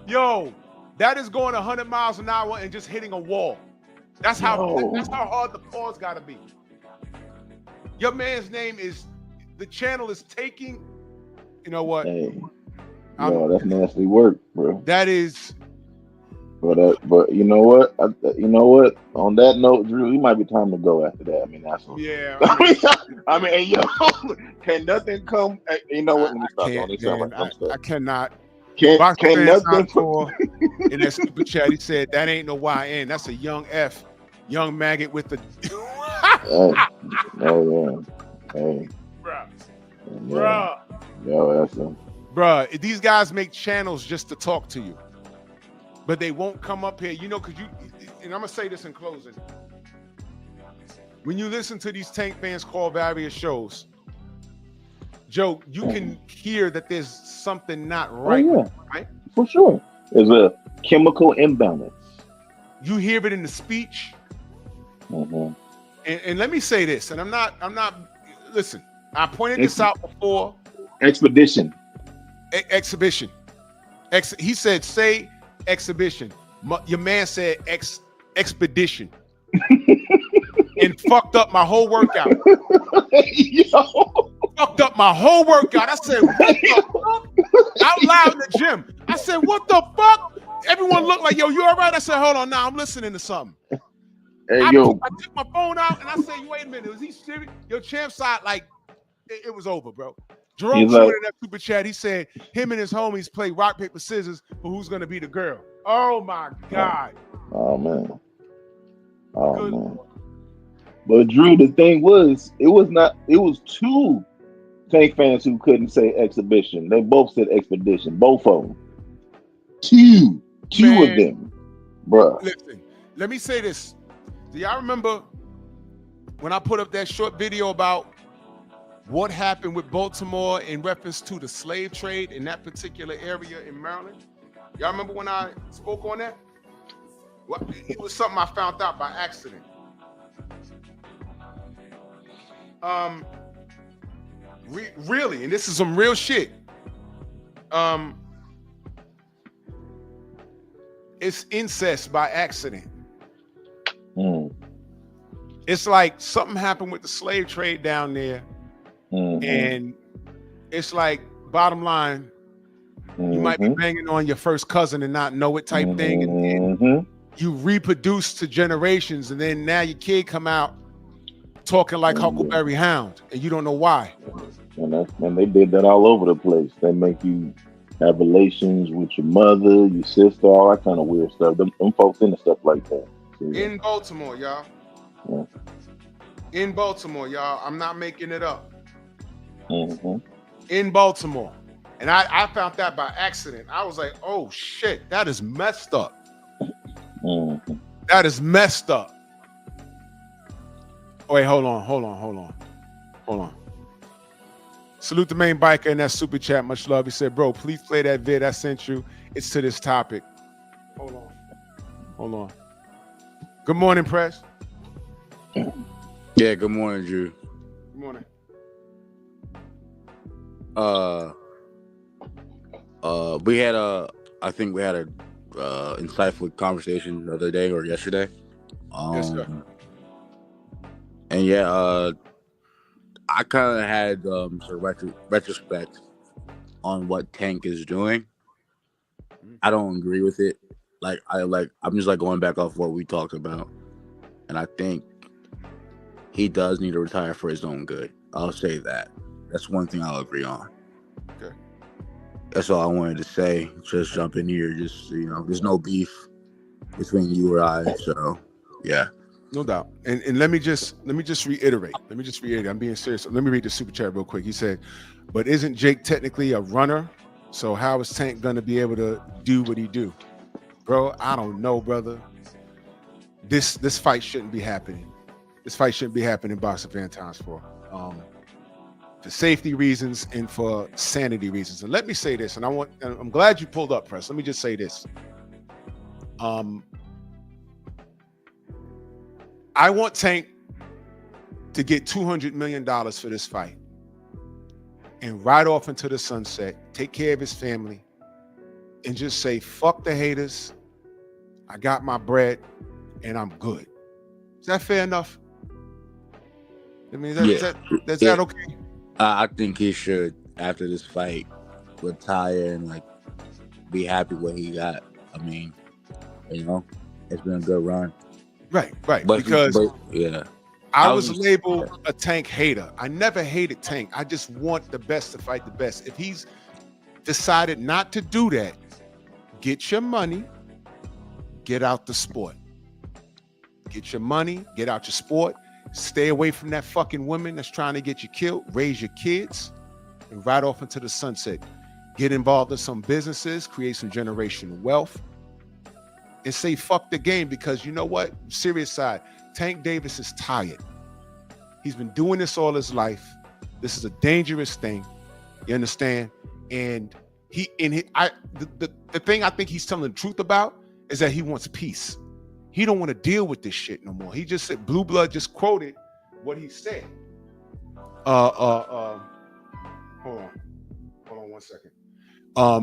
Yo, that is going 100 miles an hour and just hitting a wall. That's how hard the pause gotta be. Your man's name is, the channel is taking, you know what? Hey, yo, that's nasty work, bro. That is. But you know what? On that note, Drew, it might be time to go after that. I mean, that's all. Yeah. I mean, hey, yo, can nothing come? You know what? Let me stop. I cannot. Can nothing come? In that super chat, he said that ain't no YN. That's a young F, young maggot with the. Hey. Bruh. Yo, that's a. Bruh, these guys make channels just to talk to you, but they won't come up here, you know, because and I'm gonna say this in closing. When you listen to these Tank fans call various shows, Joe, you can hear that there's something not right. Oh, yeah. Right? For sure. There's a chemical imbalance. You hear it in the speech. Mm-hmm. And let me say this, and I'm not, listen, I pointed this out before. Exhibition. Exhibition. He said, say exhibition. Your man said expedition. And fucked up my whole workout. Yo. Fucked up my whole workout. I said, what the fuck? Out loud in the gym. I said, what the fuck? Everyone looked like, yo, you all right? I said, hold on, now I'm listening to something. Hey, I yo. took my phone out and I said, wait a minute, was he serious? Your champ side, like, it was over, bro. Jerome showed in that super chat. He said him and his homies play rock, paper, scissors for who's gonna be the girl. Oh my God. Oh man. Man. But Drew, the thing was, it was two Tank fans who couldn't say exhibition. They both said expedition, both of them. Two of them, bro. Listen, let me say this. Do y'all remember when I put up that short video about what happened with Baltimore in reference to the slave trade in that particular area in Maryland? Y'all remember when I spoke on that? Well, it was something I found out by accident. Really, and this is some real shit. It's incest by accident. It's like something happened with the slave trade down there. And it's like, bottom line, you might be banging on your first cousin and not know it type thing. And you reproduce to generations, and then now your kid come out talking like Huckleberry Hound, and you don't know why. And they did that all over the place. They make you have relations with your mother, your sister, all that kind of weird stuff. Them folks into stuff like that. So, yeah. In Baltimore, y'all. Yeah. In Baltimore, y'all. I'm not making it up. In Baltimore. And I found that by accident. I was like, oh shit, that is messed up. That is messed up. Oh, wait, hold on. Salute the main biker in that super chat. Much love. He said, bro, please play that vid I sent you. It's to this topic. Hold on. Good morning, Press. Yeah, good morning, Drew. Good morning. We had I think we had a insightful conversation the other day or yesterday. Yes, sir. And yeah, I kind of had some retrospect on what Tank is doing. I don't agree with it. I'm just like going back off what we talked about, and I think he does need to retire for his own good. I'll say that. That's one thing I'll agree on. Okay. That's all I wanted to say. Just jump in here. Just there's no beef between you or I. So yeah. No doubt. And let me just reiterate. I'm being serious. Let me read the super chat real quick. He said, "But isn't Jake technically a runner? So how is Tank gonna be able to do what he do?" Bro, I don't know, brother. This fight shouldn't be happening. This fight shouldn't be happening, Boxer Fan Times for safety reasons and for sanity reasons. And let me say this, and I'm glad you pulled up, Press. Let me just say this. I want Tank to get $200 million for this fight and ride off into the sunset, take care of his family, and just say, fuck the haters. I got my bread and I'm good. Is that fair enough? I mean, is that okay? I think he should, after this fight, retire and be happy what he got. I mean, it's been a good run. Right. I was labeled a Tank hater. I never hated Tank. I just want the best to fight the best. If he's decided not to do that, get your money, get out the sport. Get your money, get out your sport. Stay away from that fucking woman that's trying to get you killed. Raise your kids and ride off into the sunset. Get involved in some businesses, create some generational wealth, and say fuck the game, because you know what? Serious side, Tank Davis is tired. He's been doing this all his life. This is a dangerous thing. You understand? And the thing I think he's telling the truth about is that he wants peace. He don't want to deal with this shit no more. He just said, Blue Blood just quoted what he said. Hold on 1 second.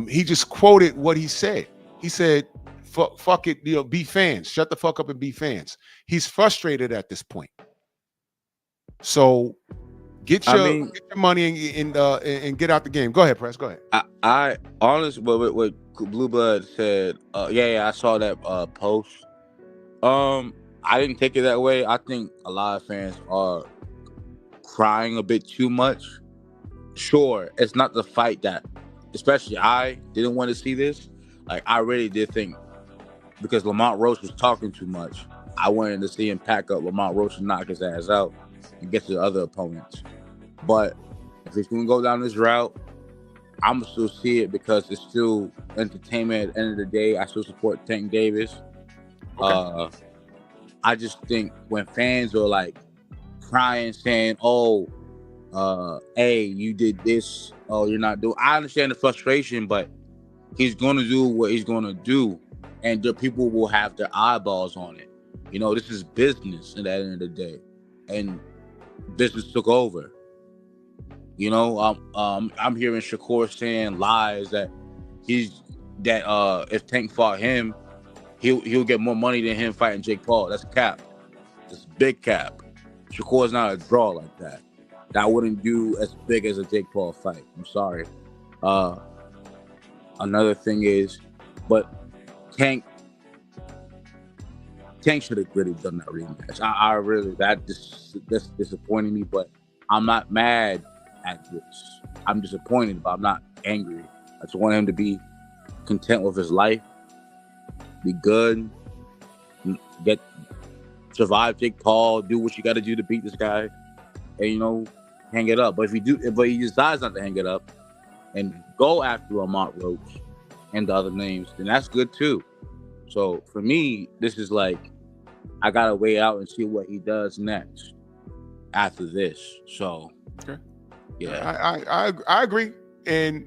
He just quoted what he said. He said, fuck it, be fans. Shut the fuck up and be fans. He's frustrated at this point. So get your money and get out the game. Go ahead, Press. Go ahead. I honestly, what Blue Blood said, I saw that post. I didn't take it that way. I think a lot of fans are crying a bit too much. Sure, it's not the fight that, especially I didn't want to see this. I really did think, because Lamont Roach was talking too much, I wanted to see him pack up Lamont Roach and knock his ass out and get to the other opponents. But if he's going to go down this route, I'm going to still see it because it's still entertainment. At the end of the day, I still support Tank Davis. Okay. I just think when fans are crying, saying, hey, you did this, you're not doing, I understand the frustration, but he's going to do what he's going to do, and the people will have their eyeballs on it. This is business at the end of the day, and business took over. I'm hearing Shakur saying lies that if Tank fought him, he'll get more money than him fighting Jake Paul. That's cap. It's big cap. Shakur's not a draw like that. That wouldn't do as big as a Jake Paul fight. I'm sorry. Another thing is, but Tank should have really done that rematch. I really, that's disappointing me, but I'm not mad at this. I'm disappointed, but I'm not angry. I just want him to be content with his life, be good, survive Jake Paul, do what you got to do to beat this guy, and hang it up. But if he decides not to hang it up and go after Lamont Roach and the other names, then that's good too. So for me, this is I gotta wait out and see what he does next after this. So okay. Yeah, I agree. And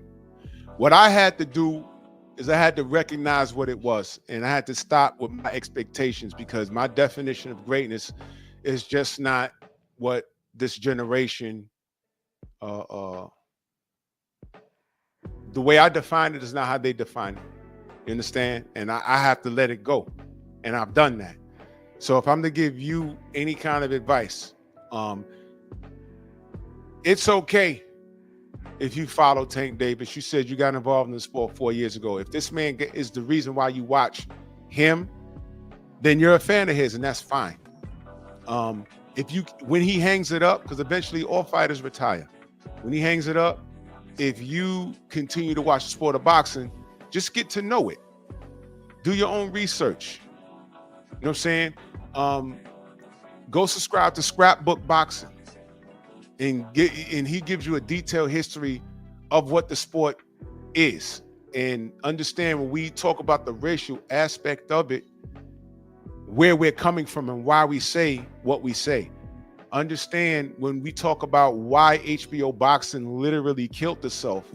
what I had to do is I had to recognize what it was, and I had to stop with my expectations, because my definition of greatness is just not what this generation, the way I define it is not how they define it. You understand? And I have to let it go. And I've done that. So if I'm to give you any kind of advice, it's okay if you follow Tank Davis. You said you got involved in the sport 4 years ago. If this man is the reason why you watch him, then you're a fan of his, and that's fine. When he hangs it up, because eventually all fighters retire. When he hangs it up, if you continue to watch the sport of boxing, just get to know it. Do your own research. You know what I'm saying? Go subscribe to Scrapbook Boxing, and he gives you a detailed history of what the sport is. And understand when we talk about the racial aspect of it, where we're coming from and why we say what we say. Understand when we talk about why HBO boxing literally killed itself,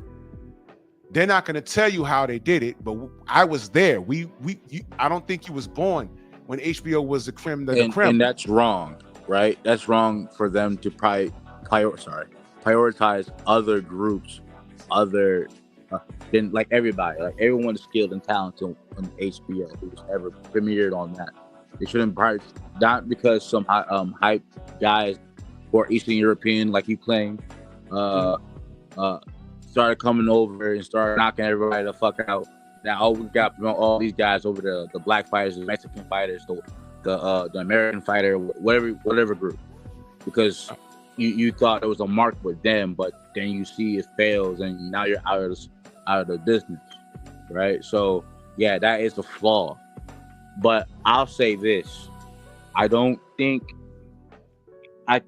they're not going to tell you how they did it, but I was there. I don't think you was born when HBO was the creme de la creme. And that's wrong, right? That's wrong for them to prioritize other groups, than like everybody. Like everyone is skilled and talented on HBO who's ever premiered on that. They shouldn't not because some hype guys who are Eastern European, like you claim, started coming over and started knocking everybody the fuck out. Now we got all these guys over the black fighters, the Mexican fighters, the American fighter, whatever group, because you thought it was a mark with them, but then you see it fails and now you're out of the business, right? So yeah, that is a flaw. But I'll say this: I think if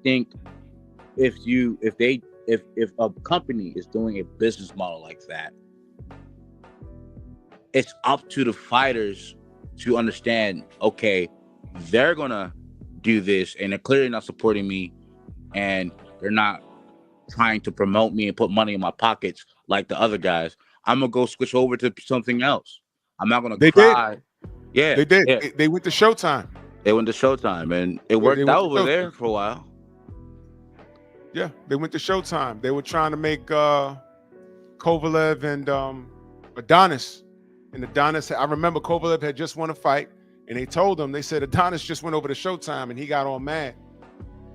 a company is doing a business model like that, it's up to the fighters to understand, okay, they're gonna do this and they're clearly not supporting me and they're not trying to promote me and put money in my pockets like the other guys. I'm gonna go switch over to something else. I'm not gonna cry. Yeah, they did. Yeah. They went to Showtime. They went to Showtime, and it worked out over there for a while. Yeah, they went to Showtime. They were trying to make Kovalev and Adonis. And Adonis, I remember Kovalev had just won a fight, and they told him, they said Adonis just went over to Showtime, and he got all mad.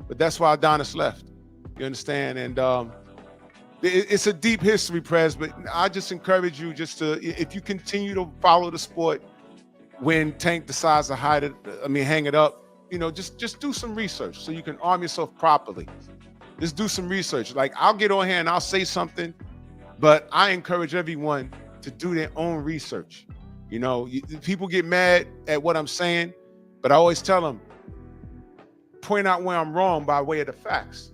But that's why Adonis left. You understand? And it's a deep history, Prez, but I just encourage you if you continue to follow the sport, when Tank decides to hang it up, just do some research so you can arm yourself properly. Just do some research. Like, I'll get on here and I'll say something, but I encourage everyone to do their own research. People get mad at what I'm saying, but I always tell them, point out where I'm wrong by way of the facts.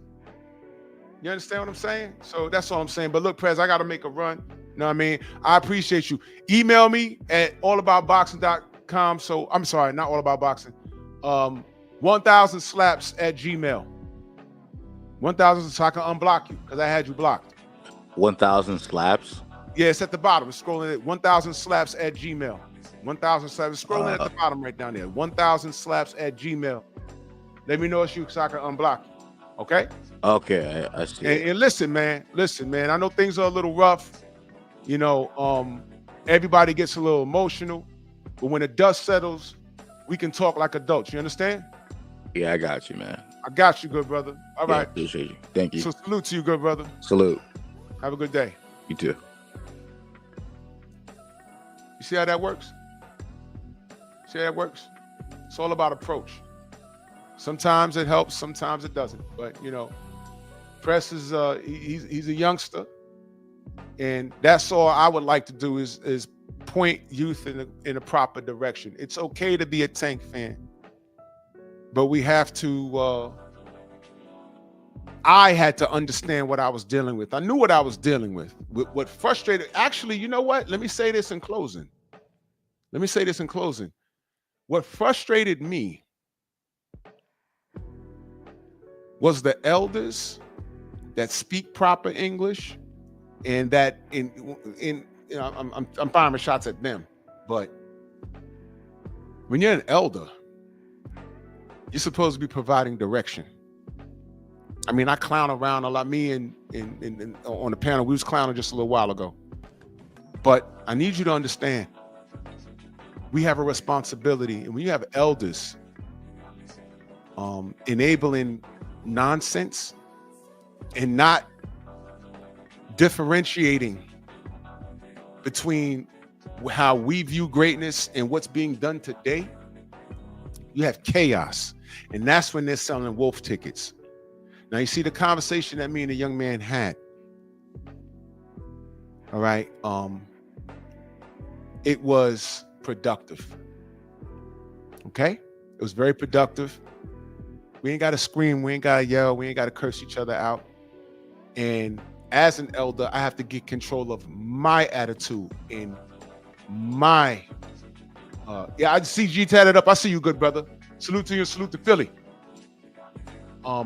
You understand what I'm saying? So that's all I'm saying. But look, Prez, I got to make a run. You know what I mean? I appreciate you. Email me at allaboutboxing.com. So I'm sorry, not allaboutboxing. 1000 slaps at Gmail. 1000 so I can unblock you because I had you blocked. 1000 slaps? Yeah, it's at the bottom. It's scrolling at 1000 slaps at Gmail. 1000 slaps. It's scrolling at the bottom right down there. 1000 slaps at Gmail. Let me know it's you so I can unblock you. Okay? Okay, I see. And listen, man. I know things are a little rough. Everybody gets a little emotional, but when the dust settles, we can talk like adults. You understand? Yeah, I got you, man. I got you, good brother. All right. Appreciate you. Thank you. So salute to you, good brother. Salute. Have a good day. You too. You see how that works? It's all about approach. Sometimes it helps, sometimes it doesn't. But Press is he's a youngster, and that's all I would like to do is point youth in a proper direction. It's okay to be a Tank fan, but we have to. I had to understand what I was dealing with. I knew what I was dealing with. What frustrated. Actually, you know what? Let me say this in closing. What frustrated me was the elders that speak proper English, and that I'm firing shots at them, but when you're an elder, you're supposed to be providing direction. I mean, I clown around a lot. Me and on the panel, we was clowning just a little while ago, but I need you to understand, we have a responsibility. And when you have elders enabling nonsense and not differentiating between how we view greatness and what's being done today, you have chaos. And that's when they're selling wolf tickets. Now, you see the conversation that me and the young man had. All right. It was productive. Okay. It was very productive. We ain't got to scream. We ain't got to yell. We ain't got to curse each other out. And as an elder, I have to get control of my attitude and my, I see G tatted up. I see you, good brother. Salute to you. Salute to Philly. I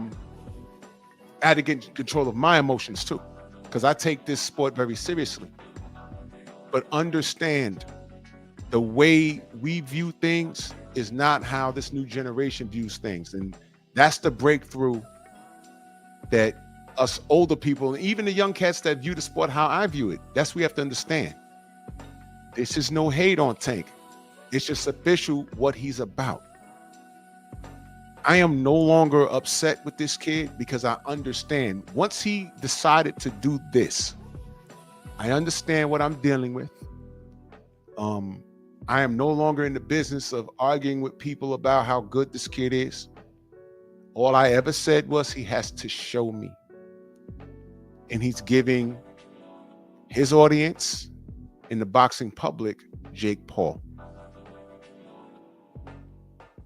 had to get control of my emotions too, because I take this sport very seriously. But understand, the way we view things is not how this new generation views things. And that's the breakthrough that us older people, and even the young cats that view the sport how I view it, that's what we have to understand. This is no hate on Tank. It's just official what he's about. I am no longer upset with this kid because I understand once he decided to do this, I understand what I'm dealing with. I am no longer in the business of arguing with people about how good this kid is. All I ever said was he has to show me. And he's giving his audience in the boxing public Jake Paul.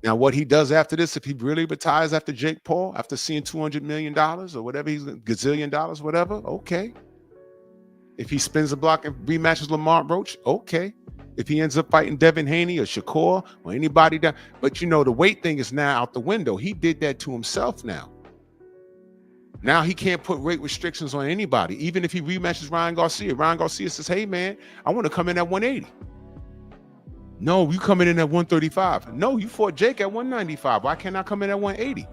Now, what he does after this, if he really retires after Jake Paul, after seeing $200 million or whatever, he's gazillion dollars, whatever, okay. If he spins the block and rematches Lamar Roach, okay. If he ends up fighting Devin Haney or Shakur or anybody down, but you know, the weight thing is now out the window. He did that to himself now. Now he can't put weight restrictions on anybody, even if he rematches Ryan Garcia. Ryan Garcia says, hey man, I want to come in at 180. No, you coming in at 135. No, you fought Jake at 195. Why can't I come in at 180?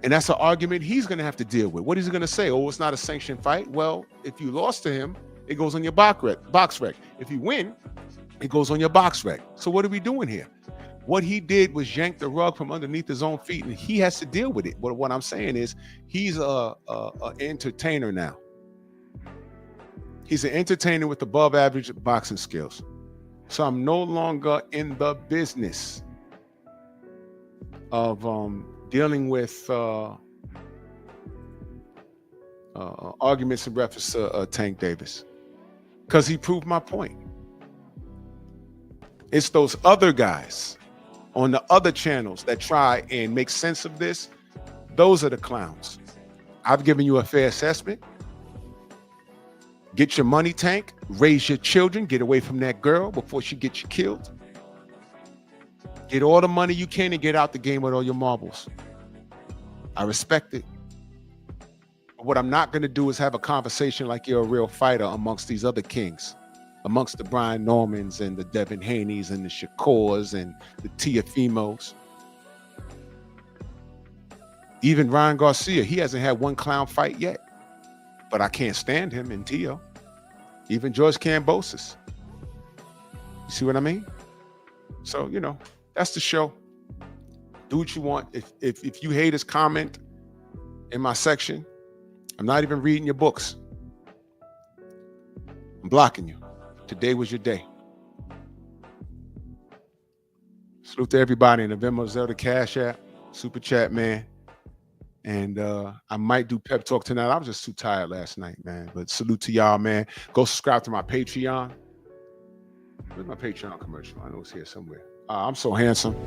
And that's an argument he's going to have to deal with. What is he going to say? Oh, it's not a sanctioned fight. Well, if you lost to him, it goes on your box rec. If you win, it goes on your box rec. So what are we doing here? What he did was yank the rug from underneath his own feet, and he has to deal with it. But what I'm saying is he's a entertainer now. He's an entertainer with above average boxing skills. So I'm no longer in the business of dealing with arguments in reference to Tank Davis, because he proved my point. It's those other guys on the other channels that try and make sense of this. Those are the clowns. I've given you a fair assessment. Get your money, Tank. Raise your children. Get away from that girl before she gets you killed. Get all the money you can and get out the game with all your marbles. I respect it. But what I'm not going to do is have a conversation like you're a real fighter amongst these other kings, amongst the Brian Normans and the Devin Haneys and the Shakurs and the Tiafimos. Even Ryan Garcia, he hasn't had one clown fight yet. But I can't stand him in Tio. Even George Kambosos. You see what I mean? So, you know, that's the show. Do what you want. If you hate his comment in my section, I'm not even reading your books. I'm blocking you. Today was your day. Salute to everybody in the Venmo, Zelda, Cash App, Super Chat, man. And I might do pep talk tonight. I was just too tired last night, man. But salute to y'all, man. Go subscribe to my Patreon. Where's my Patreon commercial? I know it's here somewhere. I'm so handsome.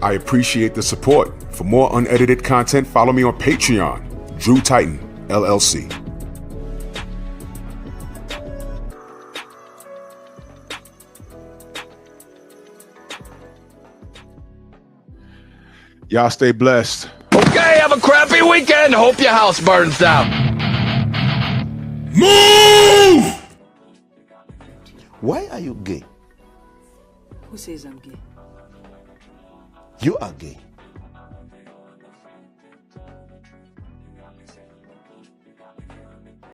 I appreciate the support. For more unedited content, follow me on Patreon, Drew Titan, LLC. Y'all stay blessed. Okay, have a crappy weekend. Hope your house burns down. Move! Why are you gay? Who says I'm gay? You are gay.